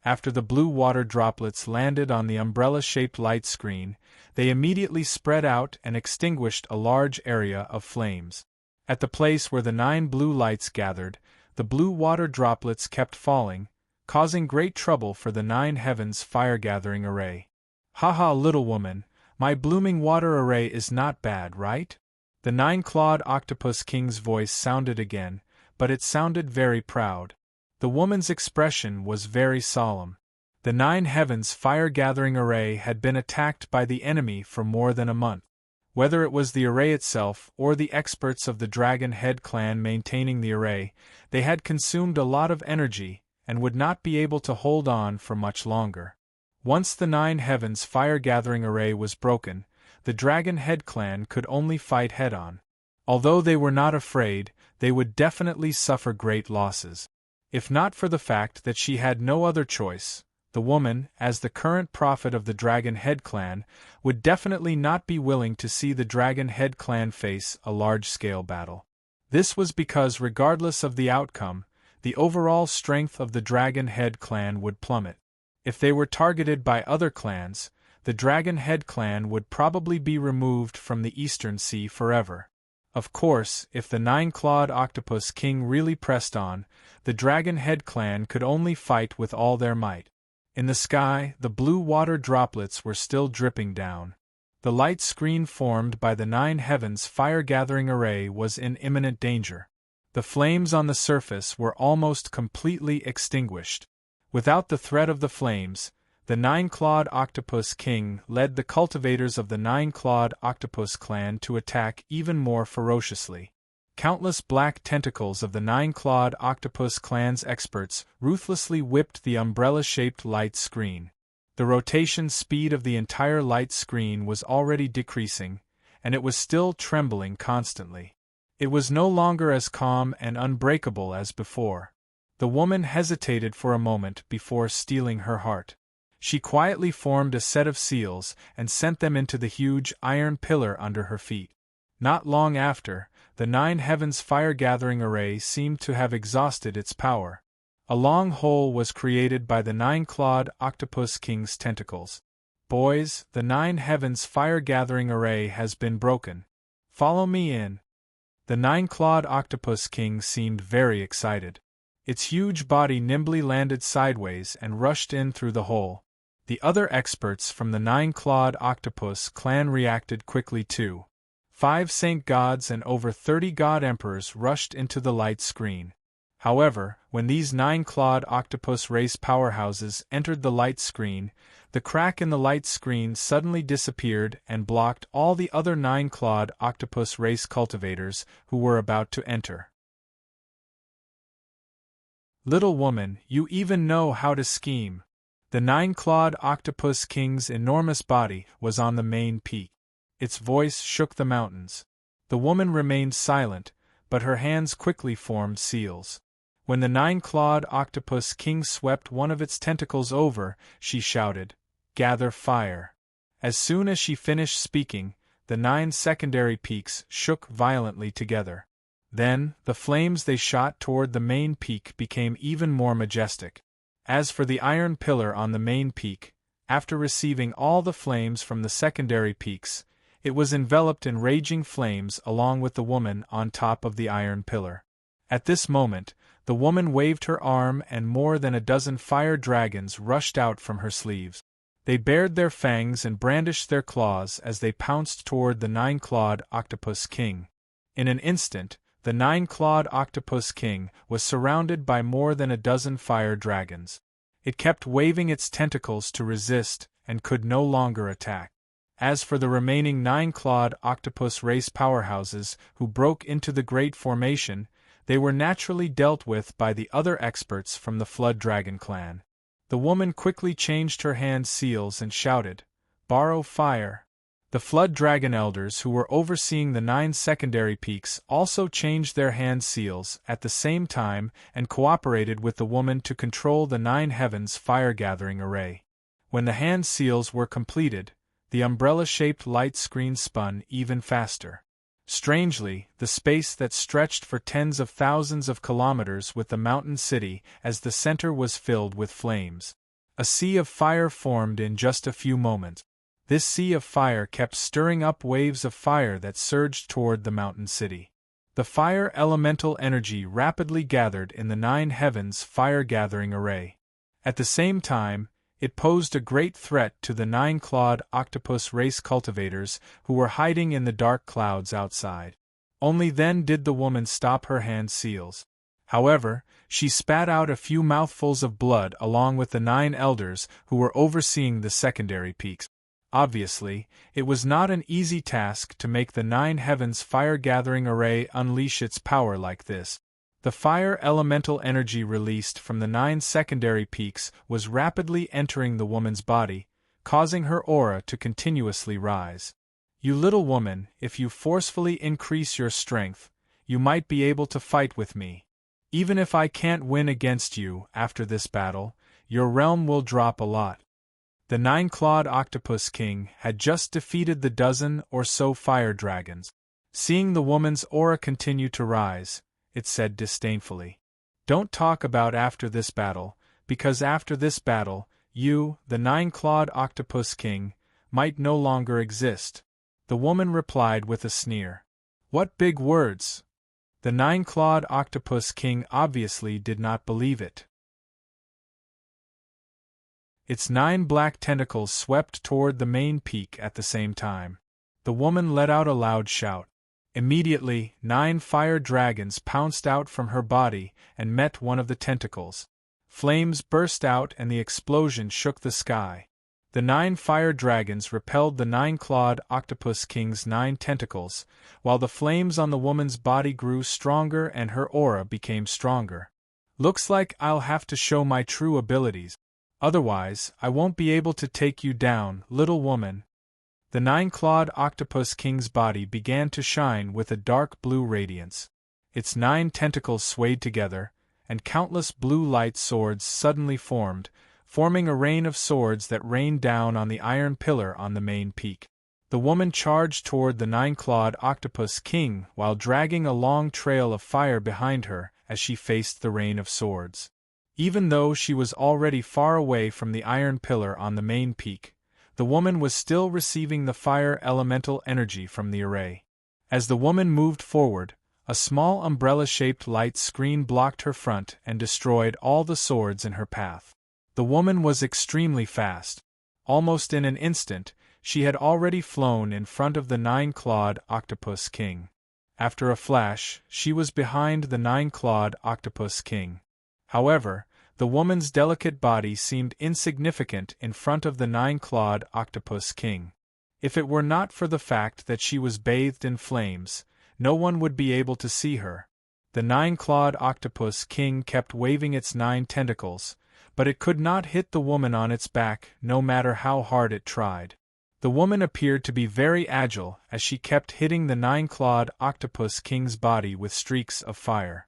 After the blue water droplets landed on the umbrella-shaped light screen, they immediately spread out and extinguished a large area of flames. At the place where the 9 blue lights gathered, the blue water droplets kept falling, causing great trouble for the 9 Heavens fire-gathering array. "Haha, little woman, my blooming water array is not bad, right?" The 9-clawed octopus king's voice sounded again, but it sounded very proud. The woman's expression was very solemn. The 9 Heavens fire-gathering array had been attacked by the enemy for more than a month. Whether it was the array itself or the experts of the Dragon Head clan maintaining the array, they had consumed a lot of energy and would not be able to hold on for much longer. Once the 9 Heavens fire-gathering array was broken, the Dragon Head clan could only fight head-on. Although they were not afraid, they would definitely suffer great losses. If not for the fact that she had no other choice, the woman, as the current prophet of the Dragon Head clan, would definitely not be willing to see the Dragon Head clan face a large-scale battle. This was because regardless of the outcome, the overall strength of the Dragon Head clan would plummet. If they were targeted by other clans, the Dragon Head clan would probably be removed from the Eastern Sea forever. Of course, if the 9-clawed octopus king really pressed on, the Dragon Head clan could only fight with all their might. In the sky, the blue water droplets were still dripping down. The light screen formed by the 9 Heavens fire-gathering array was in imminent danger. The flames on the surface were almost completely extinguished. Without the threat of the flames, the 9-clawed octopus king led the cultivators of the 9-clawed octopus clan to attack even more ferociously. Countless black tentacles of the 9-clawed octopus clan's experts ruthlessly whipped the umbrella-shaped light screen. The rotation speed of the entire light screen was already decreasing, and it was still trembling constantly. It was no longer as calm and unbreakable as before. The woman hesitated for a moment before steeling her heart. She quietly formed a set of seals and sent them into the huge iron pillar under her feet. Not long after, the 9 Heavens fire-gathering array seemed to have exhausted its power. A long hole was created by the 9-clawed octopus king's tentacles. "Boys, the 9 Heavens fire-gathering array has been broken. Follow me in." The 9-clawed octopus king seemed very excited. Its huge body nimbly landed sideways and rushed in through the hole. The other experts from the 9-clawed octopus clan reacted quickly too. 5 saint gods and over 30 god emperors rushed into the light screen. However, when these 9-clawed octopus race powerhouses entered the light screen, the crack in the light screen suddenly disappeared and blocked all the other 9-clawed octopus race cultivators who were about to enter. "Little woman, you even know how to scheme." The 9-clawed octopus king's enormous body was on the main peak. Its voice shook the mountains. The woman remained silent, but her hands quickly formed seals. When the 9-clawed octopus king swept one of its tentacles over, she shouted, "Gather fire." As soon as she finished speaking, the 9 secondary peaks shook violently together. Then, the flames they shot toward the main peak became even more majestic. As for the iron pillar on the main peak, after receiving all the flames from the secondary peaks, It was enveloped in raging flames along with the woman on top of the iron pillar. At this moment, the woman waved her arm and more than a dozen fire dragons rushed out from her sleeves. They bared their fangs and brandished their claws as they pounced toward the nine-clawed Octopus King. In an instant, the nine-clawed Octopus King was surrounded by more than a dozen fire dragons. It kept waving its tentacles to resist and could no longer attack. As for the remaining nine-clawed octopus race powerhouses who broke into the Great Formation, they were naturally dealt with by the other experts from the Flood Dragon clan. The woman quickly changed her hand seals and shouted, "Borrow fire!" The Flood Dragon elders who were overseeing the 9 secondary peaks also changed their hand seals at the same time and cooperated with the woman to control the 9 heavens fire-gathering array. When the hand seals were completed, the umbrella-shaped light screen spun even faster. Strangely, the space that stretched for tens of thousands of kilometers with the mountain city as the center was filled with flames. A sea of fire formed in just a few moments. This sea of fire kept stirring up waves of fire that surged toward the mountain city. The fire elemental energy rapidly gathered in the 9 heavens fire-gathering array. At the same time, it posed a great threat to the 9-clawed octopus race cultivators who were hiding in the dark clouds outside. Only then did the woman stop her hand seals. However, she spat out a few mouthfuls of blood along with the 9 elders who were overseeing the secondary peaks. Obviously, it was not an easy task to make the 9 heavens fire-gathering array unleash its power like this. The fire elemental energy released from the 9 secondary peaks was rapidly entering the woman's body, causing her aura to continuously rise. You little woman, if you forcefully increase your strength, you might be able to fight with me. Even if I can't win against you after this battle, your realm will drop a lot. The 9-clawed Octopus King had just defeated the dozen or so fire dragons. Seeing the woman's aura continue to rise, it said disdainfully, "Don't talk about after this battle, because after this battle, you, the 9-clawed Octopus King, might no longer exist." The woman replied with a sneer. "What big words!" The 9-clawed Octopus King obviously did not believe it. Its 9 black tentacles swept toward the main peak at the same time. The woman let out a loud shout. Immediately, 9 fire dragons pounced out from her body and met one of the tentacles. Flames burst out and the explosion shook the sky. The 9 fire dragons repelled the 9-clawed Octopus King's 9 tentacles, while the flames on the woman's body grew stronger and her aura became stronger. "Looks like I'll have to show my true abilities. Otherwise, I won't be able to take you down, little woman." The 9-clawed Octopus King's body began to shine with a dark blue radiance. Its 9 tentacles swayed together, and countless blue light swords suddenly formed, forming a rain of swords that rained down on the iron pillar on the main peak. The woman charged toward the 9-clawed Octopus King while dragging a long trail of fire behind her as she faced the rain of swords. Even though she was already far away from the iron pillar on the main peak, the woman was still receiving the fire elemental energy from the array. As the woman moved forward, a small umbrella-shaped light screen blocked her front and destroyed all the swords in her path. The woman was extremely fast. Almost in an instant, she had already flown in front of the 9-clawed Octopus King. After a flash, she was behind the 9-clawed Octopus King. However, the woman's delicate body seemed insignificant in front of the 9-clawed Octopus King. If it were not for the fact that she was bathed in flames, no one would be able to see her. The 9-clawed Octopus King kept waving its 9 tentacles, but it could not hit the woman on its back no matter how hard it tried. The woman appeared to be very agile as she kept hitting the 9-clawed Octopus King's body with streaks of fire.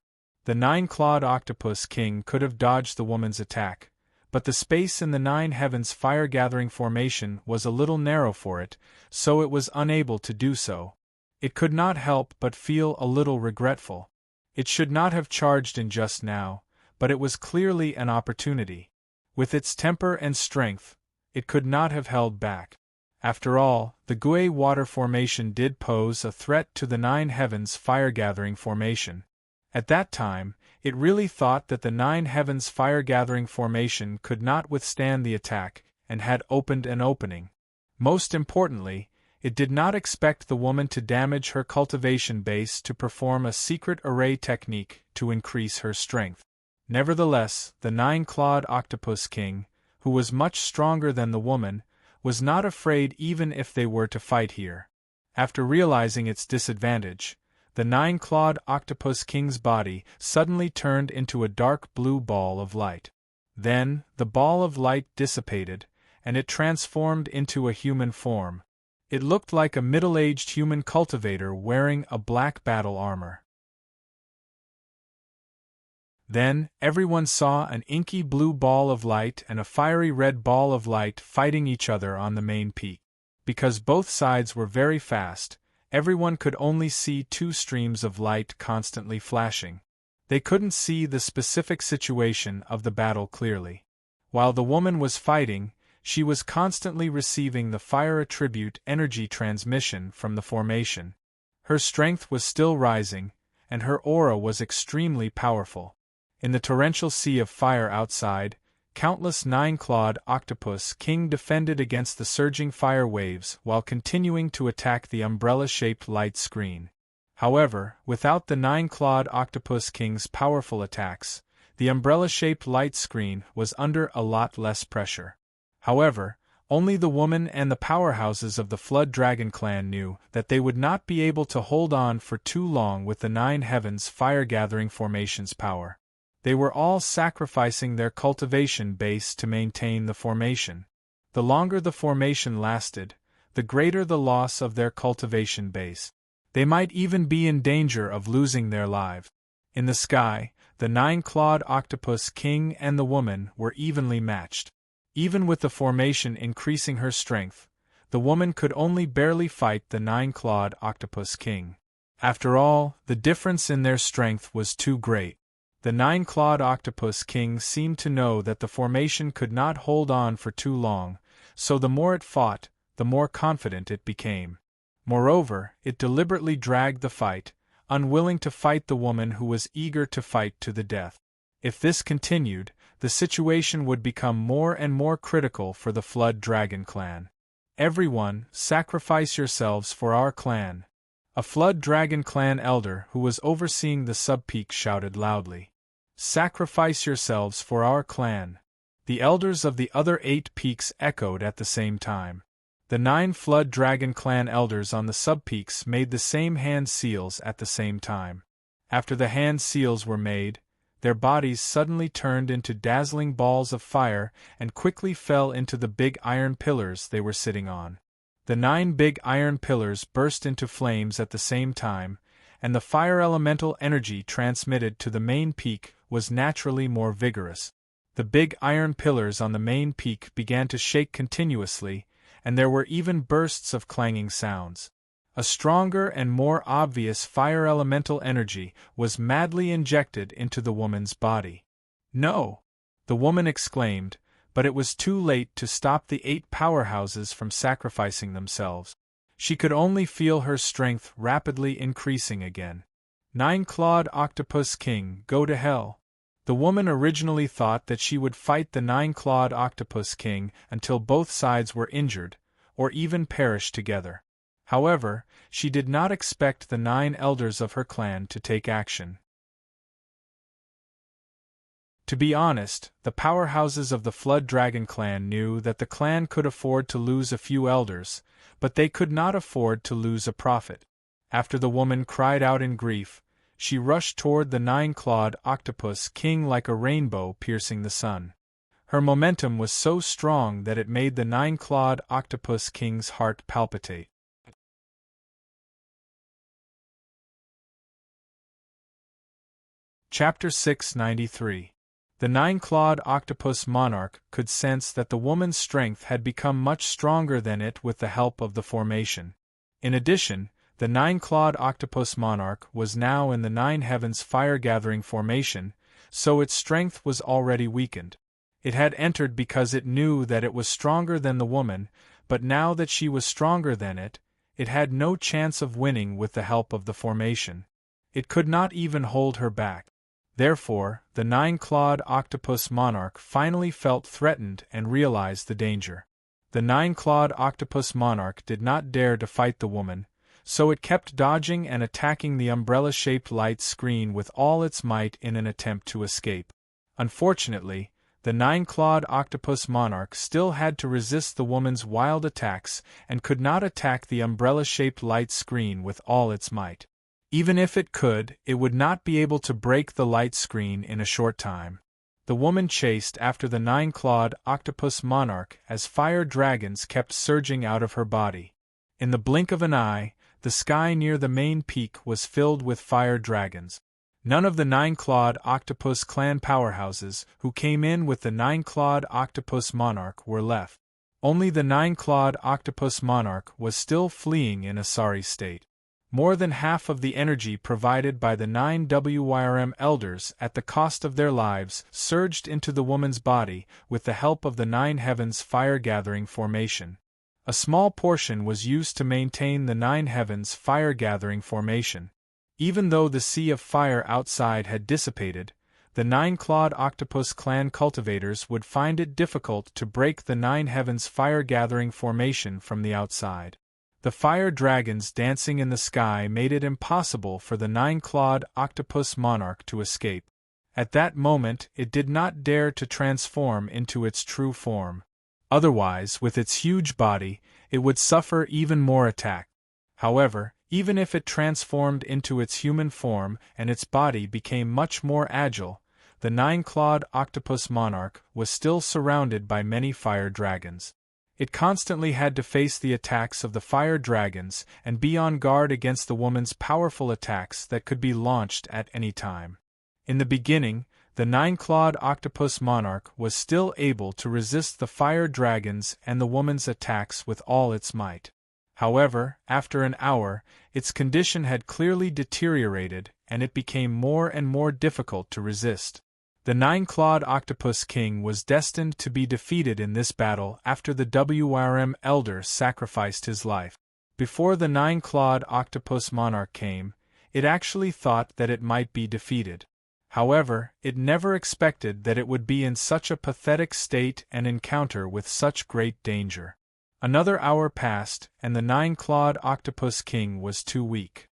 The 9-clawed Octopus King could have dodged the woman's attack, but the space in the 9 heavens fire-gathering formation was a little narrow for it, so it was unable to do so. It could not help but feel a little regretful. It should not have charged in just now, but it was clearly an opportunity. With its temper and strength, it could not have held back. After all, the Gui water formation did pose a threat to the Nine Heavens fire-gathering formation. At that time, it really thought that the Nine Heavens fire-gathering formation could not withstand the attack, and had opened an opening. Most importantly, it did not expect the woman to damage her cultivation base to perform a secret array technique to increase her strength. Nevertheless, the nine-clawed octopus king, who was much stronger than the woman, was not afraid even if they were to fight here. After realizing its disadvantage, the nine-clawed octopus king's body suddenly turned into a dark blue ball of light. Then, the ball of light dissipated, and it transformed into a human form. It looked like a middle-aged human cultivator wearing a black battle armor. Then, everyone saw an inky blue ball of light and a fiery red ball of light fighting each other on the main peak. Because both sides were very fast, everyone could only see two streams of light constantly flashing. They couldn't see the specific situation of the battle clearly. While the woman was fighting, she was constantly receiving the fire attribute energy transmission from the formation. Her strength was still rising, and her aura was extremely powerful. In the torrential sea of fire outside, countless nine-clawed octopus king defended against the surging fire waves while continuing to attack the umbrella-shaped light screen. However, without the nine-clawed octopus king's powerful attacks, the umbrella-shaped light screen was under a lot less pressure. However, only the woman and the powerhouses of the Flood Dragon clan knew that they would not be able to hold on for too long with the Nine Heavens fire-gathering formation's power. They were all sacrificing their cultivation base to maintain the formation. The longer the formation lasted, the greater the loss of their cultivation base. They might even be in danger of losing their lives. In the sky, the nine-clawed octopus king and the woman were evenly matched. Even with the formation increasing her strength, the woman could only barely fight the nine-clawed octopus king. After all, the difference in their strength was too great. The nine-clawed octopus king seemed to know that the formation could not hold on for too long, so the more it fought, the more confident it became. Moreover, it deliberately dragged the fight, unwilling to fight the woman who was eager to fight to the death. If this continued, the situation would become more and more critical for the Flood Dragon clan. Everyone, sacrifice yourselves for our clan. A Flood Dragon clan elder who was overseeing the sub-peak shouted loudly. Sacrifice yourselves for our clan. The elders of the other 8 peaks echoed at the same time. The 9 Flood Dragon clan elders on the sub-peaks made the same hand seals at the same time. After the hand seals were made, their bodies suddenly turned into dazzling balls of fire and quickly fell into the big iron pillars they were sitting on. The 9 big iron pillars burst into flames at the same time, and the fire elemental energy transmitted to the main peak was naturally more vigorous. The big iron pillars on the main peak began to shake continuously, and there were even bursts of clanging sounds. A stronger and more obvious fire elemental energy was madly injected into the woman's body. No! The woman exclaimed, but it was too late to stop the 8 powerhouses from sacrificing themselves. She could only feel her strength rapidly increasing again. Nine-clawed octopus king, go to hell. The woman originally thought that she would fight the nine-clawed octopus king until both sides were injured, or even perish together. However, she did not expect the 9 elders of her clan to take action. To be honest, the powerhouses of the Flood Dragon clan knew that the clan could afford to lose a few elders, but they could not afford to lose a prophet. After the woman cried out in grief, she rushed toward the 9-clawed octopus king like a rainbow piercing the sun. Her momentum was so strong that it made the 9-clawed octopus king's heart palpitate. Chapter 693. The 9-clawed octopus monarch could sense that the woman's strength had become much stronger than it with the help of the formation. In addition, the 9-clawed octopus monarch was now in the 9 heavens fire-gathering formation, so its strength was already weakened. It had entered because it knew that it was stronger than the woman, but now that she was stronger than it, it had no chance of winning with the help of the formation. It could not even hold her back. Therefore, the nine-clawed octopus monarch finally felt threatened and realized the danger. The nine-clawed octopus monarch did not dare to fight the woman, so it kept dodging and attacking the umbrella-shaped light screen with all its might in an attempt to escape. Unfortunately, the nine-clawed octopus monarch still had to resist the woman's wild attacks and could not attack the umbrella-shaped light screen with all its might. Even if it could, it would not be able to break the light screen in a short time. The woman chased after the nine-clawed octopus monarch as fire dragons kept surging out of her body. In the blink of an eye, the sky near the main peak was filled with fire dragons. None of the nine-clawed octopus clan powerhouses who came in with the nine-clawed octopus monarch were left. Only the nine-clawed octopus monarch was still fleeing in a sorry state. More than half of the energy provided by the 9 WYRM elders at the cost of their lives surged into the woman's body with the help of the Nine Heavens fire-gathering formation. A small portion was used to maintain the Nine Heavens fire-gathering formation. Even though the sea of fire outside had dissipated, the nine-clawed octopus clan cultivators would find it difficult to break the Nine Heavens fire-gathering formation from the outside. The fire dragons dancing in the sky made it impossible for the nine-clawed octopus monarch to escape. At that moment it did not dare to transform into its true form. Otherwise, with its huge body, it would suffer even more attack. However, even if it transformed into its human form and its body became much more agile, the nine-clawed octopus monarch was still surrounded by many fire dragons. It constantly had to face the attacks of the fire dragons and be on guard against the woman's powerful attacks that could be launched at any time. In the beginning, the nine-clawed octopus monarch was still able to resist the fire dragons and the woman's attacks with all its might. However, after an hour, its condition had clearly deteriorated and it became more and more difficult to resist. The nine-clawed octopus king was destined to be defeated in this battle after the WRM elder sacrificed his life. Before the nine-clawed octopus monarch came, it actually thought that it might be defeated. However, it never expected that it would be in such a pathetic state and encounter with such great danger. Another hour passed, and the nine-clawed octopus king was too weak.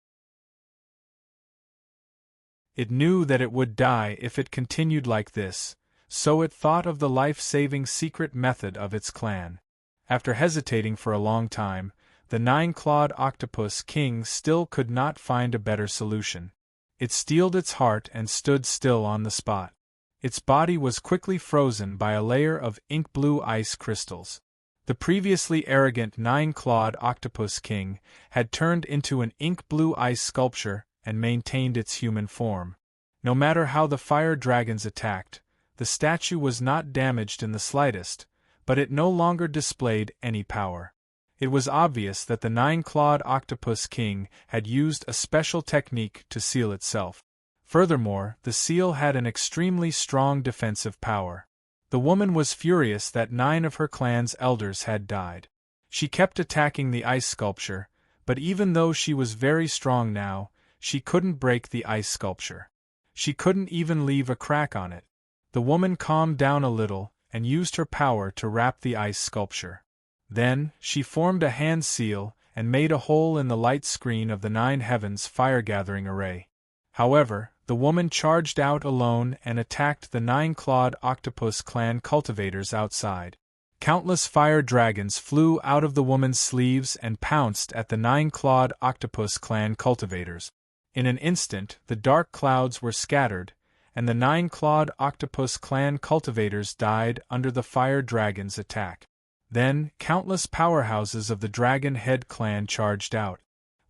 It knew that it would die if it continued like this, so it thought of the life-saving secret method of its clan. After hesitating for a long time, the nine-clawed octopus king still could not find a better solution. It steeled its heart and stood still on the spot. Its body was quickly frozen by a layer of ink-blue ice crystals. The previously arrogant nine-clawed octopus king had turned into an ink-blue ice sculpture and maintained its human form. No matter how the fire dragons attacked, the statue was not damaged in the slightest, but it no longer displayed any power. It was obvious that the nine-clawed octopus king had used a special technique to seal itself. Furthermore, the seal had an extremely strong defensive power. The woman was furious that 9 of her clan's elders had died. She kept attacking the ice sculpture, but even though she was very strong now, she couldn't break the ice sculpture. She couldn't even leave a crack on it. The woman calmed down a little and used her power to wrap the ice sculpture. Then, she formed a hand seal and made a hole in the light screen of the Nine Heavens fire-gathering array. However, the woman charged out alone and attacked the nine-clawed octopus clan cultivators outside. Countless fire dragons flew out of the woman's sleeves and pounced at the nine-clawed octopus clan cultivators. In an instant, the dark clouds were scattered, and the nine-clawed octopus clan cultivators died under the fire dragon's attack. Then, countless powerhouses of the Dragon Head clan charged out.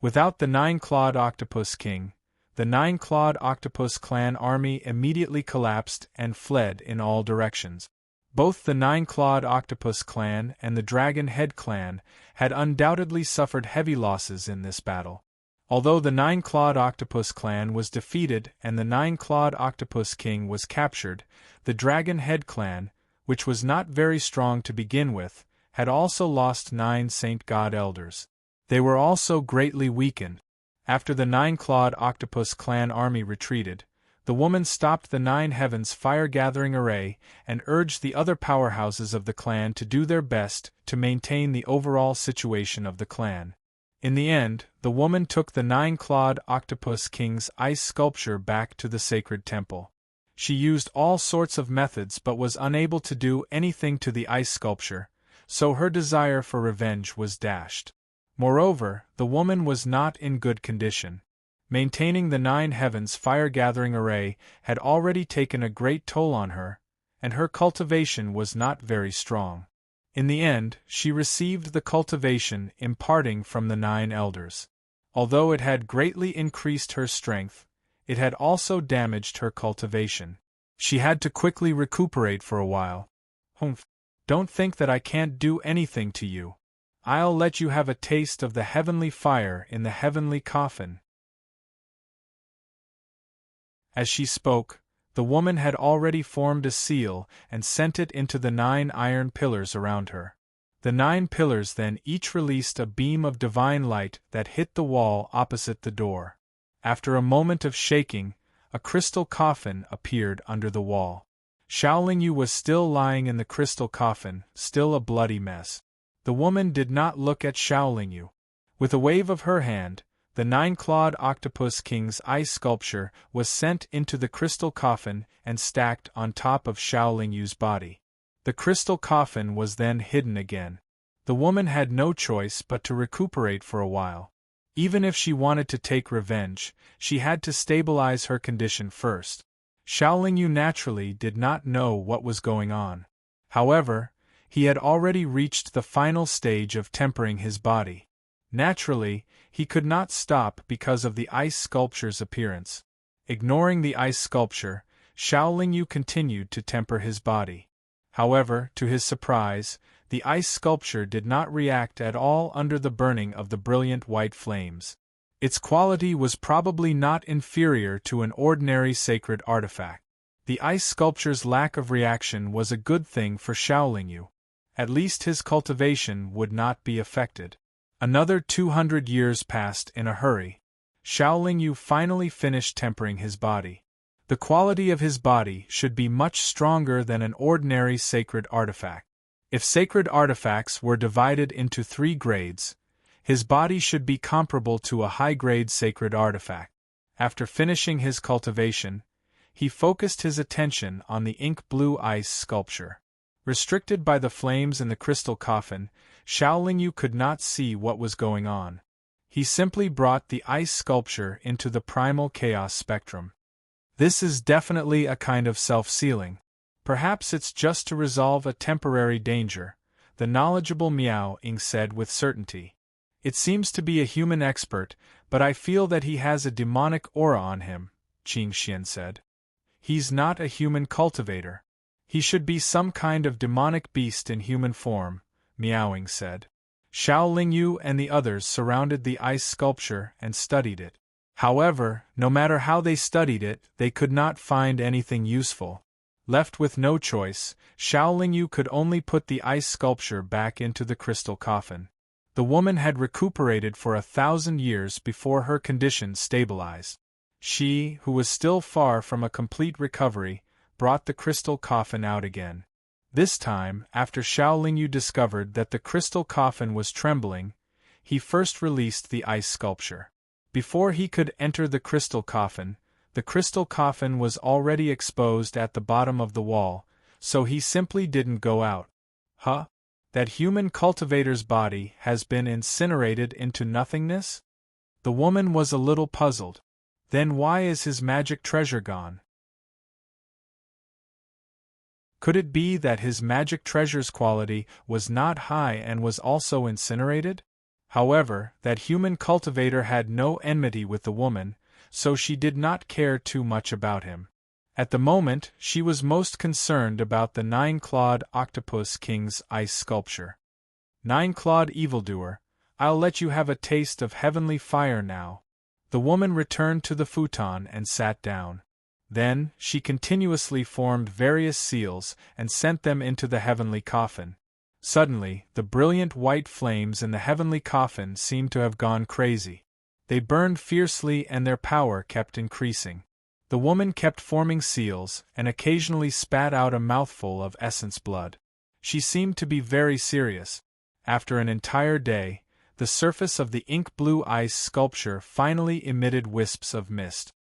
Without the nine-clawed octopus king, the nine-clawed octopus clan army immediately collapsed and fled in all directions. Both the nine-clawed octopus clan and the Dragon Head clan had undoubtedly suffered heavy losses in this battle. Although the nine-clawed octopus clan was defeated and the nine-clawed octopus king was captured, the Dragon Head clan, which was not very strong to begin with, had also lost 9 Saint God elders. They were also greatly weakened. After the 9-clawed octopus clan army retreated, the woman stopped the 9 heavens fire-gathering array and urged the other powerhouses of the clan to do their best to maintain the overall situation of the clan. In the end, the woman took the 9-clawed octopus king's ice sculpture back to the sacred temple. She used all sorts of methods but was unable to do anything to the ice sculpture, so her desire for revenge was dashed. Moreover, the woman was not in good condition. Maintaining the 9 heavens fire-gathering array had already taken a great toll on her, and her cultivation was not very strong. In the end, she received the cultivation imparting from the 9 elders. Although it had greatly increased her strength, it had also damaged her cultivation. She had to quickly recuperate for a while. "Humph! Don't think that I can't do anything to you. I'll let you have a taste of the heavenly fire in the heavenly coffin." As she spoke, the woman had already formed a seal and sent it into the 9 iron pillars around her. The 9 pillars then each released a beam of divine light that hit the wall opposite the door. After a moment of shaking, a crystal coffin appeared under the wall. Xiao Lingyu was still lying in the crystal coffin, still a bloody mess. The woman did not look at Xiao Lingyu. With a wave of her hand, the 9-clawed octopus king's ice sculpture was sent into the crystal coffin and stacked on top of Xiao Lingyu's body. The crystal coffin was then hidden again. The woman had no choice but to recuperate for a while. Even if she wanted to take revenge, she had to stabilize her condition first. Xiao Lingyu naturally did not know what was going on. However, he had already reached the final stage of tempering his body. Naturally, he could not stop because of the ice sculpture's appearance. Ignoring the ice sculpture, Xiao Lingyu continued to temper his body. However, to his surprise, the ice sculpture did not react at all under the burning of the brilliant white flames. Its quality was probably not inferior to an ordinary sacred artifact. The ice sculpture's lack of reaction was a good thing for Xiao Lingyu. At least his cultivation would not be affected. Another 200 years passed in a hurry. Xiao Lingyu finally finished tempering his body. The quality of his body should be much stronger than an ordinary sacred artifact. If sacred artifacts were divided into 3 grades, his body should be comparable to a high-grade sacred artifact. After finishing his cultivation, he focused his attention on the ink-blue ice sculpture. Restricted by the flames in the crystal coffin, Xiao Lingyu could not see what was going on. He simply brought the ice sculpture into the primal chaos spectrum. This is definitely a kind of self-sealing. Perhaps it's just to resolve a temporary danger, the knowledgeable Miao Ying said with certainty. It seems to be a human expert, but I feel that he has a demonic aura on him, Qing Xian said. He's not a human cultivator. He should be some kind of demonic beast in human form, Miao Ying said. Xiao Lingyu and the others surrounded the ice sculpture and studied it. However, no matter how they studied it, they could not find anything useful. Left with no choice, Xiao Lingyu could only put the ice sculpture back into the crystal coffin. The woman had recuperated for 1,000 years before her condition stabilized. She, who was still far from a complete recovery, brought the crystal coffin out again. This time, after Xiao Lingyu discovered that the crystal coffin was trembling, he first released the ice sculpture. Before he could enter the crystal coffin was already exposed at the bottom of the wall, so he simply didn't go out. Huh? That human cultivator's body has been incinerated into nothingness? The woman was a little puzzled. Then why is his magic treasure gone? Could it be that his magic treasure's quality was not high and was also incinerated? However, that human cultivator had no enmity with the woman, so she did not care too much about him. At the moment, she was most concerned about the 9-clawed octopus king's ice sculpture. 9-clawed evildoer, I'll let you have a taste of heavenly fire now. The woman returned to the futon and sat down. Then, she continuously formed various seals and sent them into the heavenly coffin. Suddenly, the brilliant white flames in the heavenly coffin seemed to have gone crazy. They burned fiercely and their power kept increasing. The woman kept forming seals and occasionally spat out a mouthful of essence blood. She seemed to be very serious. After an entire day, the surface of the ink-blue ice sculpture finally emitted wisps of mist.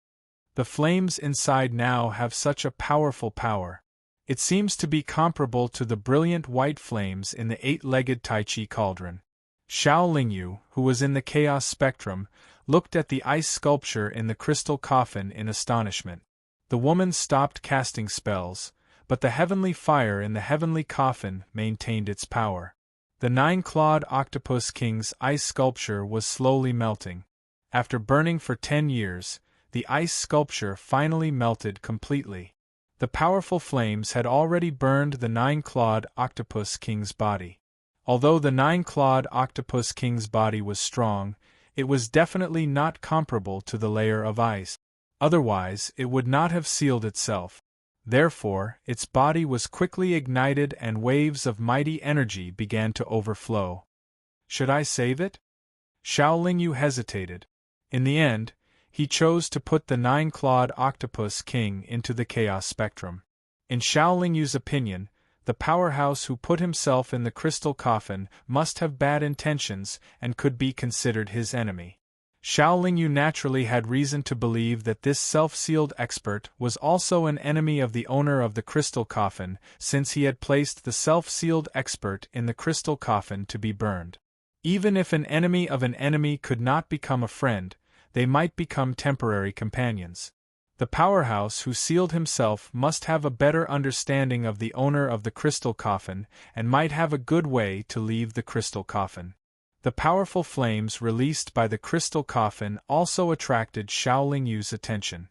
The flames inside now have such a powerful power. It seems to be comparable to the brilliant white flames in the eight-legged Tai Chi cauldron. Xiao Lingyu, who was in the chaos spectrum, looked at the ice sculpture in the crystal coffin in astonishment. The woman stopped casting spells, but the heavenly fire in the heavenly coffin maintained its power. The nine-clawed octopus king's ice sculpture was slowly melting. After burning for 10 years, the ice sculpture finally melted completely. The powerful flames had already burned the nine-clawed octopus king's body. Although the nine-clawed octopus king's body was strong, it was definitely not comparable to the layer of ice. Otherwise, it would not have sealed itself. Therefore, its body was quickly ignited and waves of mighty energy began to overflow. Should I save it? Xiao Lingyu hesitated. In the end, he chose to put the nine-clawed octopus king into the chaos spectrum. In Xiao Lingyu's opinion, the powerhouse who put himself in the crystal coffin must have bad intentions and could be considered his enemy. Xiao Lingyu naturally had reason to believe that this self-sealed expert was also an enemy of the owner of the crystal coffin, since he had placed the self-sealed expert in the crystal coffin to be burned. Even if an enemy of an enemy could not become a friend, they might become temporary companions. The powerhouse who sealed himself must have a better understanding of the owner of the crystal coffin and might have a good way to leave the crystal coffin. The powerful flames released by the crystal coffin also attracted Xiao Lingyu's attention.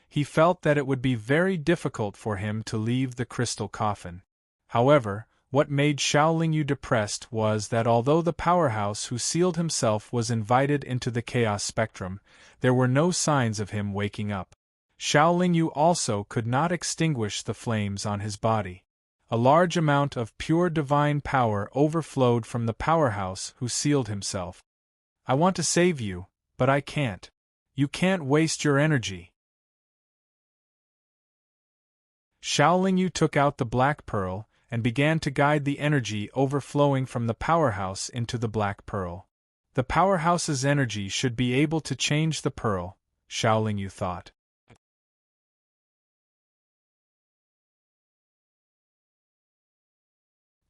He felt that it would be very difficult for him to leave the crystal coffin. However, what made Xiao Lingyu depressed was that although the powerhouse who sealed himself was invited into the chaos spectrum, there were no signs of him waking up. Xiao Lingyu also could not extinguish the flames on his body. A large amount of pure divine power overflowed from the powerhouse who sealed himself. I want to save you, but I can't. You can't waste your energy. Xiao Lingyu took out the black pearl and began to guide the energy overflowing from the powerhouse into the black pearl. The powerhouse's energy should be able to change the pearl, Xiao Lingyu thought.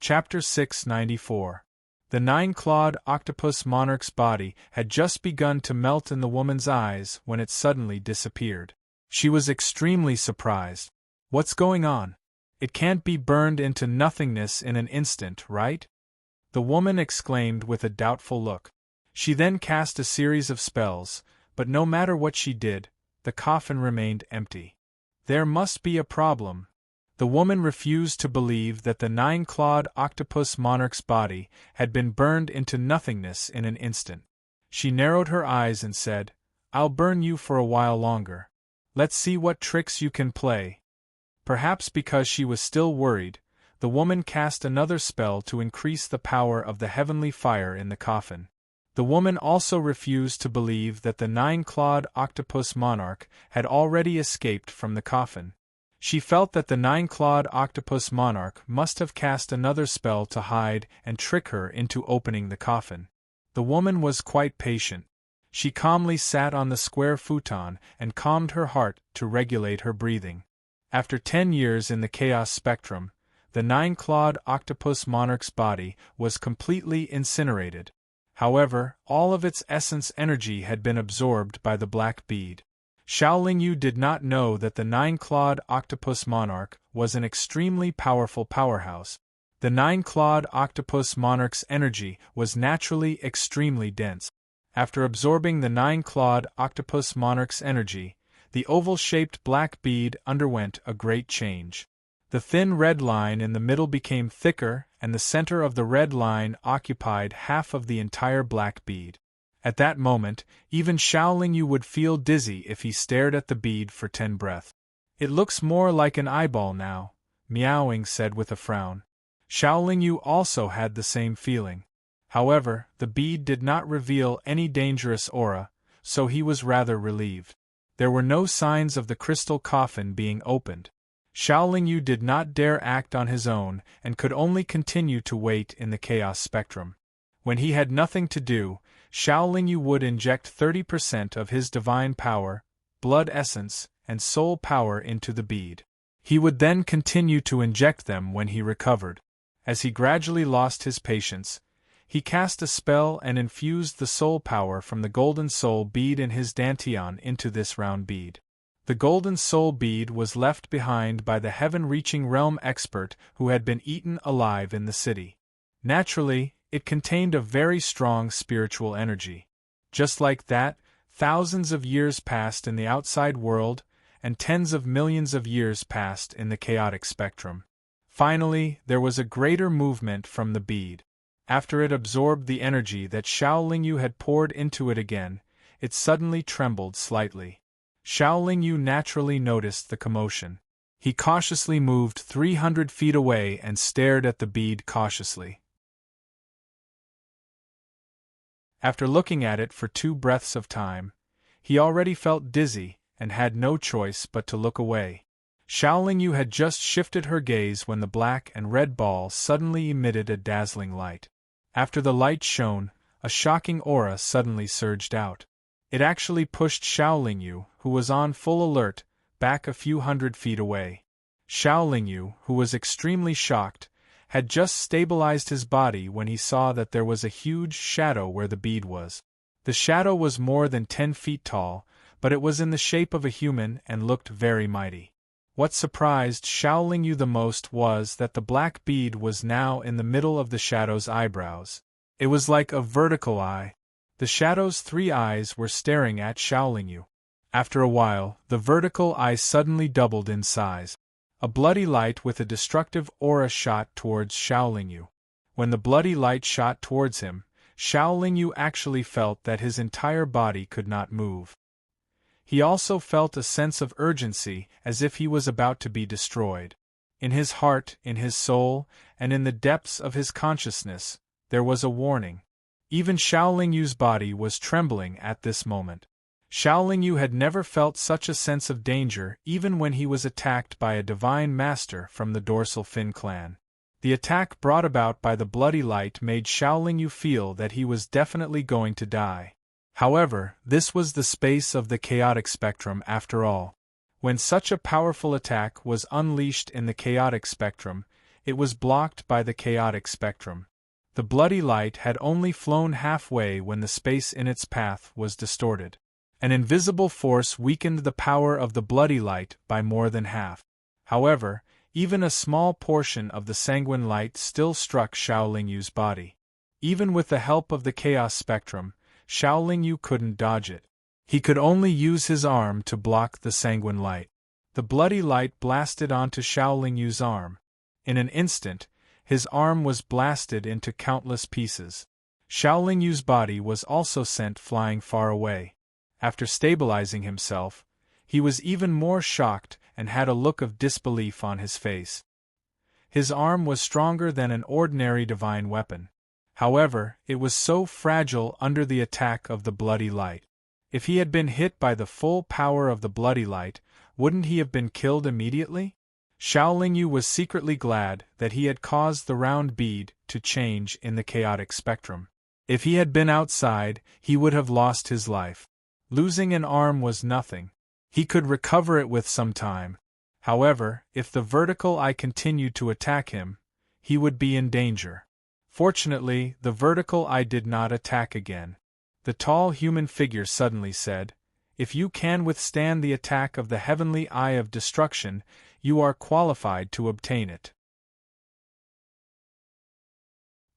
Chapter 694. The nine-clawed octopus monarch's body had just begun to melt in the woman's eyes when it suddenly disappeared. She was extremely surprised. What's going on? It can't be burned into nothingness in an instant, right? The woman exclaimed with a doubtful look. She then cast a series of spells, but no matter what she did, the coffin remained empty. There must be a problem. The woman refused to believe that the nine-clawed octopus monarch's body had been burned into nothingness in an instant. She narrowed her eyes and said, "I'll burn you for a while longer. Let's see what tricks you can play." Perhaps because she was still worried, the woman cast another spell to increase the power of the heavenly fire in the coffin. The woman also refused to believe that the nine-clawed octopus monarch had already escaped from the coffin. She felt that the nine-clawed octopus monarch must have cast another spell to hide and trick her into opening the coffin. The woman was quite patient. She calmly sat on the square futon and calmed her heart to regulate her breathing. After 10 years in the chaos spectrum, the nine-clawed octopus monarch's body was completely incinerated. However, all of its essence energy had been absorbed by the black bead. Xiao Lingyu did not know that the nine-clawed octopus monarch was an extremely powerful powerhouse. The nine-clawed octopus monarch's energy was naturally extremely dense. After absorbing the nine-clawed octopus monarch's energy, the oval-shaped black bead underwent a great change. The thin red line in the middle became thicker, and the center of the red line occupied half of the entire black bead. At that moment, even Xiao Lingyu would feel dizzy if he stared at the bead for 10 breaths. "It looks more like an eyeball now," Miaoing said with a frown. Xiao Lingyu also had the same feeling. However, the bead did not reveal any dangerous aura, so he was rather relieved. There were no signs of the crystal coffin being opened. Xiao Lingyu did not dare act on his own and could only continue to wait in the chaos spectrum. When he had nothing to do, Xiao Lingyu would inject 30% of his divine power, blood essence, and soul power into the bead. He would then continue to inject them when he recovered. As he gradually lost his patience, he cast a spell and infused the soul power from the golden soul bead in his dantian into this round bead. The golden soul bead was left behind by the heaven-reaching realm expert who had been eaten alive in the city. Naturally, it contained a very strong spiritual energy. Just like that, thousands of years passed in the outside world, and tens of millions of years passed in the chaotic spectrum. Finally, there was a greater movement from the bead. After it absorbed the energy that Xiao Lingyu had poured into it again, it suddenly trembled slightly. Xiao Lingyu naturally noticed the commotion. He cautiously moved 300 feet away and stared at the bead cautiously. After looking at it for 2 breaths of time, he already felt dizzy and had no choice but to look away. Xiao Lingyu had just shifted her gaze when the black and red ball suddenly emitted a dazzling light. After the light shone, a shocking aura suddenly surged out. It actually pushed Xiao Lingyu, who was on full alert, back a few 100 feet away. Xiao Lingyu, who was extremely shocked, had just stabilized his body when he saw that there was a huge shadow where the bead was. The shadow was more than 10 feet tall, but it was in the shape of a human and looked very mighty. What surprised Xiao Lingyu the most was that the black bead was now in the middle of the shadow's eyebrows. It was like a vertical eye. The shadow's 3 eyes were staring at Xiao Lingyu. After a while, the vertical eye suddenly doubled in size. A bloody light with a destructive aura shot towards Xiao Lingyu. When the bloody light shot towards him, Xiao Lingyu actually felt that his entire body could not move. He also felt a sense of urgency, as if he was about to be destroyed. In his heart, in his soul, and in the depths of his consciousness, there was a warning. Even Xiao Lingyu's body was trembling at this moment. Xiao Lingyu had never felt such a sense of danger even when he was attacked by a divine master from the dorsal fin clan. The attack brought about by the bloody light made Xiao Lingyu feel that he was definitely going to die. However, this was the space of the chaotic spectrum after all. When such a powerful attack was unleashed in the chaotic spectrum, it was blocked by the chaotic spectrum. The bloody light had only flown halfway when the space in its path was distorted. An invisible force weakened the power of the bloody light by more than half. However, even a small portion of the sanguine light still struck Xiao Lingyu's body. Even with the help of the chaos spectrum, Xiao Lingyu couldn't dodge it. He could only use his arm to block the sanguine light. The bloody light blasted onto Xiao Lingyu's arm. In an instant, his arm was blasted into countless pieces. Xiao Lingyu's body was also sent flying far away. After stabilizing himself, he was even more shocked and had a look of disbelief on his face. His arm was stronger than an ordinary divine weapon. However, it was so fragile under the attack of the bloody light. If he had been hit by the full power of the bloody light, wouldn't he have been killed immediately? Xiao Lingyu was secretly glad that he had caused the round bead to change in the chaotic spectrum. If he had been outside, he would have lost his life. Losing an arm was nothing. He could recover it with some time. However, if the vertical eye continued to attack him, he would be in danger. Fortunately, the vertical eye did not attack again. The tall human figure suddenly said, "If you can withstand the attack of the heavenly eye of destruction, you are qualified to obtain it."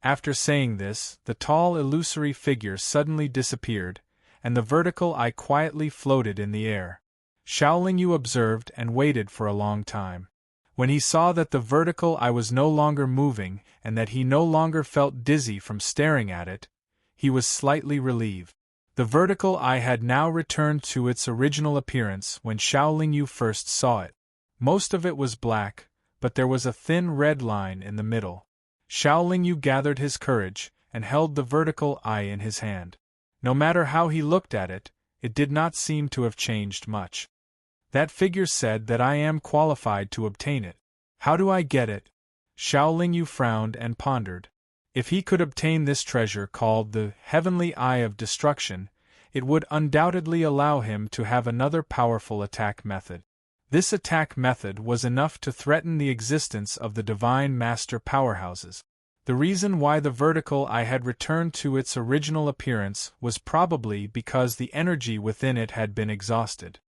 After saying this, the tall illusory figure suddenly disappeared, and the vertical eye quietly floated in the air. Xiao Lingyu observed and waited for a long time. When he saw that the vertical eye was no longer moving and that he no longer felt dizzy from staring at it, he was slightly relieved. The vertical eye had now returned to its original appearance when Xiao Lingyu first saw it. Most of it was black, but there was a thin red line in the middle. Xiao Lingyu gathered his courage, and held the vertical eye in his hand. No matter how he looked at it, it did not seem to have changed much. That figure said that I am qualified to obtain it. How do I get it? Xiao Lingyu frowned and pondered. If he could obtain this treasure called the Heavenly Eye of Destruction, it would undoubtedly allow him to have another powerful attack method. This attack method was enough to threaten the existence of the Divine Master powerhouses. The reason why the vertical eye had returned to its original appearance was probably because the energy within it had been exhausted.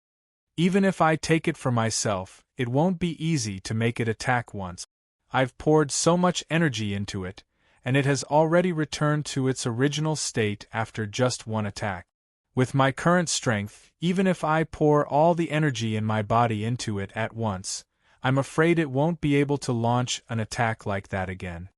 Even if I take it for myself, it won't be easy to make it attack once. I've poured so much energy into it, and it has already returned to its original state after just one attack. With my current strength, even if I pour all the energy in my body into it at once, I'm afraid it won't be able to launch an attack like that again.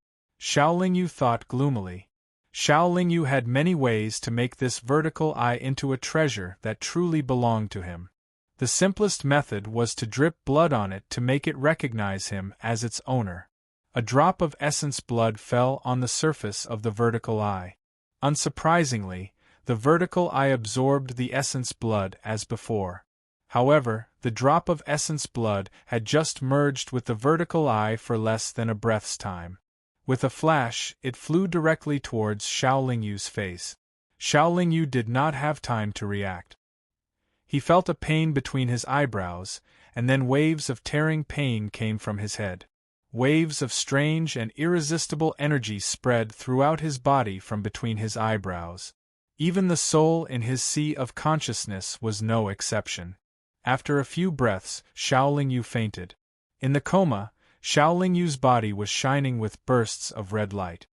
Xiao Lingyu thought gloomily. Xiao Lingyu had many ways to make this vertical eye into a treasure that truly belonged to him. The simplest method was to drip blood on it to make it recognize him as its owner. A drop of essence blood fell on the surface of the vertical eye. Unsurprisingly, the vertical eye absorbed the essence blood as before. However, the drop of essence blood had just merged with the vertical eye for less than a breath's time. With a flash, it flew directly towards Xiao Lingyu's face. Xiao Lingyu did not have time to react. He felt a pain between his eyebrows, and then waves of tearing pain came from his head. Waves of strange and irresistible energy spread throughout his body from between his eyebrows. Even the soul in his sea of consciousness was no exception. After a few breaths, Xiao Lingyu fainted. In the coma, Xiao Lingyu's body was shining with bursts of red light.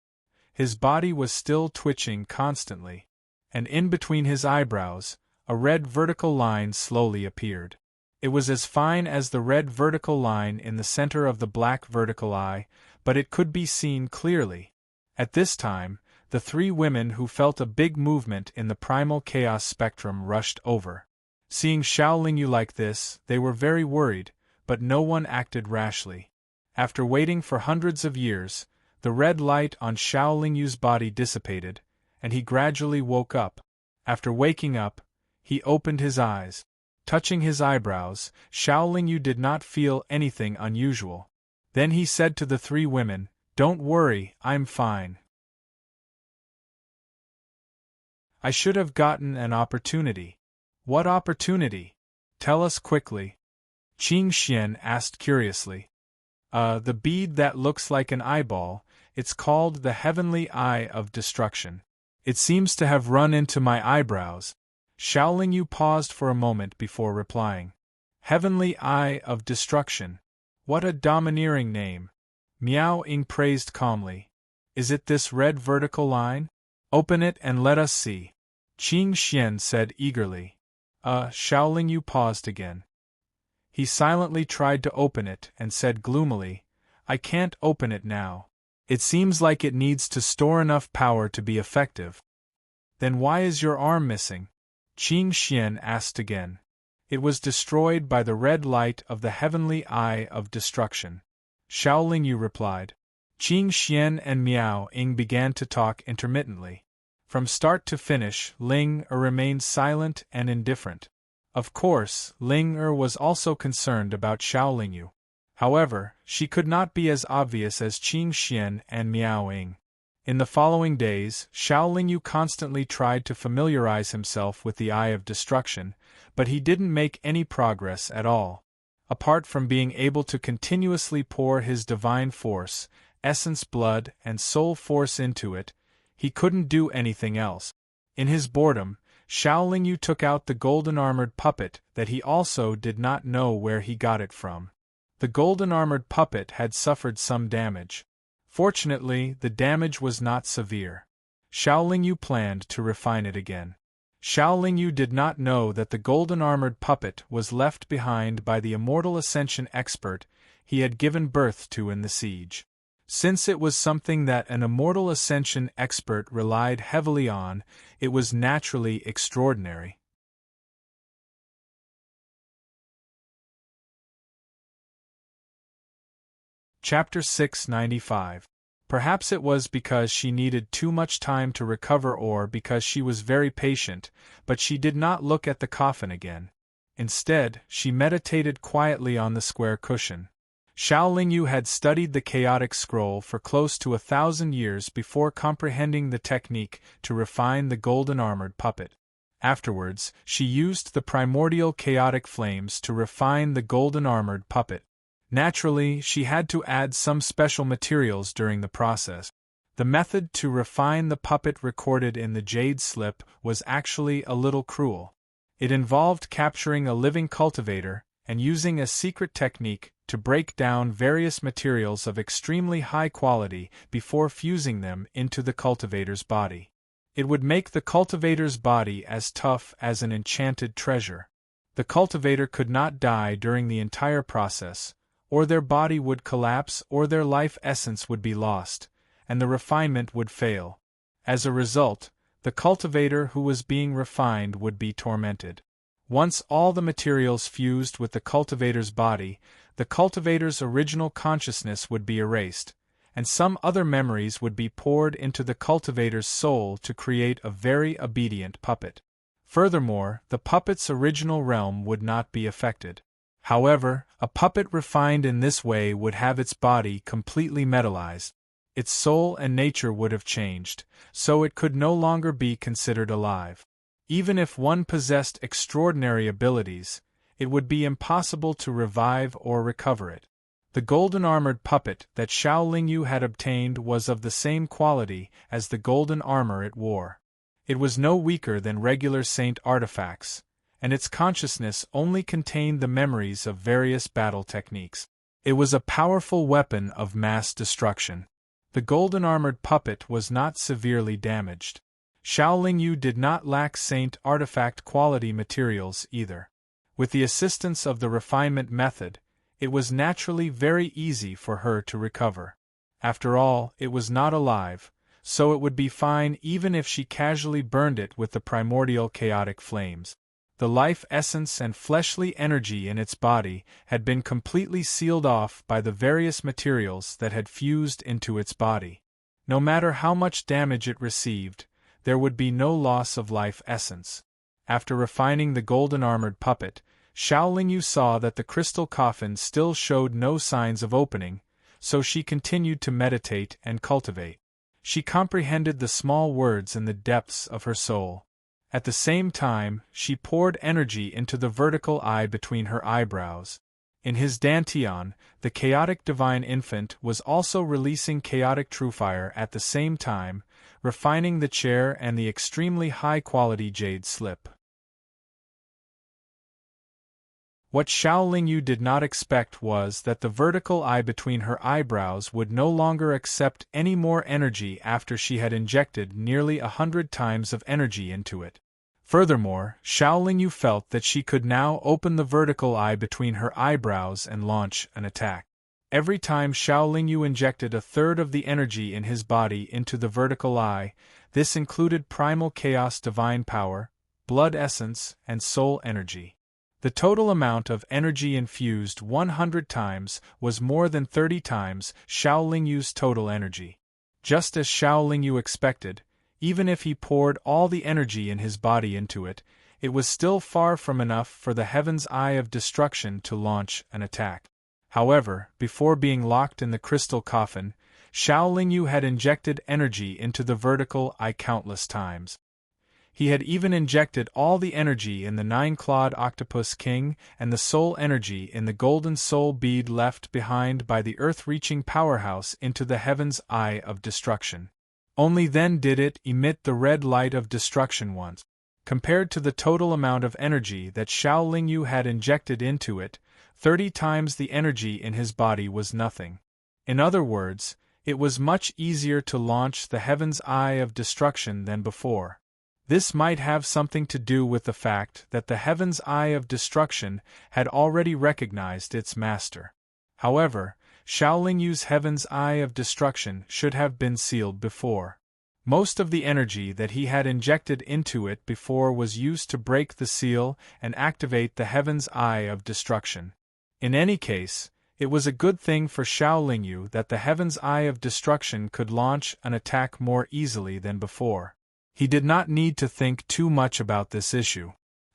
His body was still twitching constantly, and in between his eyebrows, a red vertical line slowly appeared. It was as fine as the red vertical line in the center of the black vertical eye, but it could be seen clearly. At this time, the three women who felt a big movement in the primal chaos spectrum rushed over. Seeing Xiao Lingyu like this, they were very worried, but no one acted rashly. After waiting for hundreds of years, the red light on Xiao Lingyu's body dissipated, and he gradually woke up. After waking up, he opened his eyes. Touching his eyebrows, Xiao Lingyu did not feel anything unusual. Then he said to the three women, "Don't worry, I'm fine. I should have gotten an opportunity." "What opportunity? Tell us quickly." Qing Xian asked curiously. The bead that looks like an eyeball, it's called the Heavenly Eye of Destruction. It seems to have run into my eyebrows." Xiao Lingyu paused for a moment before replying. Heavenly Eye of Destruction. What a domineering name. Miao Ying praised calmly. Is it this red vertical line? Open it and let us see. Qing Xian said eagerly. Xiao Lingyu paused again. He silently tried to open it and said gloomily, I can't open it now. It seems like it needs to store enough power to be effective. Then why is your arm missing? Qing Xian asked again. It was destroyed by the red light of the Heavenly Eye of Destruction. Xiao Lingyu replied. Qing Xian and Miao Ying began to talk intermittently. From start to finish, Ling Er remained silent and indifferent. Of course, Ling Er was also concerned about Xiao Lingyu. However, she could not be as obvious as Qing Xian and Miao Ying. In the following days, Xiao Lingyu constantly tried to familiarize himself with the Eye of Destruction, but he didn't make any progress at all. Apart from being able to continuously pour his divine force, essence blood and soul force into it, he couldn't do anything else. In his boredom, Xiao Lingyu took out the golden-armored puppet that he also did not know where he got it from. The golden-armored puppet had suffered some damage. Fortunately, the damage was not severe. Xiao Lingyu planned to refine it again. Xiao Lingyu did not know that the golden-armored puppet was left behind by the immortal ascension expert he had given birth to in the siege. Since it was something that an immortal ascension expert relied heavily on, it was naturally extraordinary. Chapter 695. Perhaps it was because she needed too much time to recover or because she was very patient, but she did not look at the coffin again. Instead, she meditated quietly on the square cushion. Xiao Lingyu had studied the chaotic scroll for close to 1,000 years before comprehending the technique to refine the golden-armored puppet. Afterwards, she used the primordial chaotic flames to refine the golden-armored puppet. Naturally, she had to add some special materials during the process. The method to refine the puppet recorded in the jade slip was actually a little cruel. It involved capturing a living cultivator and using a secret technique to break down various materials of extremely high quality before fusing them into the cultivator's body. It would make the cultivator's body as tough as an enchanted treasure. The cultivator could not die during the entire process, or their body would collapse or their life essence would be lost, and the refinement would fail. As a result, the cultivator who was being refined would be tormented. Once all the materials fused with the cultivator's body, the cultivator's original consciousness would be erased, and some other memories would be poured into the cultivator's soul to create a very obedient puppet. Furthermore, the puppet's original realm would not be affected. However, a puppet refined in this way would have its body completely metallized. Its soul and nature would have changed, so it could no longer be considered alive. Even if one possessed extraordinary abilities, it would be impossible to revive or recover it. The golden-armored puppet that Xiao Lingyu had obtained was of the same quality as the golden armor it wore. It was no weaker than regular saint artifacts, and its consciousness only contained the memories of various battle techniques. It was a powerful weapon of mass destruction. The golden-armored puppet was not severely damaged. Xiao Lingyu did not lack saint artifact quality materials either. With the assistance of the refinement method, it was naturally very easy for her to recover. After all, it was not alive, so it would be fine even if she casually burned it with the primordial chaotic flames. The life essence and fleshly energy in its body had been completely sealed off by the various materials that had fused into its body. No matter how much damage it received, there would be no loss of life essence. After refining the golden-armored puppet, Xiao Lingyu saw that the crystal coffin still showed no signs of opening, so she continued to meditate and cultivate. She comprehended the small words in the depths of her soul. At the same time, she poured energy into the vertical eye between her eyebrows. In his dantian, the chaotic divine infant was also releasing chaotic true fire at the same time, refining the chair and the extremely high-quality jade slip. What Xiao Lingyu did not expect was that the vertical eye between her eyebrows would no longer accept any more energy after she had injected nearly 100 times of energy into it. Furthermore, Xiao Lingyu felt that she could now open the vertical eye between her eyebrows and launch an attack. Every time Xiao Lingyu injected a third of the energy in his body into the vertical eye, this included primal chaos divine power, blood essence, and soul energy. The total amount of energy infused 100 times was more than 30 times Xiao Lingyu's total energy. Just as Xiao Lingyu expected, even if he poured all the energy in his body into it, it was still far from enough for the Heaven's Eye of Destruction to launch an attack. However, before being locked in the crystal coffin, Xiao Lingyu had injected energy into the vertical eye countless times. He had even injected all the energy in the 9-clawed octopus king and the soul energy in the golden soul bead left behind by the earth-reaching powerhouse into the Heaven's Eye of Destruction. Only then did it emit the red light of destruction once. Compared to the total amount of energy that Xiao Lingyu had injected into it, 30 times the energy in his body was nothing. In other words, it was much easier to launch the Heaven's Eye of Destruction than before. This might have something to do with the fact that the Heaven's Eye of Destruction had already recognized its master. However, Xiao Lingyu's Heaven's Eye of Destruction should have been sealed before. Most of the energy that he had injected into it before was used to break the seal and activate the Heaven's Eye of Destruction. In any case, It was a good thing for Xiao Lingyu that the Heaven's Eye of Destruction could launch an attack more easily than before. He did not need to think too much about this issue.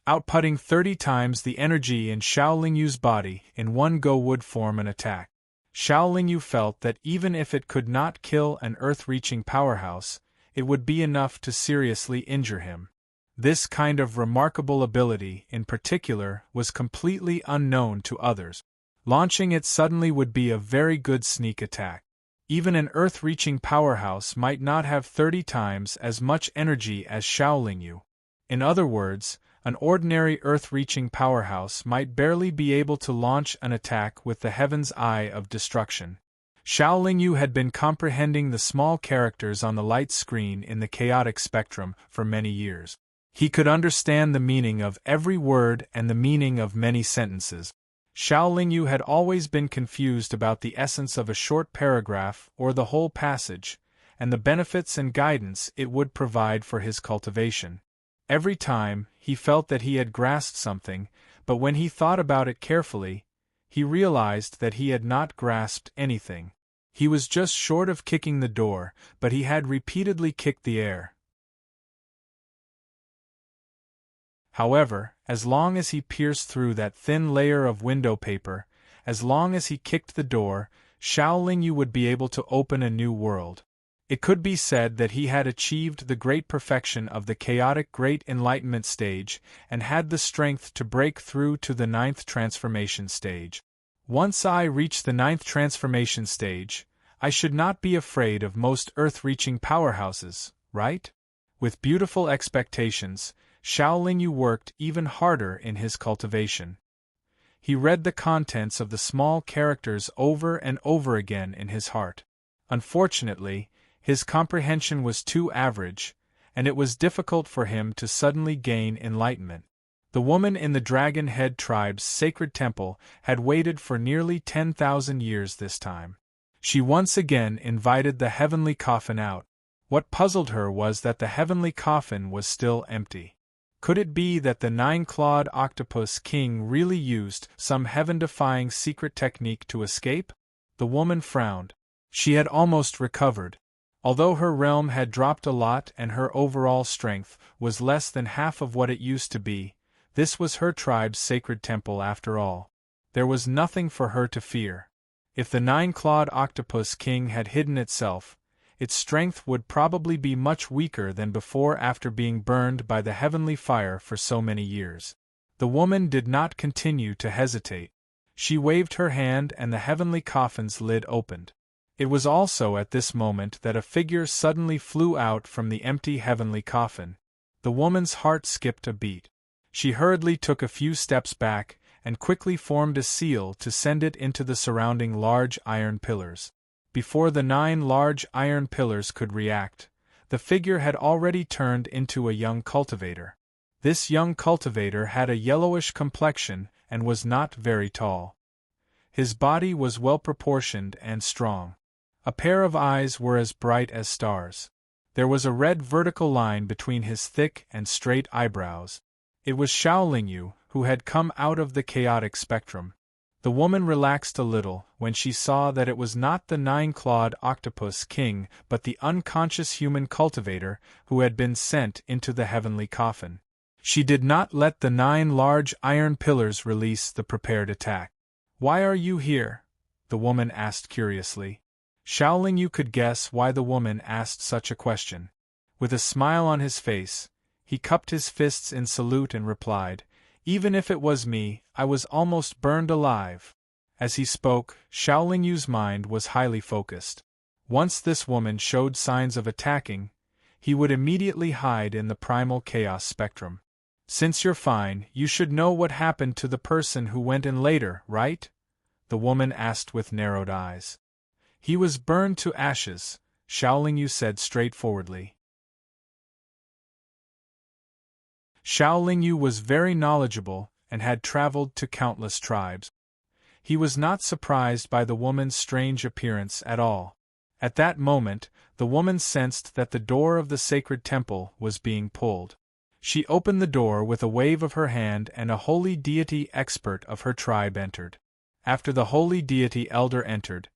Outputting 30 times the energy in Xiao Lingyu's body in one go would form an attack. Xiao Lingyu felt that even if it could not kill an earth-reaching powerhouse, it would be enough to seriously injure him. This kind of remarkable ability, in particular, was completely unknown to others. Launching it suddenly would be a very good sneak attack. Even an earth-reaching powerhouse might not have 30 times as much energy as Xiao Lingyu. In other words, an ordinary earth-reaching powerhouse might barely be able to launch an attack with the Heaven's Eye of Destruction. Xiao Lingyu had been comprehending the small characters on the light screen in the chaotic spectrum for many years. He could understand the meaning of every word and the meaning of many sentences. Xiao Lingyu had always been confused about the essence of a short paragraph or the whole passage, and the benefits and guidance it would provide for his cultivation. Every time, he felt that he had grasped something, but when he thought about it carefully, he realized that he had not grasped anything. He was just short of kicking the door, but he had repeatedly kicked the air. However, as long as he pierced through that thin layer of window paper, as long as he kicked the door, Xiao Lingyu would be able to open a new world. It could be said that he had achieved the great perfection of the chaotic Great Enlightenment stage and had the strength to break through to the 9th transformation stage. Once I reach the 9th transformation stage, I should not be afraid of most earth-reaching powerhouses, right? With beautiful expectations, Xiao Lingyu worked even harder in his cultivation. He read the contents of the small characters over and over again in his heart. Unfortunately, his comprehension was too average, and it was difficult for him to suddenly gain enlightenment. The woman in the Dragon Head tribe's sacred temple had waited for nearly 10,000 years this time. She once again invited the heavenly coffin out. What puzzled her was that the heavenly coffin was still empty. Could it be that the 9-clawed octopus king really used some heaven-defying secret technique to escape? The woman frowned. She had almost recovered. Although her realm had dropped a lot and her overall strength was less than half of what it used to be, this was her tribe's sacred temple after all. There was nothing for her to fear. If the 9-clawed octopus king had hidden itself, its strength would probably be much weaker than before after being burned by the heavenly fire for so many years. The woman did not continue to hesitate. She waved her hand and the heavenly coffin's lid opened. It was also at this moment that a figure suddenly flew out from the empty heavenly coffin. The woman's heart skipped a beat. She hurriedly took a few steps back and quickly formed a seal to send it into the surrounding large iron pillars. Before the 9 large iron pillars could react, the figure had already turned into a young cultivator. This young cultivator had a yellowish complexion and was not very tall. His body was well proportioned and strong. A pair of eyes were as bright as stars. There was a red vertical line between his thick and straight eyebrows. It was Xiao Lingyu, who had come out of the chaotic spectrum. The woman relaxed a little when she saw that it was not the 9-clawed octopus king but the unconscious human cultivator who had been sent into the heavenly coffin. She did not let the 9 large iron pillars release the prepared attack. "Why are you here?" the woman asked curiously. Xiao Lingyu could guess why the woman asked such a question. With a smile on his face, he cupped his fists in salute and replied, "Even if it was me, I was almost burned alive." As he spoke, Xiao Lingyu's mind was highly focused. Once this woman showed signs of attacking, he would immediately hide in the primal chaos spectrum. "Since you're fine, you should know what happened to the person who went in later, right?" the woman asked with narrowed eyes. "He was burned to ashes," Xiao Lingyu said straightforwardly. Xiao Lingyu was very knowledgeable and had traveled to countless tribes. He was not surprised by the woman's strange appearance at all. At that moment, the woman sensed that the door of the sacred temple was being pulled. She opened the door with a wave of her hand and a holy deity expert of her tribe entered. After the holy deity elder entered,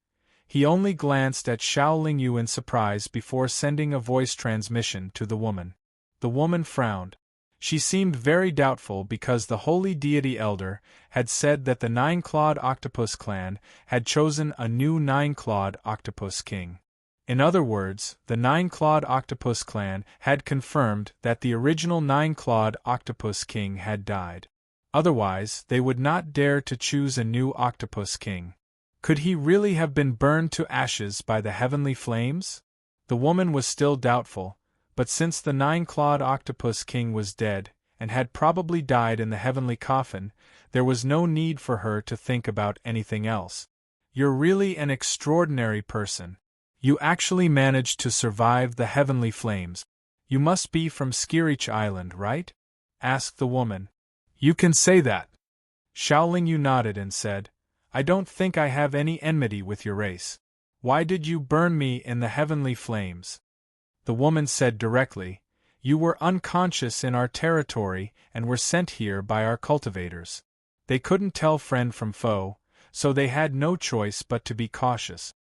he only glanced at Xiao Lingyu in surprise before sending a voice transmission to the woman. The woman frowned. She seemed very doubtful because the holy deity elder had said that the nine-clawed octopus clan had chosen a new nine-clawed octopus king. In other words, the nine-clawed octopus clan had confirmed that the original nine-clawed octopus king had died. Otherwise, they would not dare to choose a new octopus king. Could he really have been burned to ashes by the heavenly flames? The woman was still doubtful, but since the nine-clawed octopus king was dead, and had probably died in the heavenly coffin, there was no need for her to think about anything else. "You're really an extraordinary person. You actually managed to survive the heavenly flames. You must be from Skirich Island, right?" asked the woman. "You can say that." Xiao Lingyu nodded and said, "I don't think I have any enmity with your race. Why did you burn me in the heavenly flames?" The woman said directly, "You were unconscious in our territory and were sent here by our cultivators. They couldn't tell friend from foe, so they had no choice but to be cautious."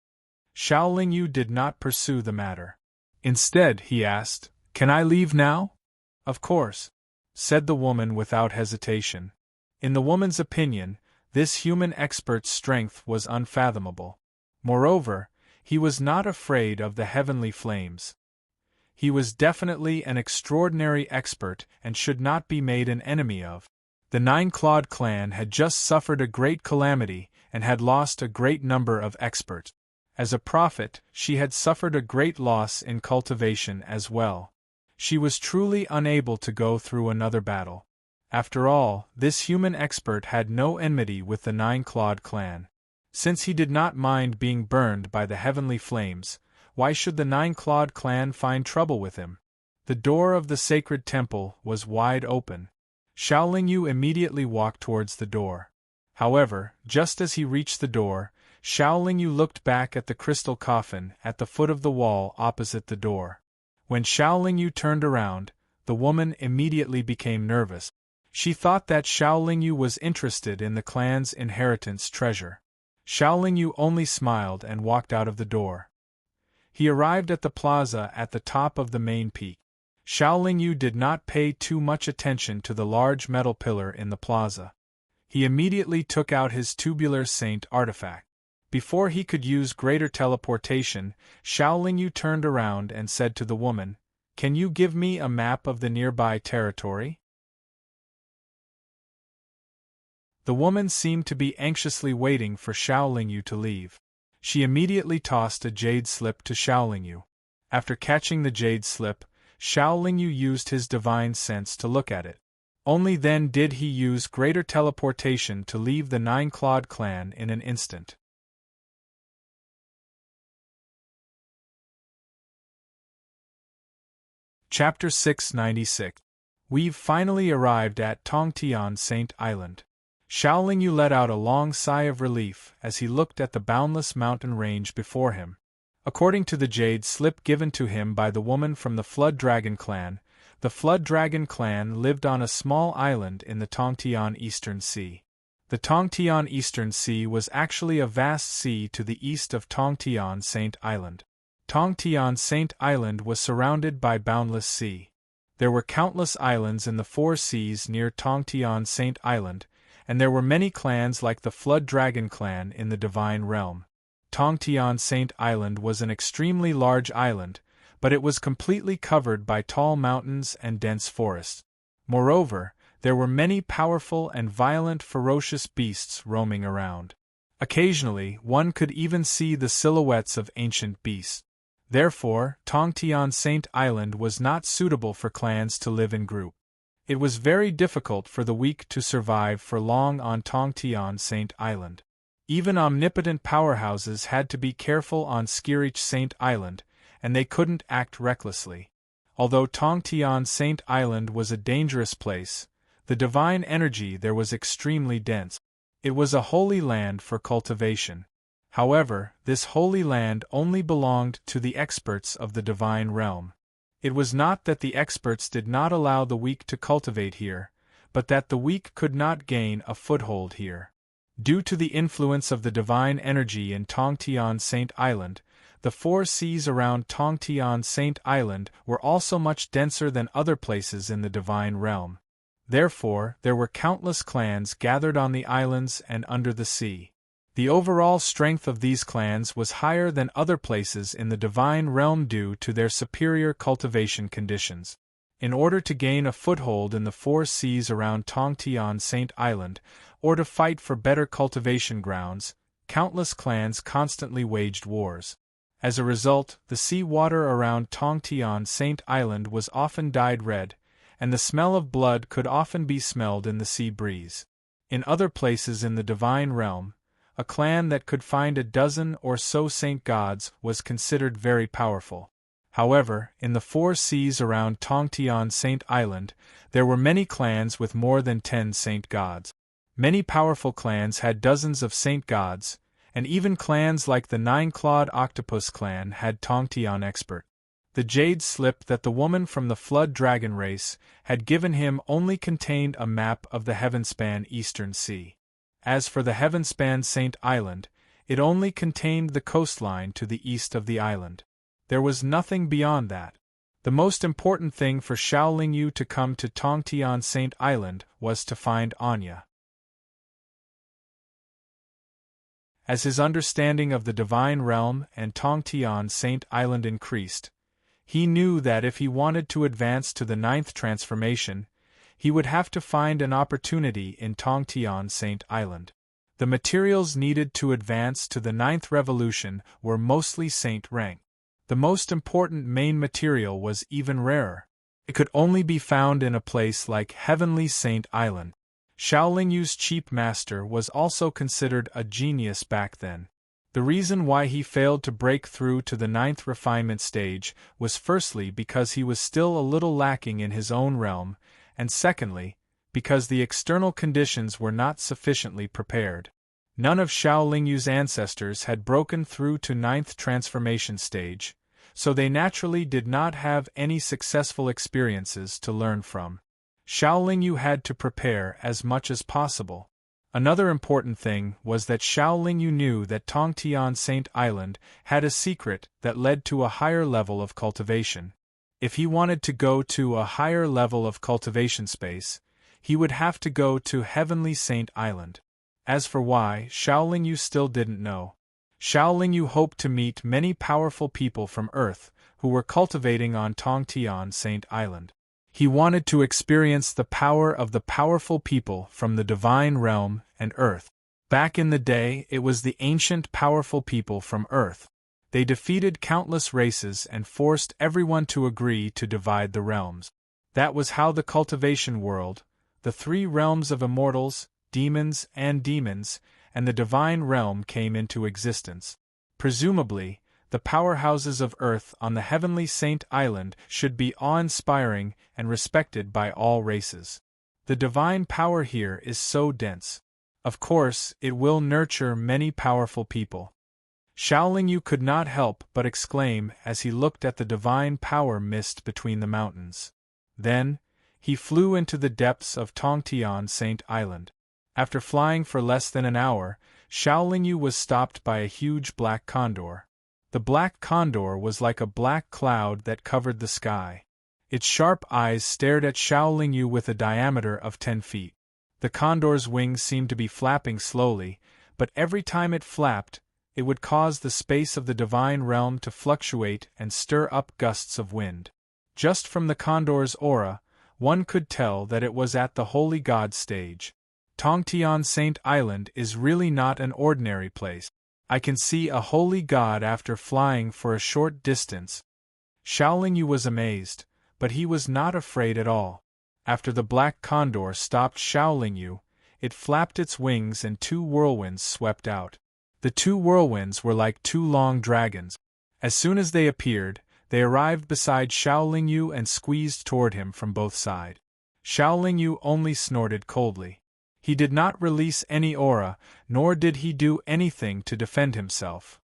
Xiao Lingyu did not pursue the matter. Instead, he asked, "Can I leave now?" "Of course," said the woman without hesitation. In the woman's opinion, this human expert's strength was unfathomable. Moreover, he was not afraid of the heavenly flames. He was definitely an extraordinary expert and should not be made an enemy of. The Nine-Clawed clan had just suffered a great calamity and had lost a great number of experts. As a prophet, she had suffered a great loss in cultivation as well. She was truly unable to go through another battle. After all, this human expert had no enmity with the Nine-Clawed clan. Since he did not mind being burned by the heavenly flames, why should the Nine-Clawed clan find trouble with him? The door of the sacred temple was wide open. Xiao Lingyu immediately walked towards the door. However, just as he reached the door, Xiao Lingyu looked back at the crystal coffin at the foot of the wall opposite the door. When Xiao Lingyu turned around, the woman immediately became nervous. She thought that Xiao Lingyu was interested in the clan's inheritance treasure. Xiao Lingyu only smiled and walked out of the door. He arrived at the plaza at the top of the main peak. Xiao Lingyu did not pay too much attention to the large metal pillar in the plaza. He immediately took out his tubular saint artifact. Before he could use greater teleportation, Xiao Lingyu turned around and said to the woman, "Can you give me a map of the nearby territory?" The woman seemed to be anxiously waiting for Xiao Lingyu to leave. She immediately tossed a jade slip to Xiao Lingyu. After catching the jade slip, Xiao Lingyu used his divine sense to look at it. Only then did he use greater teleportation to leave the Nine-Clawed clan in an instant. Chapter 696. We've finally arrived at Tongtian Saint Island. Xiao Lingyu let out a long sigh of relief as he looked at the boundless mountain range before him. According to the jade slip given to him by the woman from the Flood Dragon clan, the Flood Dragon clan lived on a small island in the Tongtian Eastern Sea. The Tongtian Eastern Sea was actually a vast sea to the east of Tongtian Saint Island. Tongtian Saint Island was surrounded by boundless sea. There were countless islands in the four seas near Tongtian Saint Island, and there were many clans like the Flood Dragon clan in the Divine Realm. Tongtian Saint Island was an extremely large island, but it was completely covered by tall mountains and dense forests. Moreover, there were many powerful and violent ferocious beasts roaming around. Occasionally, one could even see the silhouettes of ancient beasts. Therefore, Tongtian Saint Island was not suitable for clans to live in group. It was very difficult for the weak to survive for long on Tongtian Saint Island. Even omnipotent powerhouses had to be careful on Skirich Saint Island, and they couldn't act recklessly. Although Tongtian Saint Island was a dangerous place, the divine energy there was extremely dense. It was a holy land for cultivation. However, this holy land only belonged to the experts of the divine realm. It was not that the experts did not allow the weak to cultivate here, but that the weak could not gain a foothold here. Due to the influence of the divine energy in Tongtian Saint Island, the 4 seas around Tongtian Saint Island were also much denser than other places in the divine realm. Therefore, there were countless clans gathered on the islands and under the sea. The overall strength of these clans was higher than other places in the divine realm due to their superior cultivation conditions. In order to gain a foothold in the 4 seas around Tongtian Saint Island, or to fight for better cultivation grounds, countless clans constantly waged wars. As a result, the sea water around Tongtian Saint Island was often dyed red, and the smell of blood could often be smelled in the sea breeze. In other places in the divine realm, a clan that could find a dozen or so saint gods was considered very powerful. However, in the 4 seas around Tongtian Saint Island, there were many clans with more than 10 saint gods. Many powerful clans had dozens of saint gods, and even clans like the 9-clawed octopus clan had Tongtian expert. The jade slip that the woman from the flood dragon race had given him only contained a map of the Heavenspan Eastern Sea. As for the Heavenspan Saint Island, it only contained the coastline to the east of the island. There was nothing beyond that. The most important thing for Xiao Lingyu to come to Tongtian Saint Island was to find Anya. As his understanding of the divine realm and Tongtian Saint Island increased, he knew that if he wanted to advance to the 9th transformation, he would have to find an opportunity in Tongtian Saint Island. The materials needed to advance to the 9th revolution were mostly saint rank. The most important main material was even rarer. It could only be found in a place like Heavenly Saint Island. Xiao Lingyu's cheap master was also considered a genius back then. The reason why he failed to break through to the 9th refinement stage was firstly because he was still a little lacking in his own realm, and secondly, because the external conditions were not sufficiently prepared. None of Xiao Lingyu's ancestors had broken through to 9th transformation stage, so they naturally did not have any successful experiences to learn from. Xiao Lingyu had to prepare as much as possible. Another important thing was that Xiao Lingyu knew that Tongtian Saint Island had a secret that led to a higher level of cultivation. If he wanted to go to a higher level of cultivation space, he would have to go to Heavenly Saint Island. As for why, Xiao Lingyu still didn't know. Xiao Lingyu hoped to meet many powerful people from Earth who were cultivating on Tongtian Saint Island. He wanted to experience the power of the powerful people from the divine realm and Earth. Back in the day, it was the ancient powerful people from Earth. They defeated countless races and forced everyone to agree to divide the realms. That was how the cultivation world, the 3 realms of immortals, demons, and the divine realm came into existence. Presumably, the powerhouses of Earth on the Heavenly Saint Island should be awe-inspiring and respected by all races. The divine power here is so dense. Of course, it will nurture many powerful people. Xiao Lingyu could not help but exclaim as he looked at the divine power mist between the mountains. Then, he flew into the depths of Tongtian Saint Island. After flying for less than an hour, Xiao Lingyu was stopped by a huge black condor. The black condor was like a black cloud that covered the sky. Its sharp eyes stared at Xiao Lingyu with a diameter of 10 feet. The condor's wings seemed to be flapping slowly, but every time it flapped, it would cause the space of the divine realm to fluctuate and stir up gusts of wind. Just from the condor's aura, one could tell that it was at the Holy God stage. Tongtian Saint Island is really not an ordinary place. I can see a holy god after flying for a short distance. Xiao Lingyu was amazed, but he was not afraid at all. After the black condor stopped Xiao Lingyu, it flapped its wings and 2 whirlwinds swept out. The 2 whirlwinds were like 2 long dragons. As soon as they appeared, they arrived beside Xiao Lingyu and squeezed toward him from both sides. Xiao Lingyu only snorted coldly. He did not release any aura, nor did he do anything to defend himself.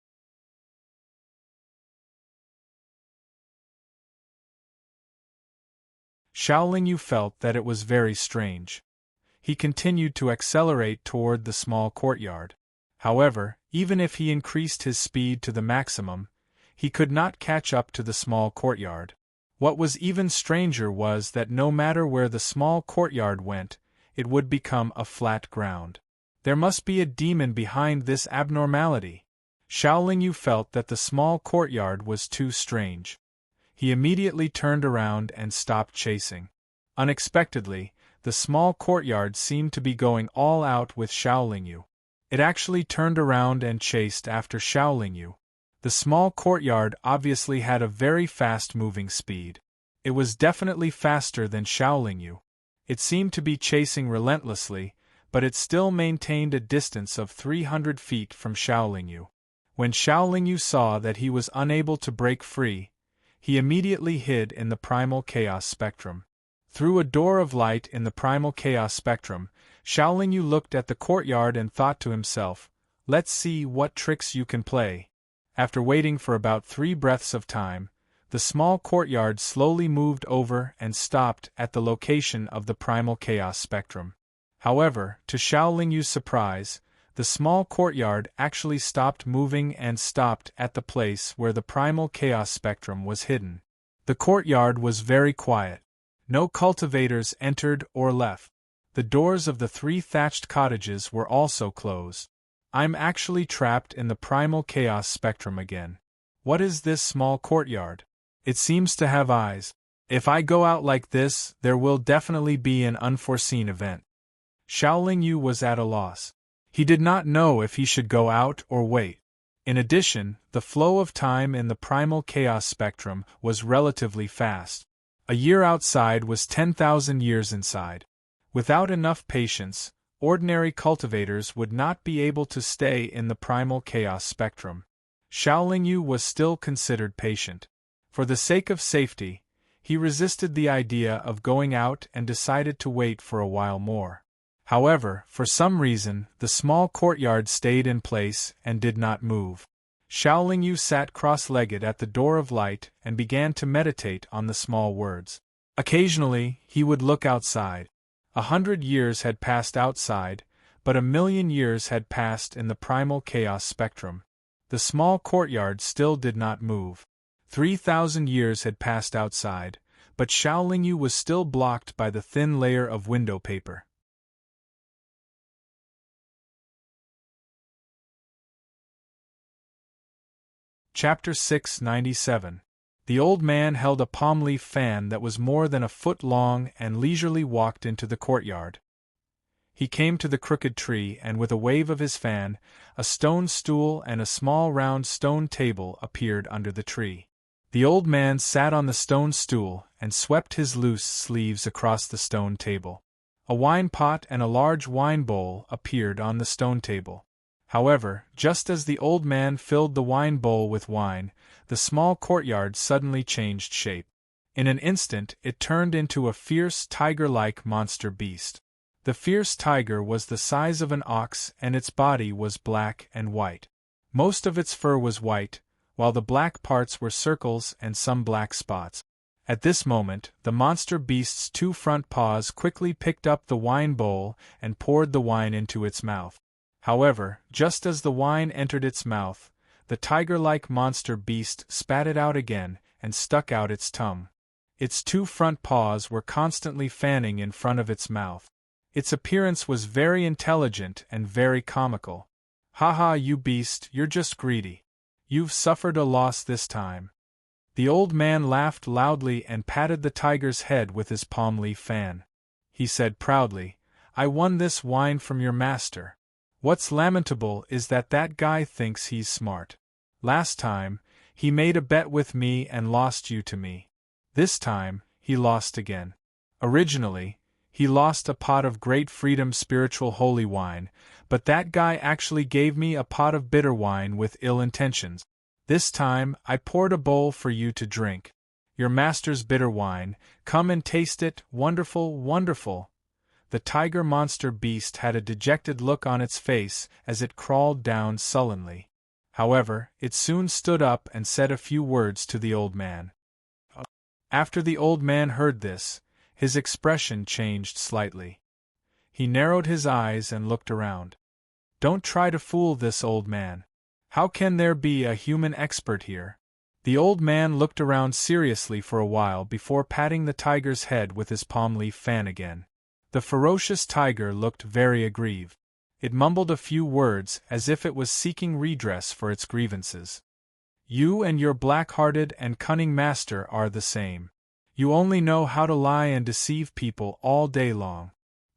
Xiao Lingyu felt that it was very strange. he continued to accelerate toward the small courtyard. However, even if he increased his speed to the maximum, he could not catch up to the small courtyard. What was even stranger was that no matter where the small courtyard went, it would become a flat ground. There must be a demon behind this abnormality. Xiao Lingyu felt that the small courtyard was too strange. He immediately turned around and stopped chasing. Unexpectedly, the small courtyard seemed to be going all out with Xiao Lingyu. It actually turned around and chased after Xiao Lingyu. The small courtyard obviously had a very fast-moving speed. It was definitely faster than Xiao Lingyu. It seemed to be chasing relentlessly, but it still maintained a distance of 300 feet from Xiao Lingyu. When Xiao Lingyu saw that he was unable to break free, he immediately hid in the primal chaos spectrum. Through a door of light in the primal chaos spectrum, Xiao Lingyu looked at the courtyard and thought to himself, "Let's see what tricks you can play." After waiting for about 3 breaths of time, the small courtyard slowly moved over and stopped at the location of the primal chaos spectrum. However, to Xiao Lingyu's surprise, the small courtyard actually stopped moving and stopped at the place where the primal chaos spectrum was hidden. The courtyard was very quiet. No cultivators entered or left. The doors of the 3 thatched cottages were also closed. I'm actually trapped in the primal chaos spectrum again. What is this small courtyard? It seems to have eyes. If I go out like this, there will definitely be an unforeseen event. Xiao Lingyu was at a loss. He did not know if he should go out or wait. In addition, the flow of time in the primal chaos spectrum was relatively fast. A year outside was 10,000 years inside. Without enough patience, ordinary cultivators would not be able to stay in the primal chaos spectrum. Xiao Lingyu was still considered patient. For the sake of safety, he resisted the idea of going out and decided to wait for a while more. However, for some reason, the small courtyard stayed in place and did not move. Xiao Lingyu sat cross-legged at the door of light and began to meditate on the small words. Occasionally, he would look outside. 100 years had passed outside, but 1,000,000 years had passed in the primal chaos spectrum. The small courtyard still did not move. 3,000 years had passed outside, but Xiao Lingyu was still blocked by the thin layer of window paper. Chapter 697. The old man held a palm leaf fan that was more than a foot long and leisurely walked into the courtyard. He came to the crooked tree and with a wave of his fan, a stone stool and a small round stone table appeared under the tree. The old man sat on the stone stool and swept his loose sleeves across the stone table. A wine pot and a large wine bowl appeared on the stone table. However, just as the old man filled the wine bowl with wine, the small courtyard suddenly changed shape. In an instant it turned into a fierce tiger-like monster beast. The fierce tiger was the size of an ox and its body was black and white. Most of its fur was white, while the black parts were circles and some black spots. At this moment, the monster beast's 2 front paws quickly picked up the wine bowl and poured the wine into its mouth. However, just as the wine entered its mouth, the tiger-like monster beast spat it out again and stuck out its tongue. Its 2 front paws were constantly fanning in front of its mouth. Its appearance was very intelligent and very comical. "Ha, you beast, you're just greedy. You've suffered a loss this time." The old man laughed loudly and patted the tiger's head with his palm leaf fan. He said proudly, "I won this wine from your master. What's lamentable is that guy thinks he's smart. Last time, he made a bet with me and lost you to me. This time, he lost again. Originally, he lost a pot of great freedom spiritual holy wine, but that guy actually gave me a pot of bitter wine with ill intentions. This time, I poured a bowl for you to drink. Your master's bitter wine, come and taste it, wonderful, wonderful." The tiger monster beast had a dejected look on its face as it crawled down sullenly. However, it soon stood up and said a few words to the old man. After the old man heard this, his expression changed slightly. He narrowed his eyes and looked around. Don't try to fool this old man. How can there be a human expert here? The old man looked around seriously for a while before patting the tiger's head with his palm leaf fan again. The ferocious tiger looked very aggrieved. It mumbled a few words as if it was seeking redress for its grievances. You and your black-hearted and cunning master are the same. You only know how to lie and deceive people all day long.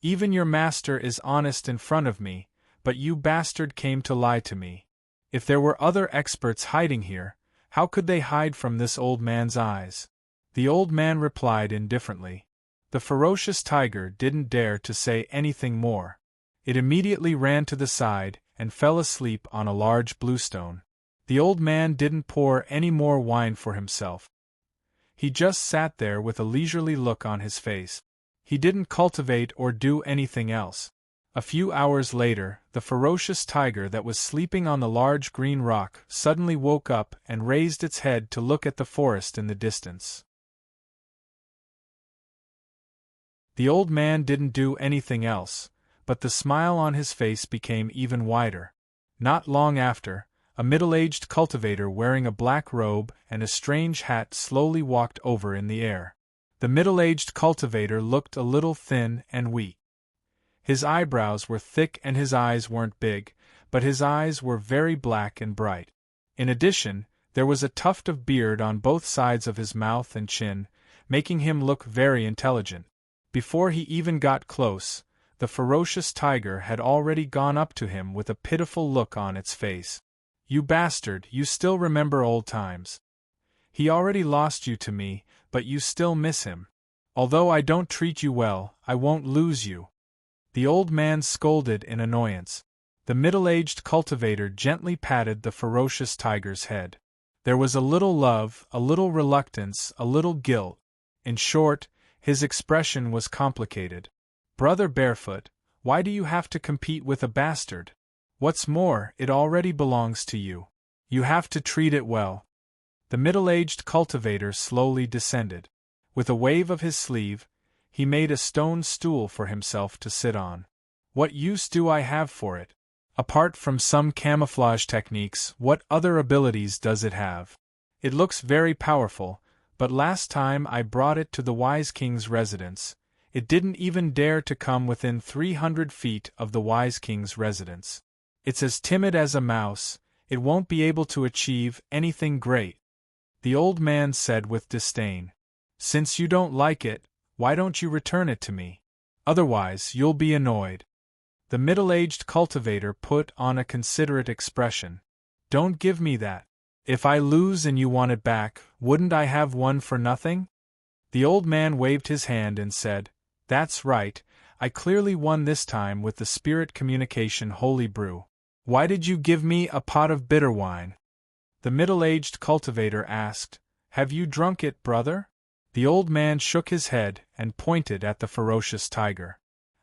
Even your master is honest in front of me, but you bastard came to lie to me. If there were other experts hiding here, how could they hide from this old man's eyes? The old man replied indifferently. The ferocious tiger didn't dare to say anything more. It immediately ran to the side and fell asleep on a large bluestone. The old man didn't pour any more wine for himself. He just sat there with a leisurely look on his face. He didn't cultivate or do anything else. A few hours later, the ferocious tiger that was sleeping on the large green rock suddenly woke up and raised its head to look at the forest in the distance. The old man didn't do anything else, but the smile on his face became even wider. Not long after, a middle-aged cultivator wearing a black robe and a strange hat slowly walked over in the air. The middle-aged cultivator looked a little thin and weak. His eyebrows were thick and his eyes weren't big, but his eyes were very black and bright. In addition, there was a tuft of beard on both sides of his mouth and chin, making him look very intelligent. Before he even got close, the ferocious tiger had already gone up to him with a pitiful look on its face. You bastard, you still remember old times. He already lost you to me, but you still miss him. Although I don't treat you well, I won't lose you. The old man scolded in annoyance. The middle-aged cultivator gently patted the ferocious tiger's head. There was a little love, a little reluctance, a little guilt. In short, his expression was complicated. Brother Barefoot, why do you have to compete with a bastard? What's more, it already belongs to you. You have to treat it well. The middle-aged cultivator slowly descended. With a wave of his sleeve, he made a stone stool for himself to sit on. What use do I have for it? Apart from some camouflage techniques, what other abilities does it have? It looks very powerful, but last time I brought it to the Wise King's residence, it didn't even dare to come within 300 feet of the Wise King's residence. It's as timid as a mouse, it won't be able to achieve anything great. The old man said with disdain. Since you don't like it, why don't you return it to me? Otherwise, you'll be annoyed. The middle-aged cultivator put on a considerate expression. Don't give me that. If I lose and you want it back, wouldn't I have one for nothing? The old man waved his hand and said, That's right, I clearly won this time with the spirit communication holy brew. Why did you give me a pot of bitter wine? The middle-aged cultivator asked, Have you drunk it, brother? The old man shook his head and pointed at the ferocious tiger.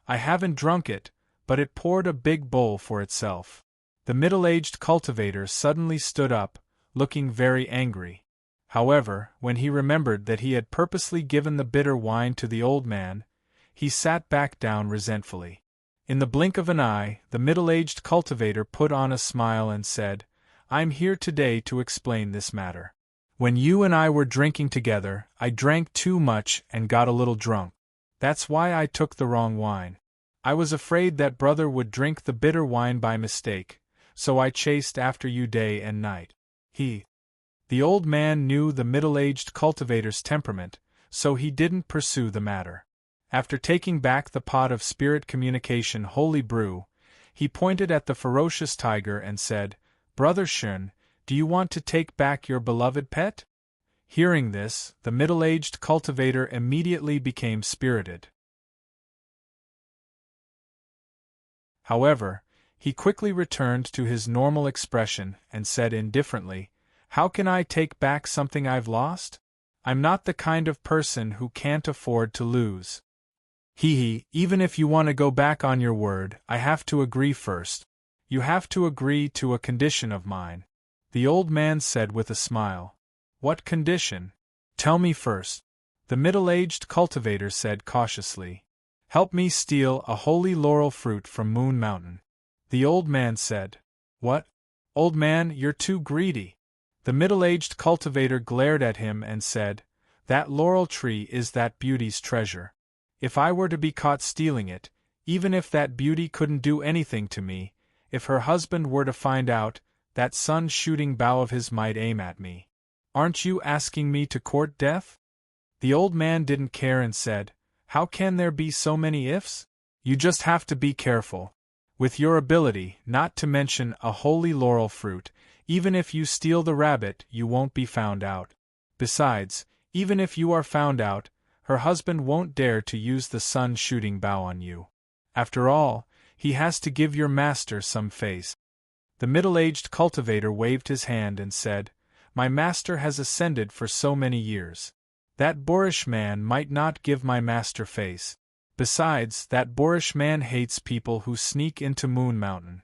I haven't drunk it, but it poured a big bowl for itself. The middle-aged cultivator suddenly stood up, looking very angry. However, when he remembered that he had purposely given the bitter wine to the old man, he sat back down resentfully. In the blink of an eye, the middle-aged cultivator put on a smile and said, I'm here today to explain this matter. When you and I were drinking together, I drank too much and got a little drunk. That's why I took the wrong wine. I was afraid that brother would drink the bitter wine by mistake, so I chased after you day and night. The old man knew the middle-aged cultivator's temperament, so he didn't pursue the matter. After taking back the pot of spirit communication holy brew, he pointed at the ferocious tiger and said, Brother Shun, do you want to take back your beloved pet? Hearing this, the middle-aged cultivator immediately became spirited. However, he quickly returned to his normal expression and said indifferently, How can I take back something I've lost? I'm not the kind of person who can't afford to lose. Even if you want to go back on your word, I have to agree first. You have to agree to a condition of mine. The old man said with a smile. What condition? Tell me first. The middle-aged cultivator said cautiously. Help me steal a holy laurel fruit from Moon Mountain. The old man said. What? Old man, you're too greedy. The middle-aged cultivator glared at him and said, That laurel tree is that beauty's treasure. If I were to be caught stealing it, even if that beauty couldn't do anything to me, if her husband were to find out, that sun-shooting bough of his might aim at me. Aren't you asking me to court death? The old man didn't care and said, How can there be so many ifs? You just have to be careful. With your ability, not to mention a holy laurel fruit, even if you steal the rabbit, you won't be found out. Besides, even if you are found out, her husband won't dare to use the sun-shooting bough on you. After all, he has to give your master some face. The middle-aged cultivator waved his hand and said, My master has ascended for so many years. That boorish man might not give my master face. Besides, that boorish man hates people who sneak into Moon Mountain.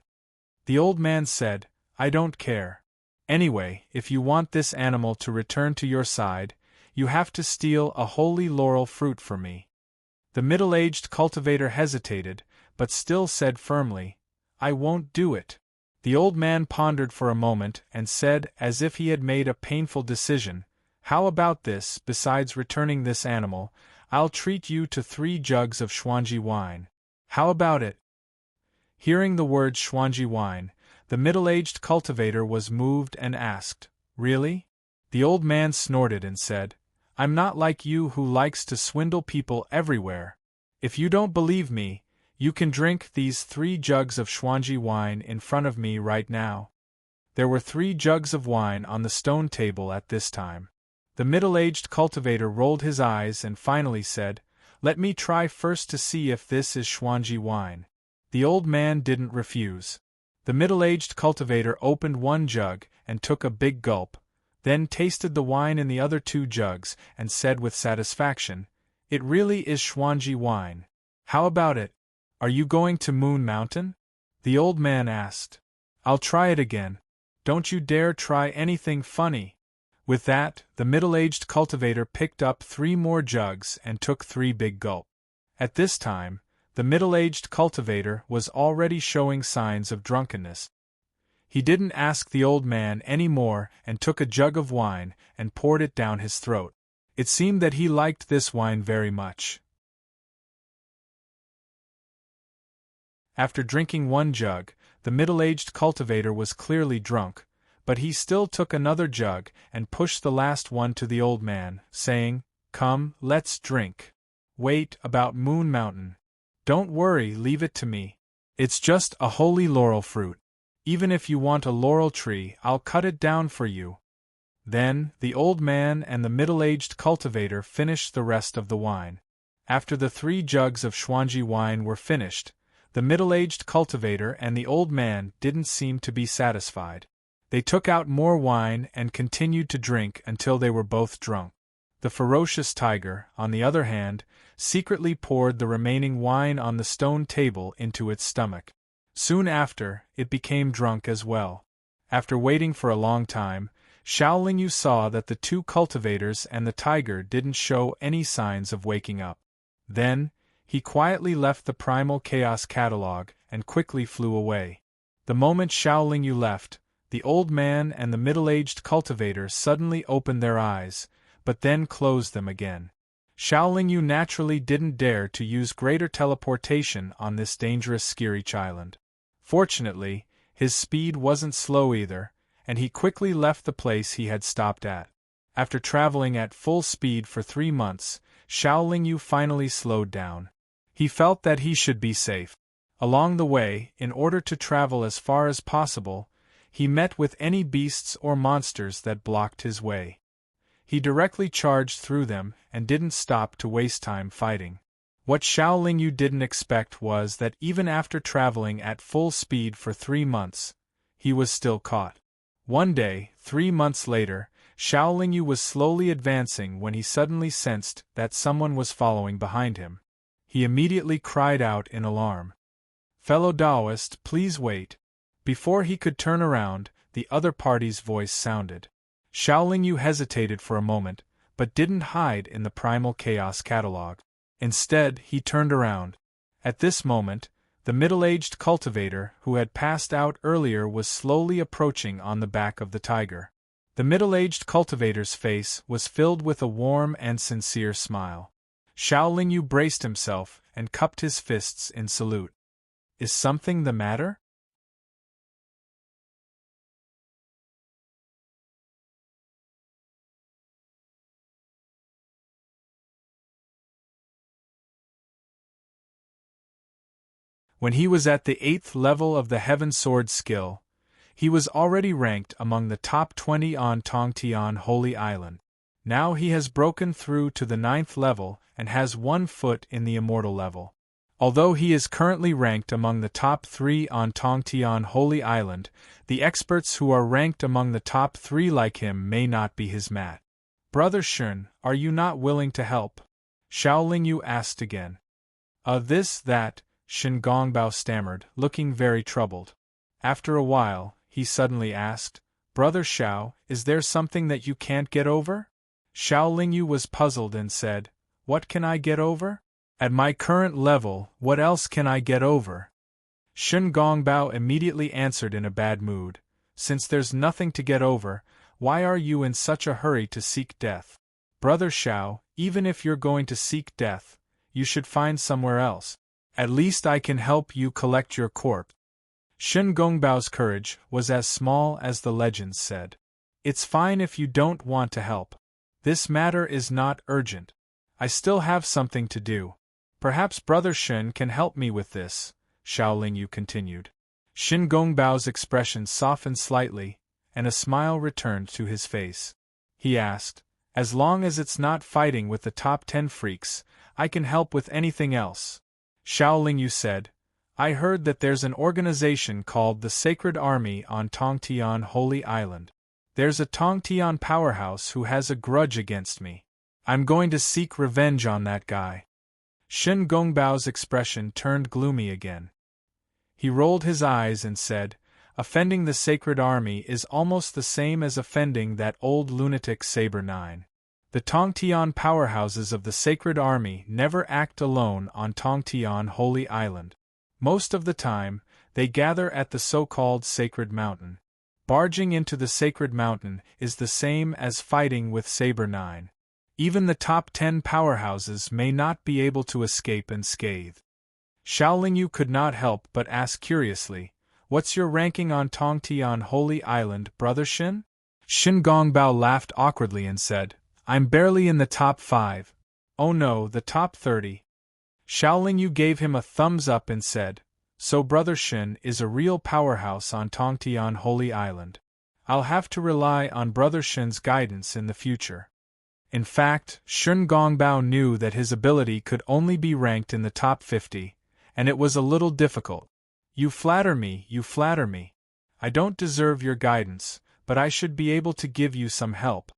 The old man said, I don't care. Anyway, if you want this animal to return to your side, you have to steal a holy laurel fruit for me. The middle-aged cultivator hesitated, but still said firmly, I won't do it. The old man pondered for a moment and said, as if he had made a painful decision, How about this? Besides returning this animal, I'll treat you to 3 jugs of Xuanji wine. How about it? Hearing the word Xuanji wine, the middle-aged cultivator was moved and asked, Really? The old man snorted and said, I'm not like you who likes to swindle people everywhere. If you don't believe me, you can drink these 3 jugs of Xuanji wine in front of me right now. There were 3 jugs of wine on the stone table at this time. The middle-aged cultivator rolled his eyes and finally said, Let me try first to see if this is Xuanji wine. The old man didn't refuse. The middle-aged cultivator opened 1 jug and took a big gulp, then tasted the wine in the other 2 jugs and said with satisfaction, It really is Xuanji wine. How about it? Are you going to Moon Mountain? The old man asked. I'll try it again. Don't you dare try anything funny. With that, the middle-aged cultivator picked up 3 more jugs and took 3 big gulps. At this time, the middle-aged cultivator was already showing signs of drunkenness. He didn't ask the old man any more and took a jug of wine and poured it down his throat. It seemed that he liked this wine very much. After drinking 1 jug, the middle-aged cultivator was clearly drunk, but he still took another jug and pushed the last one to the old man, saying, Come, let's drink. Wait, about Moon Mountain. Don't worry, leave it to me. It's just a holy laurel fruit. Even if you want a laurel tree, I'll cut it down for you. Then, the old man and the middle-aged cultivator finished the rest of the wine. After the 3 jugs of Xuanji wine were finished, the middle-aged cultivator and the old man didn't seem to be satisfied. They took out more wine and continued to drink until they were both drunk. The ferocious tiger, on the other hand, secretly poured the remaining wine on the stone table into its stomach. Soon after, it became drunk as well. After waiting for a long time, Xiaolingyu saw that the 2 cultivators and the tiger didn't show any signs of waking up. Then, he quietly left the Primal Chaos Catalog and quickly flew away. The moment Xiaolingyu left, the old man and the middle-aged cultivator suddenly opened their eyes, but then closed them again. Xiaolingyu naturally didn't dare to use greater teleportation on this dangerous Skirich Island. Fortunately, his speed wasn't slow either, and he quickly left the place he had stopped at. After traveling at full speed for 3 months, Xiaolingyu finally slowed down. He felt that he should be safe. Along the way, in order to travel as far as possible, he met with any beasts or monsters that blocked his way. He directly charged through them and didn't stop to waste time fighting. What Xiaolingyu didn't expect was that even after traveling at full speed for 3 months, he was still caught. One day, 3 months later, Xiaolingyu was slowly advancing when he suddenly sensed that someone was following behind him. He immediately cried out in alarm. Fellow Taoist, please wait. Before he could turn around, the other party's voice sounded. Xiaolingyu hesitated for a moment, but didn't hide in the Primal Chaos Catalog. Instead, he turned around. At this moment, the middle-aged cultivator who had passed out earlier was slowly approaching on the back of the tiger. The middle-aged cultivator's face was filled with a warm and sincere smile. Xiao Lingyu braced himself and cupped his fists in salute. Is something the matter? When he was at the 8th level of the Heaven Sword skill, he was already ranked among the top 20 on Tongtian Holy Island. Now he has broken through to the 9th level and has 1 foot in the Immortal level. Although he is currently ranked among the top 3 on Tongtian Holy Island, the experts who are ranked among the top 3 like him may not be his match. Brother Shun, are you not willing to help? Xiao Lingyu asked again. That, Shen Gongbao stammered, looking very troubled. After a while, he suddenly asked, Brother Xiao, is there something that you can't get over? Xiao Lingyu was puzzled and said, What can I get over? At my current level, what else can I get over? Shen Gongbao immediately answered in a bad mood, Since there's nothing to get over, why are you in such a hurry to seek death? Brother Xiao, even if you're going to seek death, you should find somewhere else. At least I can help you collect your corpse. Shen Gongbao's courage was as small as the legends said. It's fine if you don't want to help. This matter is not urgent. I still have something to do. Perhaps Brother Shen can help me with this, Xiao Lingyu continued. Shen Gongbao's expression softened slightly, and a smile returned to his face. He asked, As long as it's not fighting with the top 10 freaks, I can help with anything else. Xiao Lingyu said, I heard that there's an organization called the Sacred Army on Tongtian Holy Island. There's a Tongtian powerhouse who has a grudge against me. I'm going to seek revenge on that guy. Shen Gongbao's expression turned gloomy again. He rolled his eyes and said, Offending the Sacred Army is almost the same as offending that old lunatic Saber 9. The Tongtian powerhouses of the Sacred Army never act alone on Tongtian Holy Island. Most of the time, they gather at the so-called Sacred Mountain. Barging into the Sacred Mountain is the same as fighting with Saber 9. Even the top 10 powerhouses may not be able to escape unscathed. Xiao Lingyu could not help but ask curiously, What's your ranking on Tongtian Holy Island, Brother Shen? Shen Gongbao laughed awkwardly and said, I'm barely in the top 5. Oh no, the top 30. Xiao Lingyu gave him a thumbs up and said, So Brother Shen is a real powerhouse on Tongtian Holy Island. I'll have to rely on Brother Shen's guidance in the future. In fact, Shen Gongbao knew that his ability could only be ranked in the top 50, and it was a little difficult. You flatter me, you flatter me. I don't deserve your guidance, but I should be able to give you some help.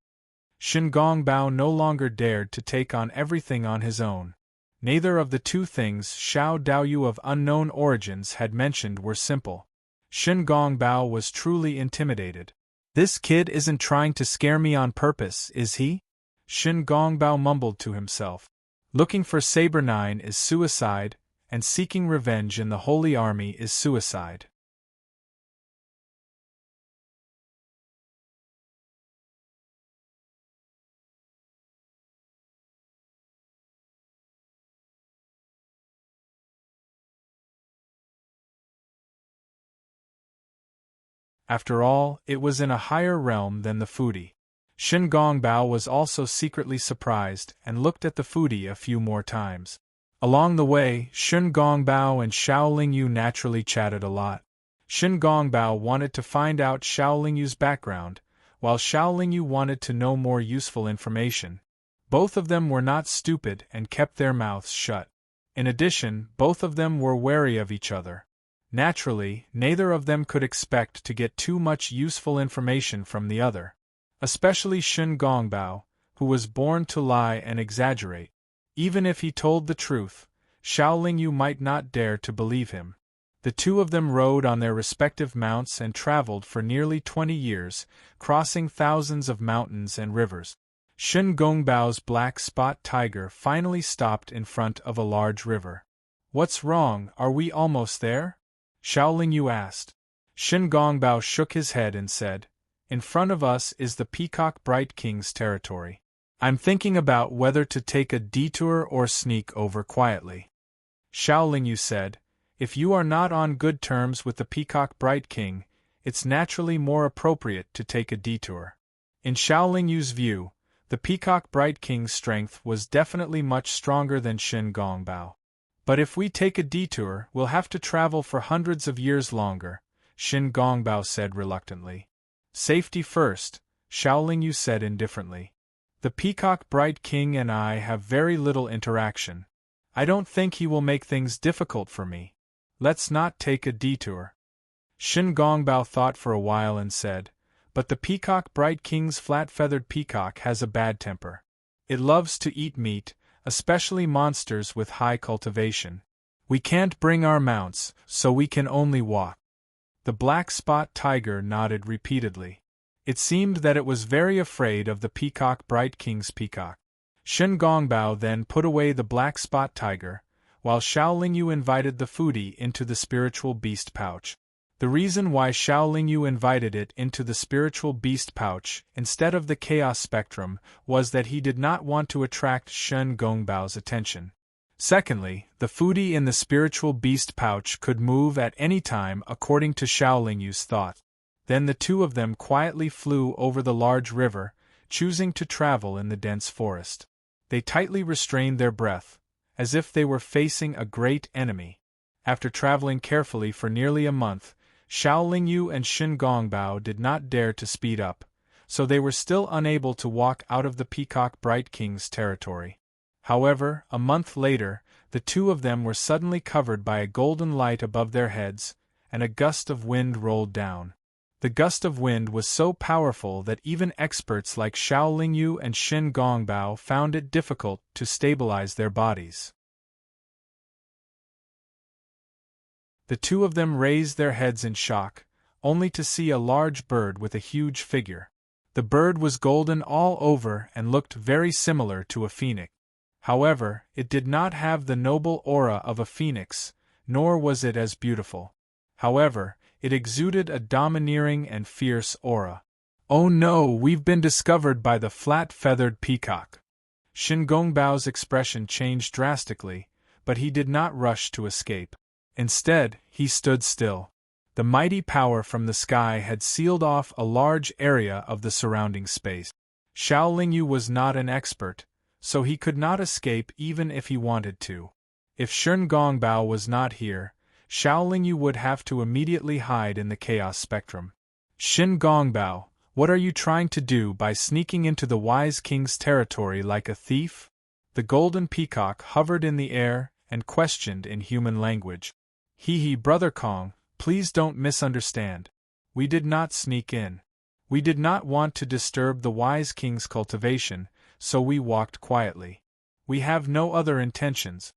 Shen Gongbao no longer dared to take on everything on his own. Neither of the two things Xiao Daoyu of unknown origins had mentioned were simple. Shen Gongbao was truly intimidated. This kid isn't trying to scare me on purpose, is he? Shen Gongbao mumbled to himself. Looking for Saber 9 is suicide, and seeking revenge in the Holy Army is suicide. After all, it was in a higher realm than the foodie. Shen Gongbao was also secretly surprised and looked at the foodie a few more times. Along the way, Shen Gongbao and Xiao Lingyu naturally chatted a lot. Shen Gongbao wanted to find out Xiao Lingyu's background, while Xiao Lingyu wanted to know more useful information. Both of them were not stupid and kept their mouths shut. In addition, both of them were wary of each other. Naturally, neither of them could expect to get too much useful information from the other. Especially Shen Gongbao, who was born to lie and exaggerate. Even if he told the truth, Xiao Lingyu might not dare to believe him. The two of them rode on their respective mounts and traveled for nearly 20 years, crossing thousands of mountains and rivers. Shen Gongbao's black spot tiger finally stopped in front of a large river. What's wrong, are we almost there? Xiao Lingyu asked. Shen Gongbao shook his head and said, in front of us is the Peacock Bright King's territory. I'm thinking about whether to take a detour or sneak over quietly. Xiao Lingyu said, if you are not on good terms with the Peacock Bright King, it's naturally more appropriate to take a detour. In Xiao Lingyu's view, the Peacock Bright King's strength was definitely much stronger than Shen Gongbao. But if we take a detour, we'll have to travel for hundreds of years longer, Shen Gongbao said reluctantly. Safety first, Xiao Lingyu said indifferently. The Peacock Bright King and I have very little interaction. I don't think he will make things difficult for me. Let's not take a detour. Shen Gongbao thought for a while and said, but the Peacock Bright King's flat-feathered peacock has a bad temper. It loves to eat meat, especially monsters with high cultivation. We can't bring our mounts, so we can only walk. The black spot tiger nodded repeatedly. It seemed that it was very afraid of the Peacock Bright King's peacock. Shen Gongbao then put away the black spot tiger, while Xiao Lingyu invited the foodie into the spiritual beast pouch. The reason why Xiao Lingyu invited it into the spiritual beast pouch instead of the chaos spectrum was that he did not want to attract Shen Gongbao's attention. Secondly, the foodie in the spiritual beast pouch could move at any time according to Xiao Lingyu's thought. Then the two of them quietly flew over the large river, choosing to travel in the dense forest. They tightly restrained their breath, as if they were facing a great enemy. After traveling carefully for nearly a month, Xiao Lingyu and Shen Gongbao did not dare to speed up, so they were still unable to walk out of the Peacock Bright King's territory. However, a month later, the two of them were suddenly covered by a golden light above their heads, and a gust of wind rolled down. The gust of wind was so powerful that even experts like Xiao Lingyu and Shen Gongbao found it difficult to stabilize their bodies. The two of them raised their heads in shock, only to see a large bird with a huge figure. The bird was golden all over and looked very similar to a phoenix. However, it did not have the noble aura of a phoenix, nor was it as beautiful. However, it exuded a domineering and fierce aura. Oh no, we've been discovered by the flat-feathered peacock. Shen Gongbao's expression changed drastically, but he did not rush to escape. Instead, he stood still. The mighty power from the sky had sealed off a large area of the surrounding space. Xiao Lingyu was not an expert, so he could not escape even if he wanted to. If Shen Gongbao was not here, Xiao Lingyu would have to immediately hide in the chaos spectrum. Shen Gongbao, what are you trying to do by sneaking into the wise king's territory like a thief? The golden peacock hovered in the air and questioned in human language. Hee, Brother Kong, please don't misunderstand. We did not sneak in. We did not want to disturb the wise king's cultivation, so we walked quietly. We have no other intentions.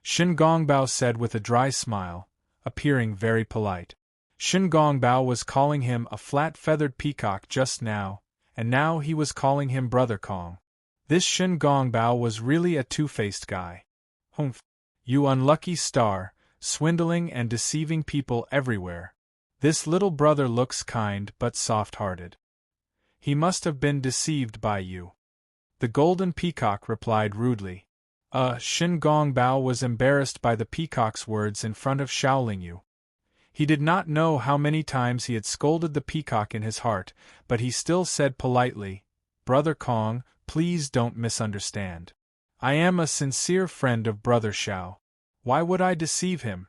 Shen Gongbao said with a dry smile, appearing very polite. Shen Gongbao was calling him a flat-feathered peacock just now, and now he was calling him Brother Kong. This Shen Gongbao was really a two-faced guy. Humph! You unlucky star, swindling and deceiving people everywhere. This little brother looks kind but soft-hearted. He must have been deceived by you. The golden peacock replied rudely. Shen Gongbao was embarrassed by the peacock's words in front of Xiao Lingyu. He did not know how many times he had scolded the peacock in his heart, but he still said politely, Brother Kong, please don't misunderstand. I am a sincere friend of Brother Xiao. Why would I deceive him?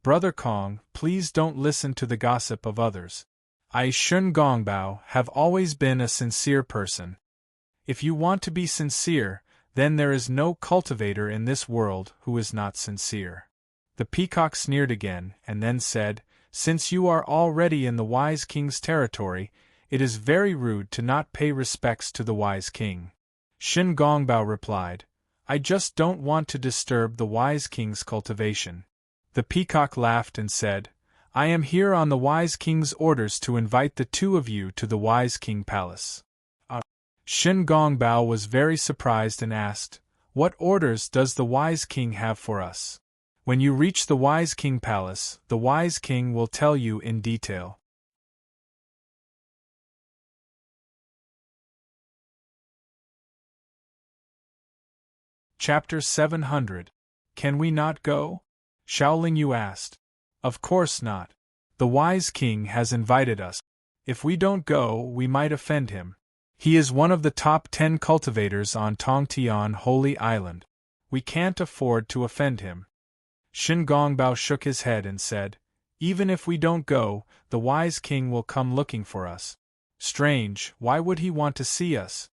Brother Kong, please don't listen to the gossip of others. I, Shen Gongbao, have always been a sincere person. If you want to be sincere, then there is no cultivator in this world who is not sincere. The peacock sneered again, and then said, Since you are already in the wise king's territory, it is very rude to not pay respects to the wise king. Shen Gongbao replied, I just don't want to disturb the wise king's cultivation. The peacock laughed and said, I am here on the wise king's orders to invite the two of you to the wise king palace. Shin Gongbao was very surprised and asked, "What orders does the wise king have for us?" "When you reach the wise king palace, the wise king will tell you in detail." Chapter 700. Can we not go? Xiaoling Yu asked. Of course not. The wise king has invited us. If we don't go, we might offend him. He is one of the top 10 cultivators on Tongtian Holy Island. We can't afford to offend him. Shin Gongbao shook his head and said, "Even if we don't go, the wise king will come looking for us." Strange, why would he want to see us?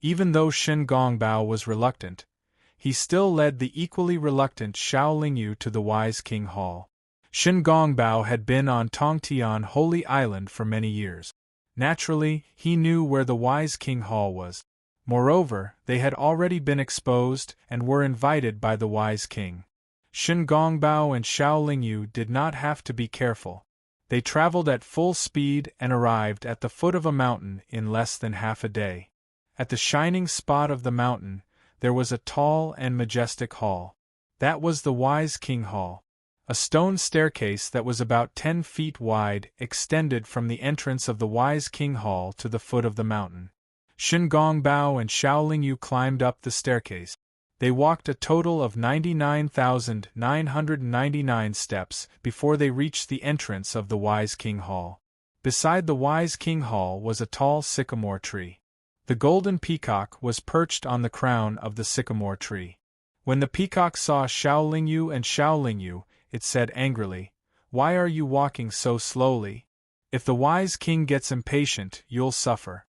Even though Shin Gongbao was reluctant, he still led the equally reluctant Xiaoling Yu to the wise king hall. Shin Gongbao had been on Tongtian Holy Island for many years. Naturally, he knew where the wise king hall was. Moreover, they had already been exposed and were invited by the wise king. Shin Gongbao and Xiaoling Yu did not have to be careful. They traveled at full speed and arrived at the foot of a mountain in less than half a day. At the shining spot of the mountain, there was a tall and majestic hall. That was the wise king hall. A stone staircase that was about 10 feet wide extended from the entrance of the wise king hall to the foot of the mountain. Shin Gongbao and Xiaoling Yu climbed up the staircase. They walked a total of 99,999 steps before they reached the entrance of the wise king hall. Beside the wise king hall was a tall sycamore tree. The golden peacock was perched on the crown of the sycamore tree. When the peacock saw Xiaoling Yu and Xiaoling Yu, it said angrily, "Why are you walking so slowly? If the wise king gets impatient, you'll suffer."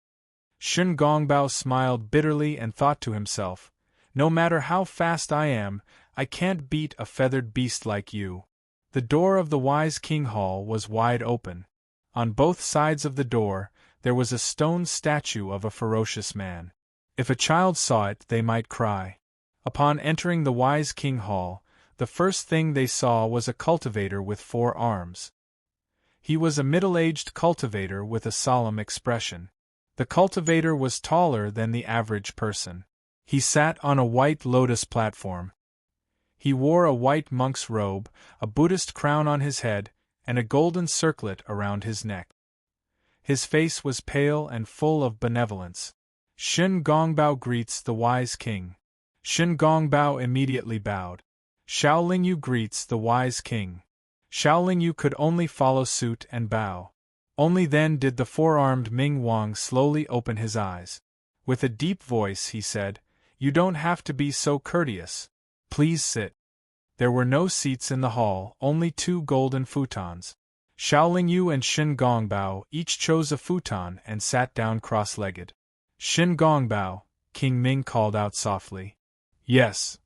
Shin Gongbao smiled bitterly and thought to himself, "No matter how fast I am, I can't beat a feathered beast like you." The door of the wise king hall was wide open. On both sides of the door, there was a stone statue of a ferocious man. If a child saw it, they might cry. Upon entering the wise king hall, the first thing they saw was a cultivator with 4 arms. He was a middle-aged cultivator with a solemn expression. The cultivator was taller than the average person. He sat on a white lotus platform. He wore a white monk's robe, a Buddhist crown on his head, and a golden circlet around his neck. His face was pale and full of benevolence. "Shin Gongbao greets the wise king." Shin Gongbao immediately bowed. "Xiaoling Yu greets the wise king." Xiaoling Yu could only follow suit and bow. Only then did the 4-armed Ming Wang slowly open his eyes. With a deep voice he said, "You don't have to be so courteous. Please sit." There were no seats in the hall, only 2 golden futons. Xiaoling Yu and Shin Gongbao each chose a futon and sat down cross-legged. "Shin Gongbao," King Ming called out softly. "Yes."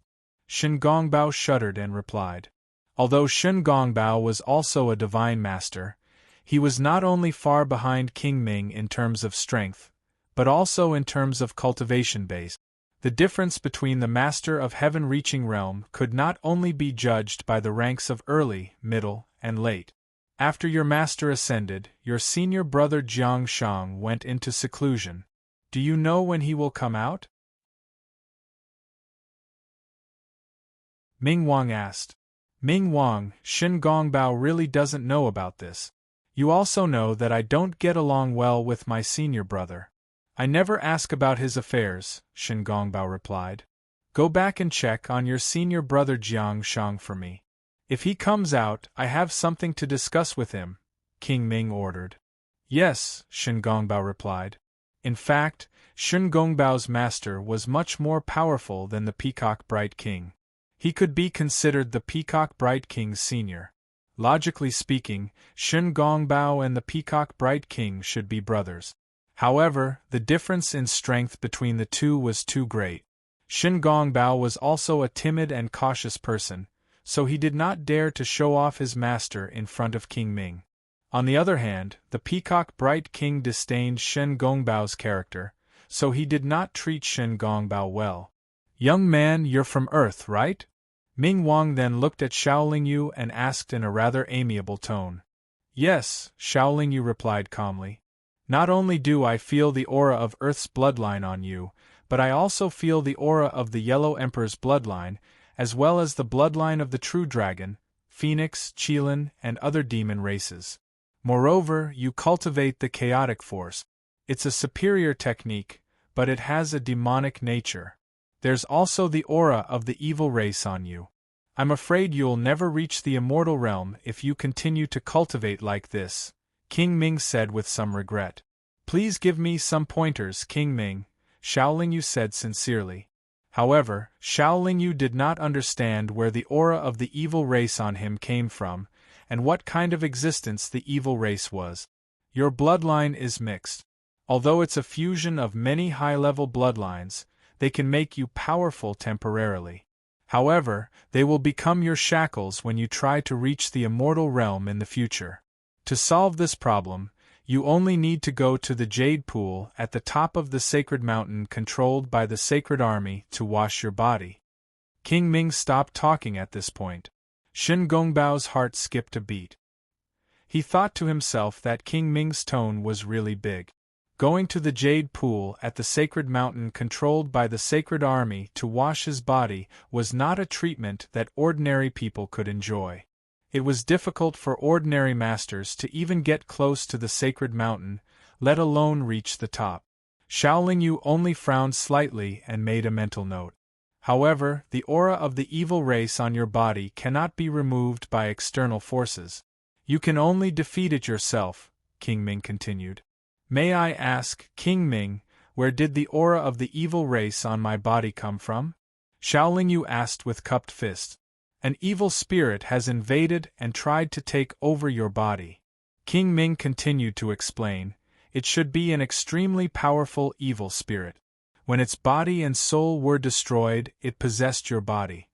Shin Gongbao shuddered and replied. Although Shin Gongbao was also a divine master, he was not only far behind King Ming in terms of strength, but also in terms of cultivation base. The difference between the master of heaven-reaching realm could not only be judged by the ranks of early, middle, and late. After your master ascended, your senior brother Jiang Shang went into seclusion. Do you know when he will come out? Ming Wang asked. Ming Wang, Shin Gongbao really doesn't know about this. You also know that I don't get along well with my senior brother. I never ask about his affairs, Shin Gongbao replied. Go back and check on your senior brother Jiang Shang for me. If he comes out, I have something to discuss with him, King Ming ordered. Yes, Shin Gongbao replied. In fact, Shin Gongbao's master was much more powerful than the Peacock Bright King. He could be considered the Peacock Bright King's senior. Logically speaking, Shin Gongbao and the Peacock Bright King should be brothers. However, the difference in strength between the two was too great. Shin Gongbao was also a timid and cautious person, so he did not dare to show off his master in front of King Ming. On the other hand, the Peacock Bright King disdained Shin Gongbao's character, so he did not treat Shin Gongbao well. Young man, you're from Earth, right? Ming Wang then looked at Xiaoling Yu and asked in a rather amiable tone. Yes, Xiaoling Yu replied calmly. Not only do I feel the aura of Earth's bloodline on you, but I also feel the aura of the Yellow Emperor's bloodline, as well as the bloodline of the True Dragon, Phoenix, Qilin, and other demon races. Moreover, you cultivate the chaotic force. It's a superior technique, but it has a demonic nature. There's also the aura of the evil race on you. I'm afraid you'll never reach the immortal realm if you continue to cultivate like this, King Ming said with some regret. Please give me some pointers, King Ming, Xiaolingyu said sincerely. However, Xiaolingyu did not understand where the aura of the evil race on him came from, and what kind of existence the evil race was. Your bloodline is mixed. Although it's a fusion of many high-level bloodlines, they can make you powerful temporarily. However, they will become your shackles when you try to reach the immortal realm in the future. To solve this problem, you only need to go to the Jade Pool at the top of the sacred mountain controlled by the Sacred Army to wash your body. King Ming stopped talking at this point. Shen Gongbao's heart skipped a beat. He thought to himself that King Ming's tone was really big. Going to the Jade Pool at the sacred mountain controlled by the Sacred Army to wash his body was not a treatment that ordinary people could enjoy. It was difficult for ordinary masters to even get close to the sacred mountain, let alone reach the top. Xiaolingyu only frowned slightly and made a mental note. However, the aura of the evil race on your body cannot be removed by external forces. You can only defeat it yourself, King Ming continued. May I ask, King Ming, where did the aura of the evil race on my body come from? Xiaolingyu asked with cupped fists. An evil spirit has invaded and tried to take over your body. King Ming continued to explain, it should be an extremely powerful evil spirit. When its body and soul were destroyed, it possessed your body.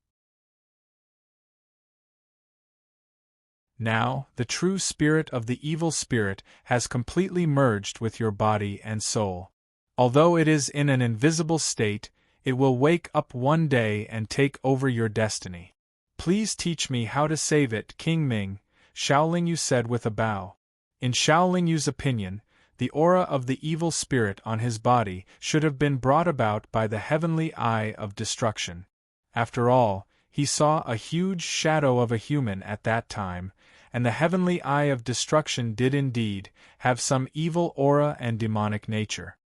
Now, the true spirit of the evil spirit has completely merged with your body and soul. Although it is in an invisible state, it will wake up one day and take over your destiny. Please teach me how to save it, King Ming, Xiaolingyu said with a bow. In Xiaolingyu's opinion, the aura of the evil spirit on his body should have been brought about by the heavenly eye of destruction. After all, he saw a huge shadow of a human at that time, and the heavenly eye of destruction did indeed have some evil aura and demonic nature.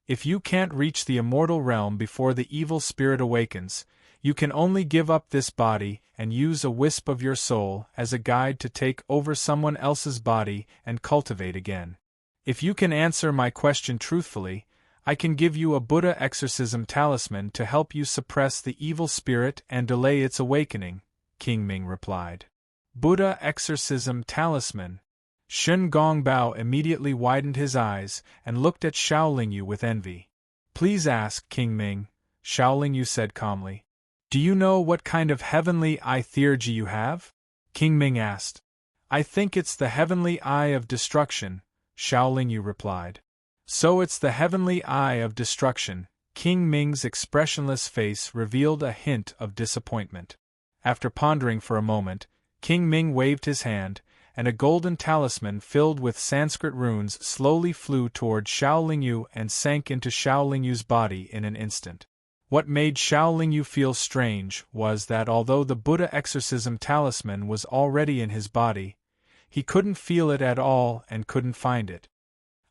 If you can't reach the immortal realm before the evil spirit awakens, you can only give up this body and use a wisp of your soul as a guide to take over someone else's body and cultivate again. If you can answer my question truthfully, I can give you a Buddha exorcism talisman to help you suppress the evil spirit and delay its awakening, King Ming replied. Buddha exorcism talisman. Shen Gongbao immediately widened his eyes and looked at Xiaolingyu with envy. Please ask, King Ming, Xiaolingyu said calmly. Do you know what kind of heavenly eye theurgy you have? King Ming asked. I think it's the heavenly eye of destruction, Xiaolingyu replied. So it's the heavenly eye of destruction. King Ming's expressionless face revealed a hint of disappointment. After pondering for a moment, King Ming waved his hand, and a golden talisman filled with Sanskrit runes slowly flew toward Xiaolingyu and sank into Xiaolingyu's body in an instant. What made Xiaolingyu feel strange was that although the Buddha exorcism talisman was already in his body, he couldn't feel it at all and couldn't find it.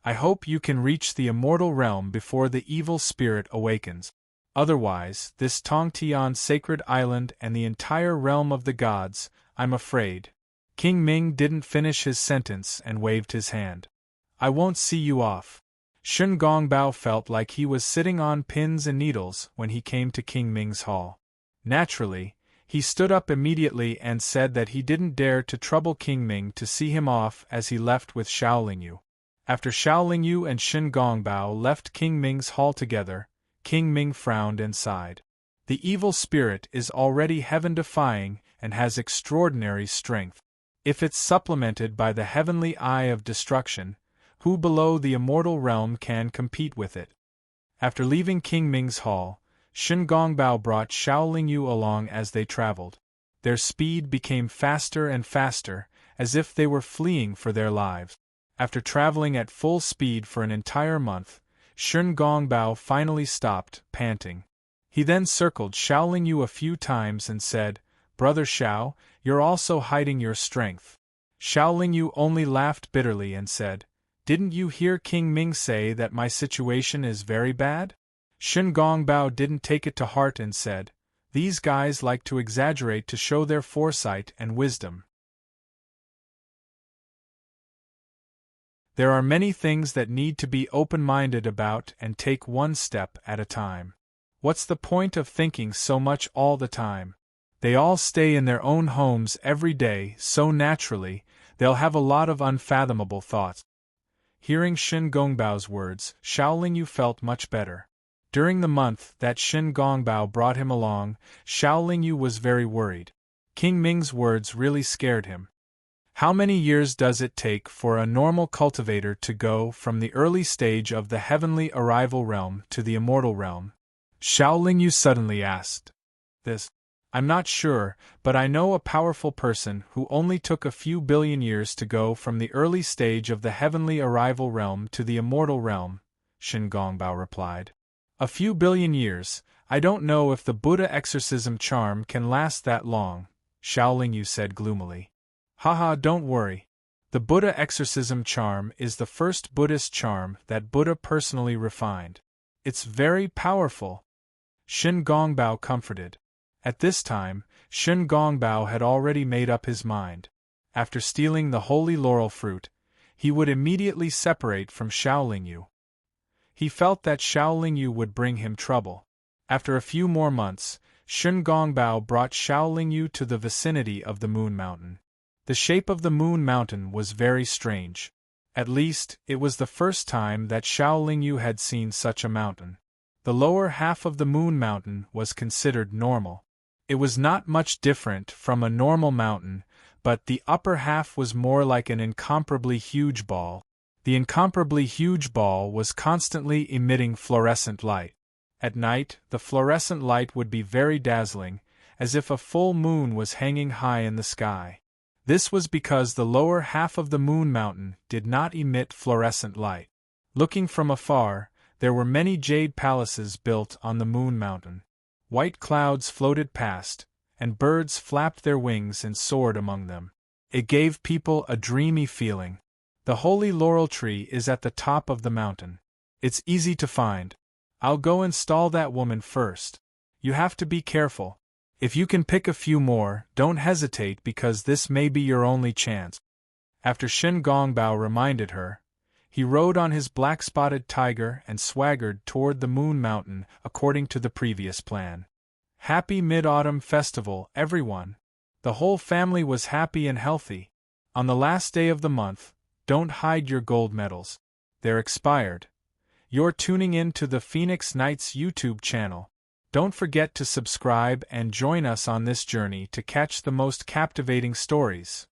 I hope you can reach the immortal realm before the evil spirit awakens. Otherwise, this Tongtian sacred island and the entire realm of the gods, I'm afraid. King Ming didn't finish his sentence and waved his hand. I won't see you off. Shen Gongbao felt like he was sitting on pins and needles when he came to King Ming's hall. Naturally, he stood up immediately and said that he didn't dare to trouble King Ming to see him off as he left with Xiaolingyu. After Xiaolingyu and Shen Gongbao left King Ming's hall together, King Ming frowned and sighed. The evil spirit is already heaven-defying and has extraordinary strength. If it's supplemented by the heavenly eye of destruction, who below the immortal realm can compete with it? After leaving King Ming's hall, Shen Gongbao brought Xiaolingyu along as they traveled. Their speed became faster and faster, as if they were fleeing for their lives. After traveling at full speed for an entire month, Shen Gongbao finally stopped, panting. He then circled Xiao Lingyu a few times and said, "Brother Xiao, you're also hiding your strength." Xiao Lingyu only laughed bitterly and said, "Didn't you hear King Ming say that my situation is very bad?" Shen Gongbao didn't take it to heart and said, "These guys like to exaggerate to show their foresight and wisdom. There are many things that need to be open-minded about and take one step at a time. What's the point of thinking so much all the time? They all stay in their own homes every day, so naturally, they'll have a lot of unfathomable thoughts." Hearing Shen Gongbao's words, Xiao Lingyu felt much better. During the month that Shen Gongbao brought him along, Xiao Lingyu was very worried. King Ming's words really scared him. How many years does it take for a normal cultivator to go from the early stage of the heavenly arrival realm to the immortal realm? Xiao Lingyu suddenly asked. "This? I'm not sure, but I know a powerful person who only took a few billion years to go from the early stage of the heavenly arrival realm to the immortal realm," Shen Gongbao replied. "A few billion years? I don't know if the Buddha exorcism charm can last that long," Xiao Lingyu said gloomily. "Haha, don't worry. The Buddha exorcism charm is the first Buddhist charm that Buddha personally refined. It's very powerful," Shen Gongbao comforted. At this time, Shen Gongbao had already made up his mind. After stealing the holy laurel fruit, he would immediately separate from Xiao Lingyu. He felt that Xiao Lingyu would bring him trouble. After a few more months, Shen Gongbao brought Xiao Lingyu to the vicinity of the Moon Mountain. The shape of the Moon Mountain was very strange. At least, it was the first time that Xiao Lingyu had seen such a mountain. The lower half of the Moon Mountain was considered normal. It was not much different from a normal mountain, but the upper half was more like an incomparably huge ball. The incomparably huge ball was constantly emitting fluorescent light. At night, the fluorescent light would be very dazzling, as if a full moon was hanging high in the sky. This was because the lower half of the Moon Mountain did not emit fluorescent light. Looking from afar, there were many jade palaces built on the Moon Mountain. White clouds floated past, and birds flapped their wings and soared among them. It gave people a dreamy feeling. The holy laurel tree is at the top of the mountain. It's easy to find. I'll go install that woman first. You have to be careful. If you can pick a few more, don't hesitate because this may be your only chance." After Shen Gongbao reminded her, he rode on his black-spotted tiger and swaggered toward the Moon Mountain according to the previous plan. Happy Mid-Autumn Festival, everyone! The whole family was happy and healthy. On the last day of the month, don't hide your gold medals. They're expired. You're tuning in to the Phoenix Knights YouTube channel. Don't forget to subscribe and join us on this journey to catch the most captivating stories.